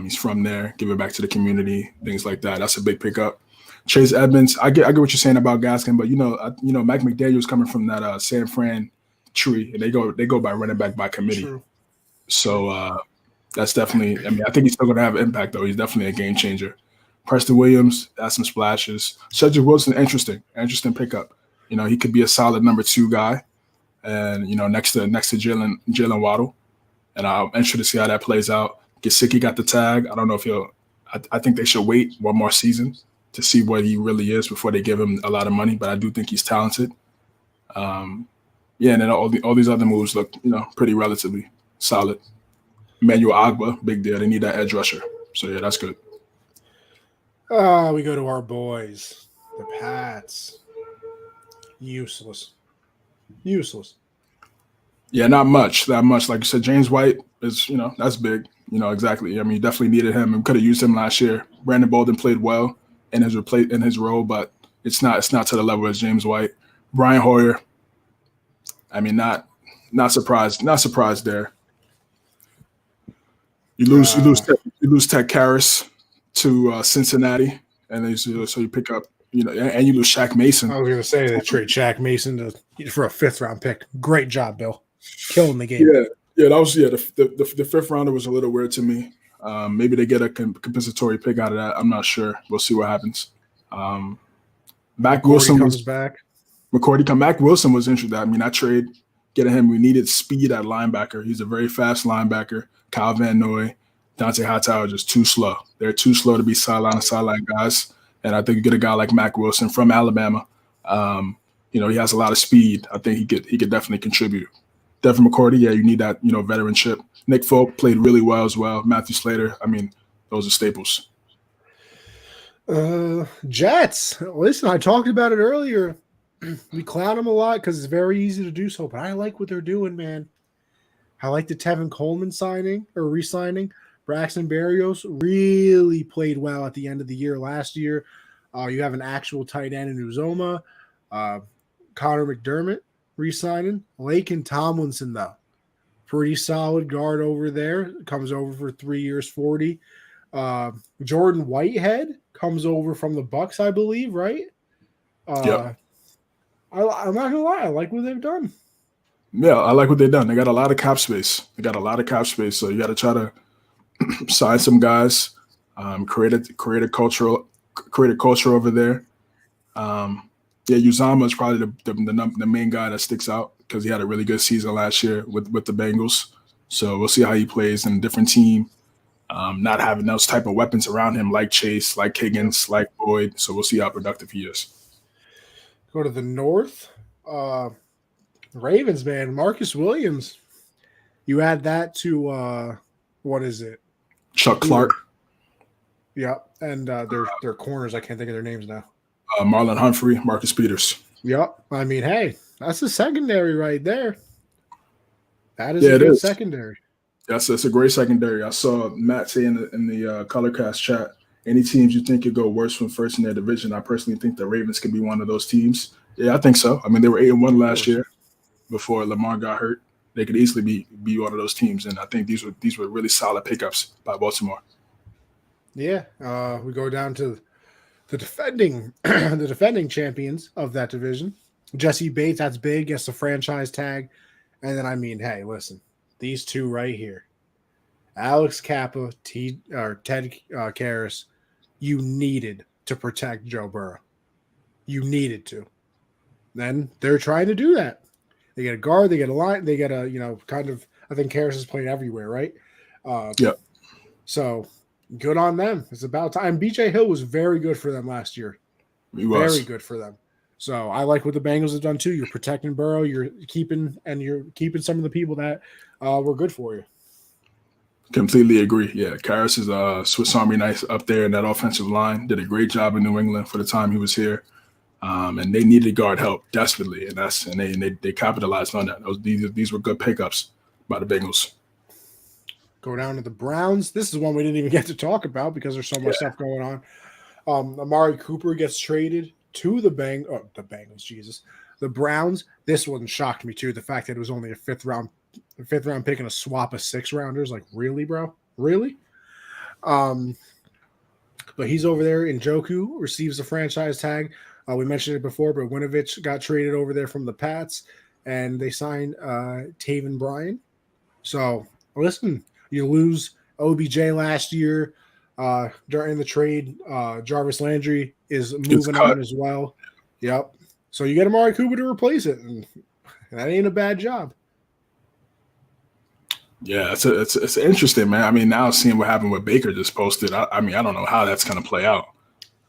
S2: He's from there, giving back to the community, things like that. That's a big pickup. Chase Edmonds, I get what you're saying about Gaskin, but Mike McDaniel's coming from that San Fran tree, and they go by running back by committee.
S1: True.
S2: So that's definitely. I mean, I think he's still going to have an impact though. He's definitely a game changer. Preston Williams has some splashes. Cedric Wilson, interesting pickup. He could be a solid number 2 guy, and next to Jalen Waddle, and I'm interested to see how that plays out. Gesicki got the tag. I don't know if he'll. I think they should wait one more season to see what he really is before they give him a lot of money. But I do think he's talented. And then all these other moves look pretty relatively solid. Emmanuel Agba, big deal. They need that edge rusher. So yeah, that's good.
S1: We go to our boys, the Pats. Useless.
S2: Yeah, not much. Like you said, James White is, that's big. Exactly. I mean, you definitely needed him. We could have used him last year. Brandon Bolden played well in his role, but it's not to the level as James White. Brian Hoyer. I mean, not surprised there. You lose Ted Karras to Cincinnati, and then so you pick up and you lose Shaq Mason.
S1: I was going to say they trade Shaq Mason for a 5th round pick. Great job, Bill. Killing the game.
S2: Yeah, that was the 5th rounder was a little weird to me. Maybe they get a compensatory pick out of that. I'm not sure. We'll see what happens. Mac Wilson
S1: comes back.
S2: McCourty come back. Wilson was interesting. I mean, that trade getting him. We needed speed at linebacker. He's a very fast linebacker. Kyle Van Noy, Dante Hightower just too slow. They're too slow to be sideline guys. And I think you get a guy like Mac Wilson from Alabama. He has a lot of speed. I think he could definitely contribute. Devin McCourty, yeah, you need that, veteranship. Nick Folk played really well as well. Matthew Slater, I mean, those are staples.
S1: Jets. Listen, I talked about it earlier. We clown them a lot because it's very easy to do so, but I like what they're doing, man. I like the Tevin Coleman signing or re-signing. Braxton Berrios really played well at the end of the year last year. You have an actual tight end in Uzoma. Connor McDermott re-signing. Laken Tomlinson, though. Pretty solid guard over there. Comes over for 3 years, 40. Jordan Whitehead comes over from the Bucks, I believe, right?
S2: Yep.
S1: I'm not going to lie. I like what they've done.
S2: Yeah, I like what they've done. They got a lot of cap space. So you got to try to sign some guys, create a culture over there. Uzama is probably the main guy that sticks out because he had a really good season last year with the Bengals. So we'll see how he plays in a different team, not having those type of weapons around him like Chase, like Higgins, like Boyd. So we'll see how productive he is.
S1: Go to the North. Ravens, man. Marcus Williams. You add that to what is it?
S2: Chuck Clark.
S1: Yeah, and their corners. I can't think of their names now.
S2: Marlon Humphrey, Marcus Peters.
S1: Yep. I mean, hey, that's a secondary right there. That is a good secondary.
S2: That's a great secondary. I saw Matt say in the Colorcast chat, any teams you think could go worse from first in their division, I personally think the Ravens could be one of those teams. Yeah, I think so. I mean, they were 8-1 last year before Lamar got hurt. They could easily be one of those teams, and I think these were really solid pickups by Baltimore.
S1: Yeah, we go down to the defending champions of that division. Jesse Bates, that's big, gets the franchise tag. And then, I mean, hey, listen, these two right here, Alex Kappa, Ted Karras, you needed to protect Joe Burrow. You needed to. Then they're trying to do that. They get a guard, they get a line, they get a, kind of, I think Karras is playing everywhere, right?
S2: Yeah.
S1: So good on them. It's about time. BJ Hill was very good for them last year.
S2: He was.
S1: Very good for them. So I like what the Bengals have done too. You're protecting Burrow. You're keeping some of the people that were good for you.
S2: Completely agree. Yeah, Karras is Swiss Army knife up there in that offensive line. Did a great job in New England for the time he was here, and they needed guard help desperately, and they capitalized on that. These were good pickups by the Bengals.
S1: Go down to the Browns. This is one we didn't even get to talk about because there's so much stuff going on. Amari Cooper gets traded to the Bengals. Jesus, The Browns, this one shocked me too. The fact that it was only a fifth round pick and a swap of 6-rounders. Like, really, bro? Really? But he's over there. Njoku receives a franchise tag. We mentioned it before, but Winovich got traded over there from the Pats, and they signed Taven Bryan. So, listen, you lose OBJ last year during the trade. Jarvis Landry is moving on as well. Yep. So you get Amari Cooper to replace it, and that ain't a bad job.
S2: Yeah, it's interesting, man. I mean, now seeing what happened with Baker just posted, I mean, I don't know how that's going to play out.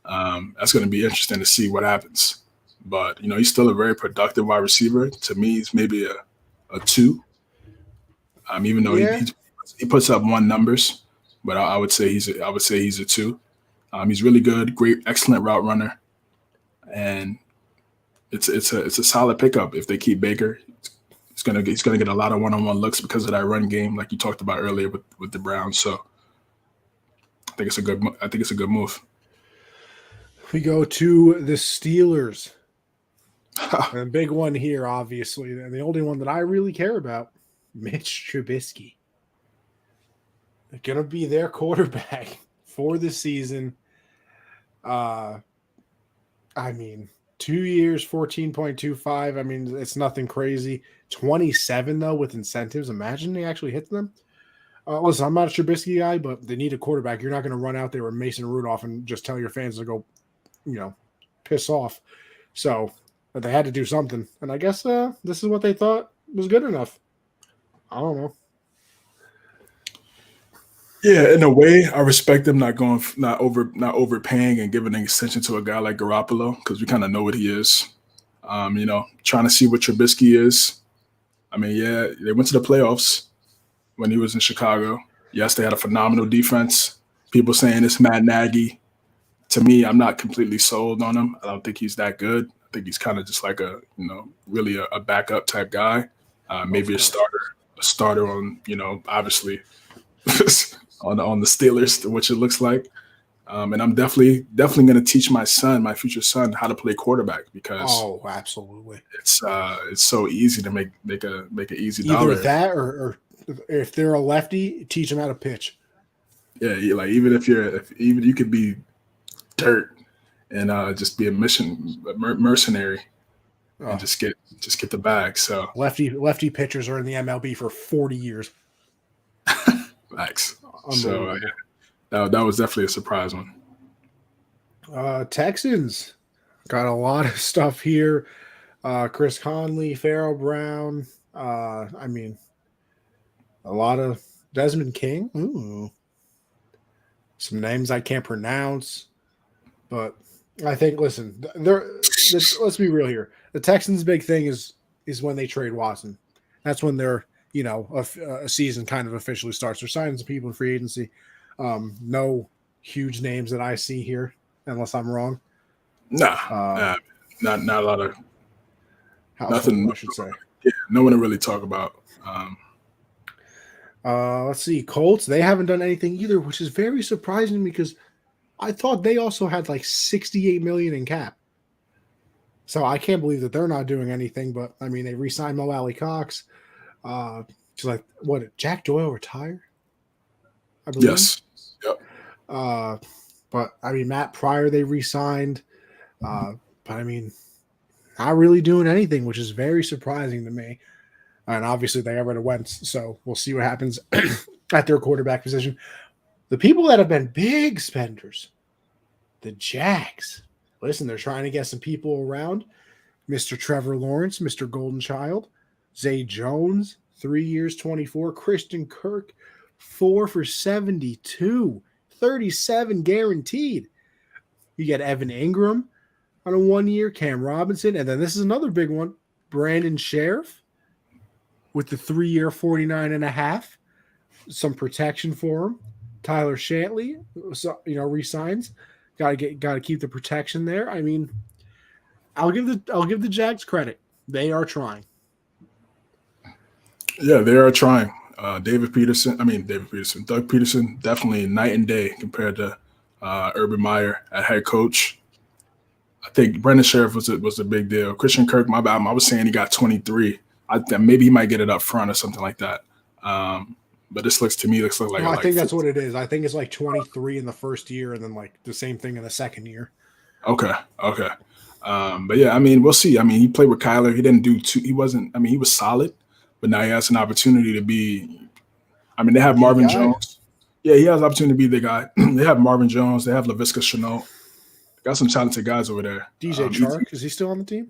S2: That's going to be interesting to see what happens. But, he's still a very productive wide receiver. To me, he's maybe a 2. Even though he puts up 1 numbers, but I would say he's a 2. He's really good, great, excellent route runner, and it's a solid pickup if they keep Baker. He's gonna get a lot of one-on-one looks because of that run game, like you talked about earlier with the Browns. So I think it's a good move.
S1: We go to the Steelers. A big one here, obviously, and the only one that I really care about, Mitch Trubisky. They're gonna be their quarterback for the season. 2 years, 14.25. I mean, it's nothing crazy. 27 though with incentives. Imagine they actually hit them. Listen, I'm not a Trubisky guy, but they need a quarterback. You're not going to run out there with Mason Rudolph and just tell your fans to go, piss off. So, but they had to do something, and I guess this is what they thought was good enough. I don't know.
S2: Yeah, in a way, I respect them not overpaying and giving an extension to a guy like Garoppolo because we kind of know what he is. Trying to see what Trubisky is. I mean, yeah, they went to the playoffs when he was in Chicago. Yes, they had a phenomenal defense. People saying it's Matt Nagy. To me, I'm not completely sold on him. I don't think he's that good. I think he's kind of just like really a backup type guy. Maybe a starter on, obviously on the Steelers, which it looks like. And I'm definitely going to teach my future son, how to play quarterback because
S1: absolutely,
S2: it's so easy to make an easy
S1: either
S2: dollar.
S1: That or if they're a lefty, teach them how to pitch.
S2: Yeah, like even if you could be dirt and just be a mercenary and just get the bag. So
S1: lefty pitchers are in the MLB for 40 years.
S2: Max. So that was definitely a surprise one.
S1: Texans got a lot of stuff here. Chris Conley, Farrell Brown. A lot of Desmond King. Ooh. Some names I can't pronounce. But I think, listen, let's be real here. The Texans' big thing is when they trade Watson. That's when they're, a season kind of officially starts. They're signing some people in free agency. No huge names that I see here, unless I'm wrong.
S2: Not a lot of nothing.
S1: I should say.
S2: Yeah, no one to really talk about.
S1: Let's see. Colts, they haven't done anything either, which is very surprising because I thought they also had like $68 million in cap. So I can't believe that they're not doing anything. But I mean, they re-signed Mo Alley Cox. She's like, what? Jack Doyle retire? I believe.
S2: Yes. Yep.
S1: But I mean, Matt Pryor they re-signed. But I mean, not really doing anything, which is very surprising to me. And obviously, they got rid of Wentz, so we'll see what happens at their quarterback position. The people that have been big spenders, the Jags. Listen, they're trying to get some people around. Mr. Trevor Lawrence, Mr. Golden Child, Zay Jones, 3 years, 24. Christian Kirk, 4 for 72, 37 guaranteed. You get Evan Ingram on a 1 year, Cam Robinson, and then this is another big one, Brandon Sheriff with the 3 year, 49.5. Some protection for him. Tyler Shantley, re-signs. Got to keep the protection there. I mean, I'll give the Jags credit. They are trying.
S2: Yeah, they are trying. Doug Peterson, definitely night and day compared to Urban Meyer at head coach. I think Brendan Sheriff was a big deal. Christian Kirk, my bad. I was saying he got 23. I think maybe he might get it up front or something like that. But this looks like
S1: I think that's what it is. I think it's like 23 in the first year, and then like the same thing in the second year.
S2: Okay. But yeah, I mean, we'll see. I mean, he played with Kyler. He didn't do too. He wasn't. I mean, he was solid, but now he has an opportunity to be. I mean, they have Marvin Jones. Yeah, he has an opportunity to be the guy. They have Marvin Jones. They have Laviska Shenault. Got some talented guys over there.
S1: DJ Chark, is he still on the team?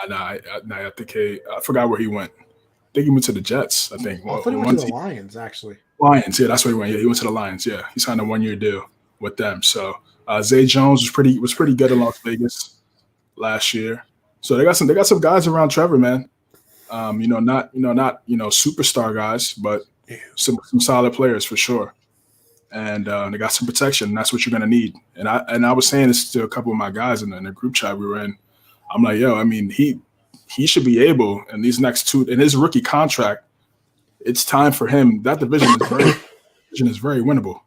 S2: Nah. I think I forgot where he went. I think he went to the Jets. I think.
S1: I thought he went to the Lions, actually.
S2: Lions, yeah, that's where he went. Yeah, he went to the Lions. Yeah, he signed a 1-year deal with them. So Zay Jones was pretty good in Las Vegas last year. So they got some guys around Trevor, man. Not superstar guys, but some solid players for sure. And they got some protection. And that's what you're gonna need. And I was saying this to a couple of my guys in the group chat we were in. I'm like, yo, I mean, he should be able in these next two in his rookie contract. It's time for him. That division is very winnable.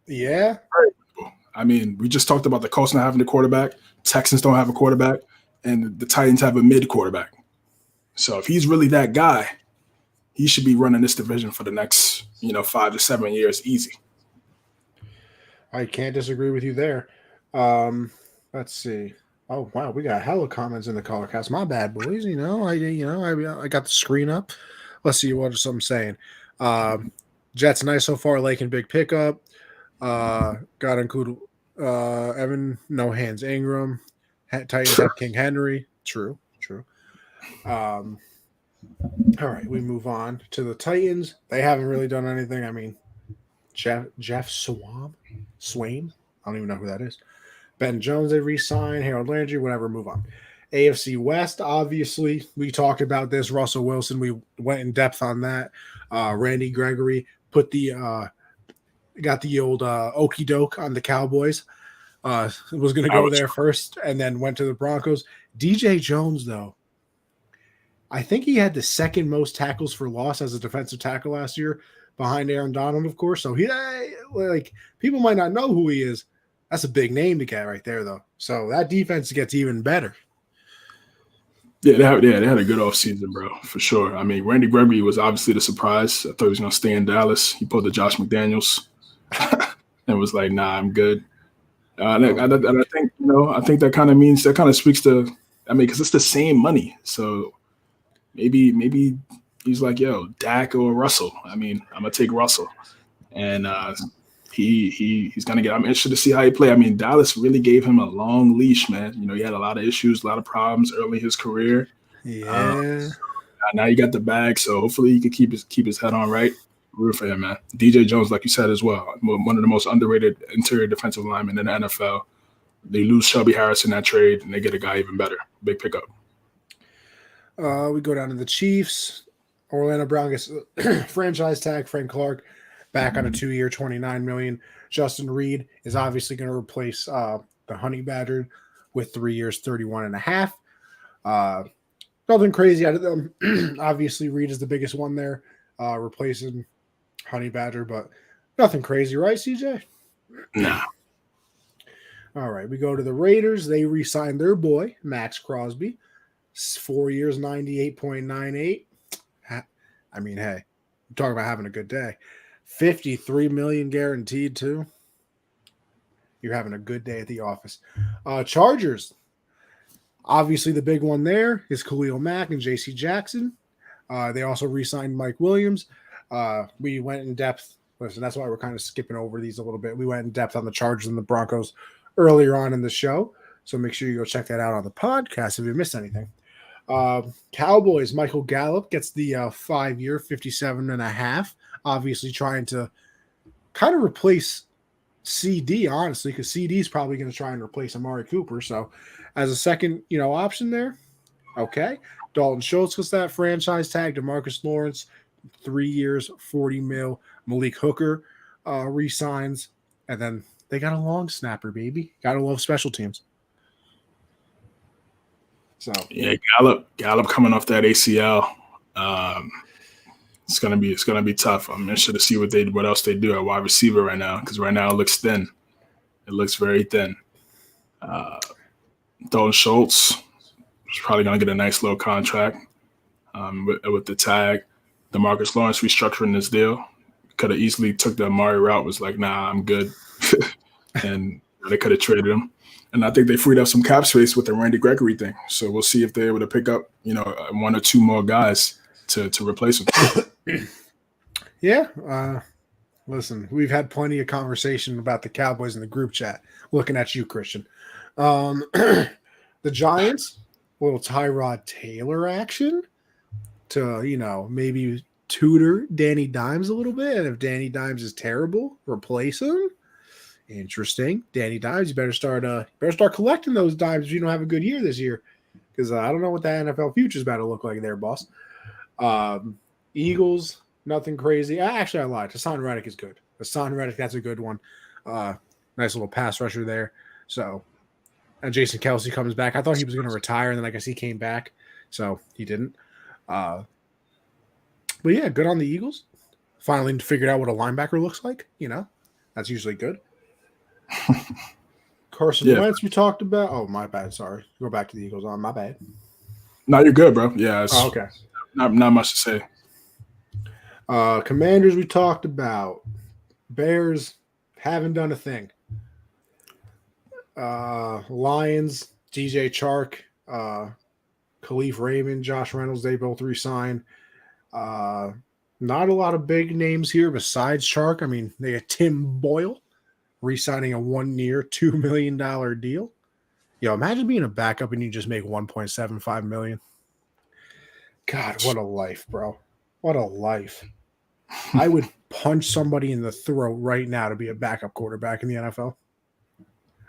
S1: Yeah.
S2: Very winnable. I mean, we just talked about the Colts not having a quarterback. Texans don't have a quarterback, and the Titans have a mid quarterback. So if he's really that guy, he should be running this division for the next 5 to 7 years easy.
S1: I can't disagree with you there. Let's see. Oh wow, we got hella comments in the caller cast. My bad, boys. I got the screen up. Let's see what some saying. Jets nice so far. Lake and big pickup. Got to include Evan, no hands Ingram. Titans have King Henry. True. All right, we move on to the Titans. They haven't really done anything. I mean, Jeff Swain. I don't even know who that is. Ben Jones, they re-signed. Harold Landry, whatever, move on. AFC West, obviously, we talked about this. Russell Wilson, we went in depth on that. Randy Gregory got the old okey doke on the Cowboys. Was going to go there first and then went to the Broncos. DJ Jones, though, I think he had the second most tackles for loss as a defensive tackle last year, behind Aaron Donald, of course. So people might not know who he is. That's a big name to get right there, though. So that defense gets even better.
S2: Yeah, they had a good offseason, bro, for sure. I mean, Randy Gregory was obviously the surprise. I thought he was going to stay in Dallas. He pulled the Josh McDaniels and was like, nah, I'm good. And I think that kind of speaks to, I mean, because it's the same money. So maybe he's like, yo, Dak or Russell. I mean, I'm going to take Russell. And he's going to get – I'm interested to see how he play. I mean, Dallas really gave him a long leash, man. He had a lot of issues, a lot of problems early in his career.
S1: Yeah.
S2: Now he got the bag, so hopefully he can keep his head on right. Root for him, man. DJ Jones, like you said as well, one of the most underrated interior defensive linemen in the NFL. They lose Shelby Harris in that trade, and they get a guy even better. Big pickup.
S1: We go down to the Chiefs. Orlando Brown gets franchise tag Frank Clark back on a 2-year, $29 million. Justin Reed is obviously going to replace the Honey Badger with 3 years, $31.5. Nothing crazy out of them. Obviously, Reed is the biggest one there, replacing Honey Badger, but nothing crazy, right, CJ?
S2: Nah.
S1: All right, we go to the Raiders. They re-signed their boy, Max Crosby. 4 years, $98.98. I mean, hey, I'm talking about having a good day. $53 million guaranteed, too. You're having a good day at the office. Chargers. Obviously, the big one there is Khalil Mack and J.C. Jackson. They also re-signed Mike Williams. We went in depth. Listen, that's why we're kind of skipping over these a little bit. We went in depth on the Chargers and the Broncos earlier on in the show. So make sure you go check that out on the podcast if you missed anything. Cowboys, Michael Gallup gets the 5-year, $57.5. Obviously trying to kind of replace CD, honestly, because CD is probably going to try and replace Amari Cooper. So as a second, option there, okay. Dalton Schultz gets that franchise tag. DeMarcus Lawrence, 3 years, $40 million. Malik Hooker re-signs. And then they got a long snapper, baby. Gotta love special teams. So
S2: yeah, Gallup coming off that ACL. It's gonna be tough. I'm interested to see what else they do at wide receiver right now, because right now it looks thin. It looks very thin. Dalton Schultz is probably going to get a nice little contract with the tag. DeMarcus Lawrence restructuring this deal. Could have easily took the Amari route, was like, nah, I'm good. And they could have traded him. And I think they freed up some cap space with the Randy Gregory thing. So we'll see if they're able to pick up, one or two more guys to replace him.
S1: Yeah. Listen, we've had plenty of conversation about the Cowboys in the group chat. Looking at you, Christian. The Giants, a little Tyrod Taylor action to, maybe tutor Danny Dimes a little bit. And if Danny Dimes is terrible, replace him. Interesting. Danny Dimes, you better start collecting those dimes if you don't have a good year this year. Because I don't know what the NFL future is about to look like there, boss. Eagles, nothing crazy. Actually, I lied. Hassan Reddick is good. Hassan Reddick, that's a good one. Nice little pass rusher there. So, and Jason Kelsey comes back. I thought he was going to retire, and then I guess he came back. So, he didn't. But yeah, good on the Eagles. Finally figured out what a linebacker looks like. That's usually good. Carson Wentz we talked about. Oh, my bad. Sorry. Go back to the Eagles. My bad.
S2: No, you're good, bro. Yeah.
S1: Okay.
S2: Not much to say.
S1: Commanders we talked about. Bears haven't done a thing. Lions, DJ Chark, Khalif Raymond, Josh Reynolds, they both re-signed. Not a lot of big names here besides Chark. I mean, they got Tim Boyle re-signing a 1-year, $2 million deal. Imagine being a backup and you just make $1.75 million. God, what a life, bro. What a life. I would punch somebody in the throat right now to be a backup quarterback in the NFL.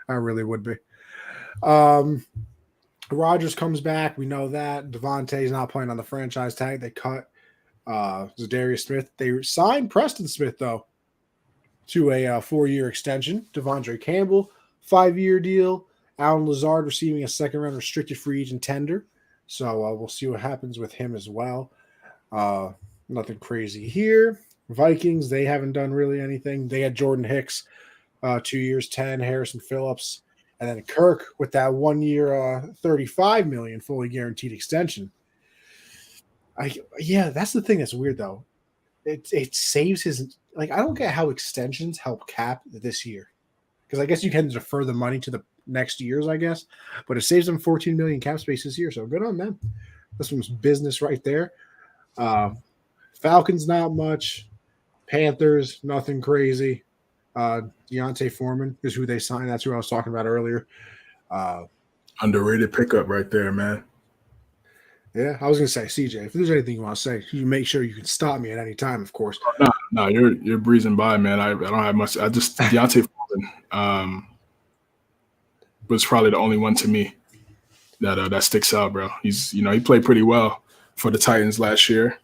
S1: I really would be. Rodgers comes back. We know that. Devontae's not playing on the franchise tag. They cut Zadarius Smith. They signed Preston Smith, though, to a 4-year extension. Devondre Campbell, 5-year deal. Alan Lazard receiving a second-round restricted free agent tender. So we'll see what happens with him as well. Nothing crazy here. Vikings, they haven't done really anything. They had Jordan Hicks, 2 years, 10, Harrison Phillips, and then Kirk with that 1-year, $35 million fully guaranteed extension. That's the thing that's weird, though. It saves his – I don't get how extensions help cap this year. Because I guess you can defer the money to the next years, I guess. But it saves them $14 million cap space this year, so good on them. This one's business right there. Falcons, not much. Panthers, nothing crazy. Deontay Foreman is who they signed. That's who I was talking about earlier.
S2: Underrated pickup right there, man.
S1: Yeah, I was going to say, CJ, if there's anything you want to say, you make sure you can stop me at any time, of course.
S2: No, you're breezing by, man. I don't have much. Deontay Foreman was probably the only one to me that sticks out, bro. He's he played pretty well for the Titans last year,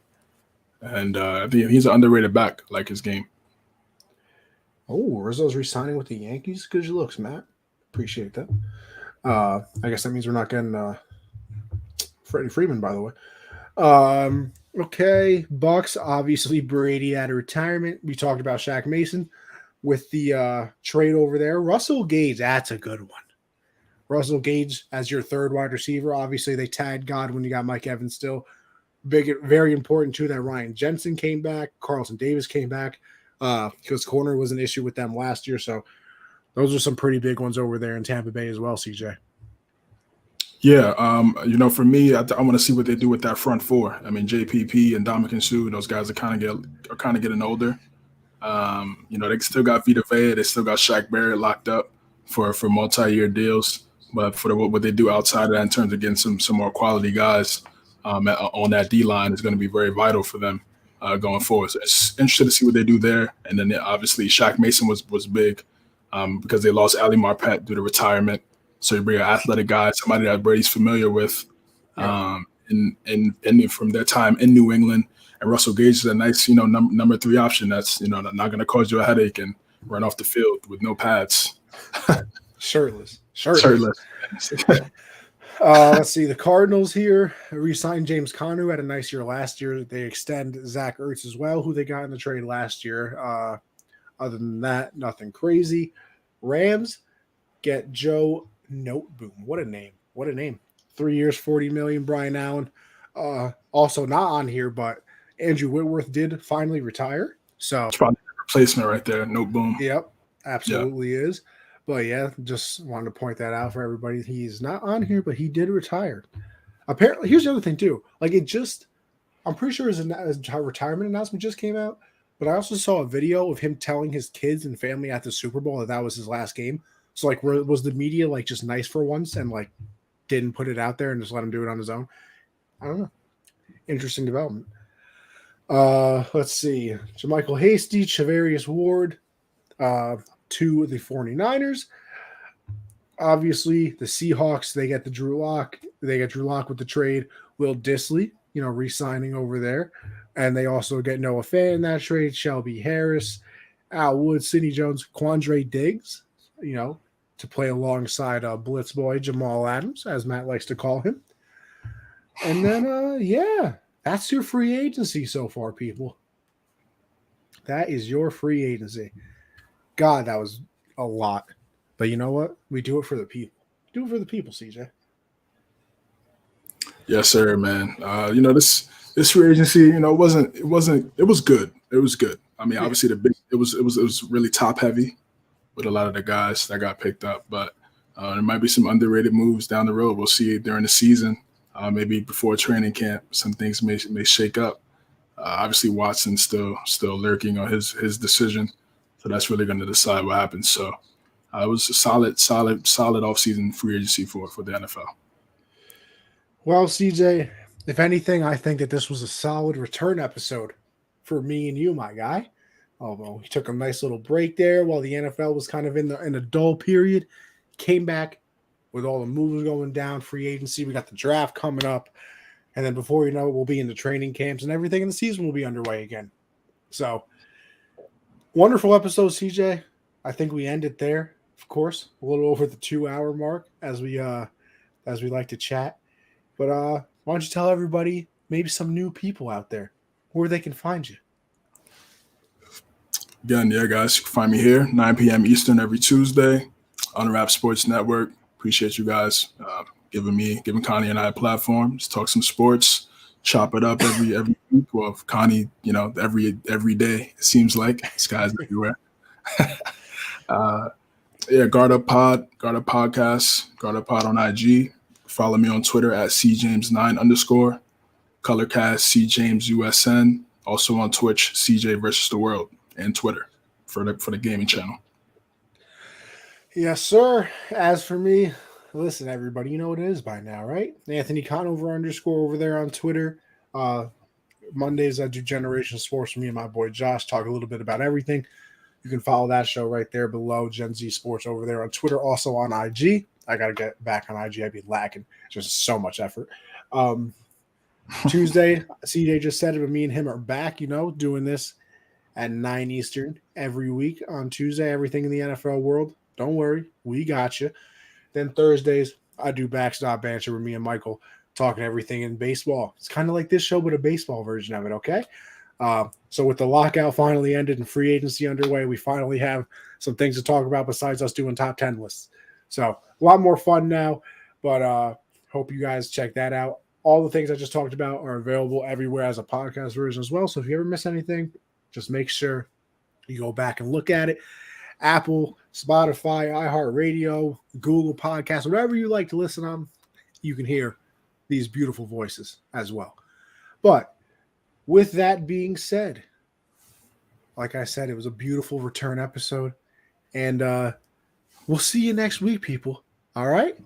S2: and I think he's an underrated back. Like his game.
S1: Oh, Rizzo's re-signing with the Yankees. Good looks, Matt. Appreciate that. I guess that means we're not getting Freddie Freeman, by the way. Okay, Bucks, obviously Brady out of retirement. We talked about Shaq Mason with the trade over there. Russell Gage, that's a good one. Russell Gage as your third wide receiver. Obviously, they tagged Godwin. You got Mike Evans still. Very important, too, that Ryan Jensen came back. Carlton Davis came back because corner was an issue with them last year. So those are some pretty big ones over there in Tampa Bay as well, CJ.
S2: Yeah, for me, I want to see what they do with that front four. I mean, JPP and Dominican Sue, those guys are kind of getting older. They still got Vita Vea, they still got Shaq Barrett locked up for multi-year deals. But for what they do outside of that in terms of getting some more quality guys on that D line is going to be very vital for them going forward. So it's interesting to see what they do there. And then obviously Shaq Mason was big because they lost Ali Marpet due to retirement. So you bring an athletic guy, somebody that Brady's familiar with, and from their time in New England. And Russell Gage is a nice, number 3 option that's, not going to cause you a headache and run off the field with no pads.
S1: Shirtless. Let's see. The Cardinals here re-signed James Conner, who had a nice year last year. They extend Zach Ertz as well, who they got in the trade last year. Other than that, nothing crazy. Rams get Joe Noteboom. What a name. What a name. 3 years, 40 million, Brian Allen. Also not on here, but Andrew Whitworth did finally retire. So
S2: It's probably a replacement right there. No boom.
S1: yep, absolutely is. But yeah, just wanted to point that out for everybody. He's not on here, but he did retire. Apparently, here's the other thing too. Like I'm pretty sure his retirement announcement just came out. But I also saw a video of him telling his kids and family at the Super Bowl that was his last game. So like, was the media like just nice for once and like didn't put it out there and just let him do it on his own? I don't know. Interesting development. Let's see. Jermichael Hasty, Chavarius Ward, to the 49ers. Obviously, the Seahawks, they get Drew Lock with the trade. Will Dissly, re-signing over there. And they also get Noah Fant in that trade, Shelby Harris, Al Wood, Sidney Jones, Quandre Diggs, to play alongside Blitz boy Jamal Adams, as Matt likes to call him. And then, that's your free agency so far, people. That is your free agency. God, that was a lot. But you know what? We do it for the people. Do it for the people, CJ.
S2: Yes, sir, man. This free agency, it was good. It was good. I mean, obviously it was really top heavy with a lot of the guys that got picked up, but there might be some underrated moves down the road. We'll see it during the season. Maybe before training camp, some things may shake up. Obviously, Watson's still lurking on his decision, so that's really going to decide what happens. So it was a solid offseason free agency for the NFL.
S1: Well, CJ, if anything, I think that this was a solid return episode for me and you, my guy. Although we took a nice little break there while the NFL was kind of in a dull period, came back with all the moves going down, free agency. We got the draft coming up. And then before you know it, we'll be in the training camps and everything, and the season will be underway again. So, wonderful episode, CJ. I think we end it there, of course, a little over the 2-hour mark as we like to chat. But why don't you tell everybody, maybe some new people out there, where they can find you?
S2: Again, guys, you can find me here, 9 p.m. Eastern every Tuesday on the Rap Sports Network. Appreciate you guys giving Connie and I a platform. Just talk some sports, chop it up every week. Well, Connie, every day, it seems like. This guy's everywhere. Guard Up Podcast, Guard Up Pod on IG. Follow me on Twitter at cjames9_, Colorcast cjamesUSN. Also on Twitch, CJ versus the World, and Twitter for the gaming channel.
S1: Yes, sir. As for me, listen, everybody, you know what it is by now, right? Anthony Conover _ over there on Twitter. Mondays I do Generation Sports with me and my boy Josh, talk a little bit about everything. You can follow that show right there below, Gen Z Sports over there on Twitter, also on IG. I got to get back on IG. I'd be lacking. Just so much effort. Tuesday, CJ just said it, but me and him are back, doing this at 9 Eastern every week on Tuesday, everything in the NFL world. Don't worry, we got you. Then Thursdays, I do Backstop Banter with me and Michael, talking everything in baseball. It's kind of like this show, but a baseball version of it, okay? So with the lockout finally ended and free agency underway, we finally have some things to talk about besides us doing top 10 lists. So a lot more fun now, but hope you guys check that out. All the things I just talked about are available everywhere as a podcast version as well. So if you ever miss anything, just make sure you go back and look at it. Apple, Spotify, iHeartRadio, Google Podcasts, whatever you like to listen on, you can hear these beautiful voices as well. But with that being said, like I said, it was a beautiful return episode. And we'll see you next week, people. All right?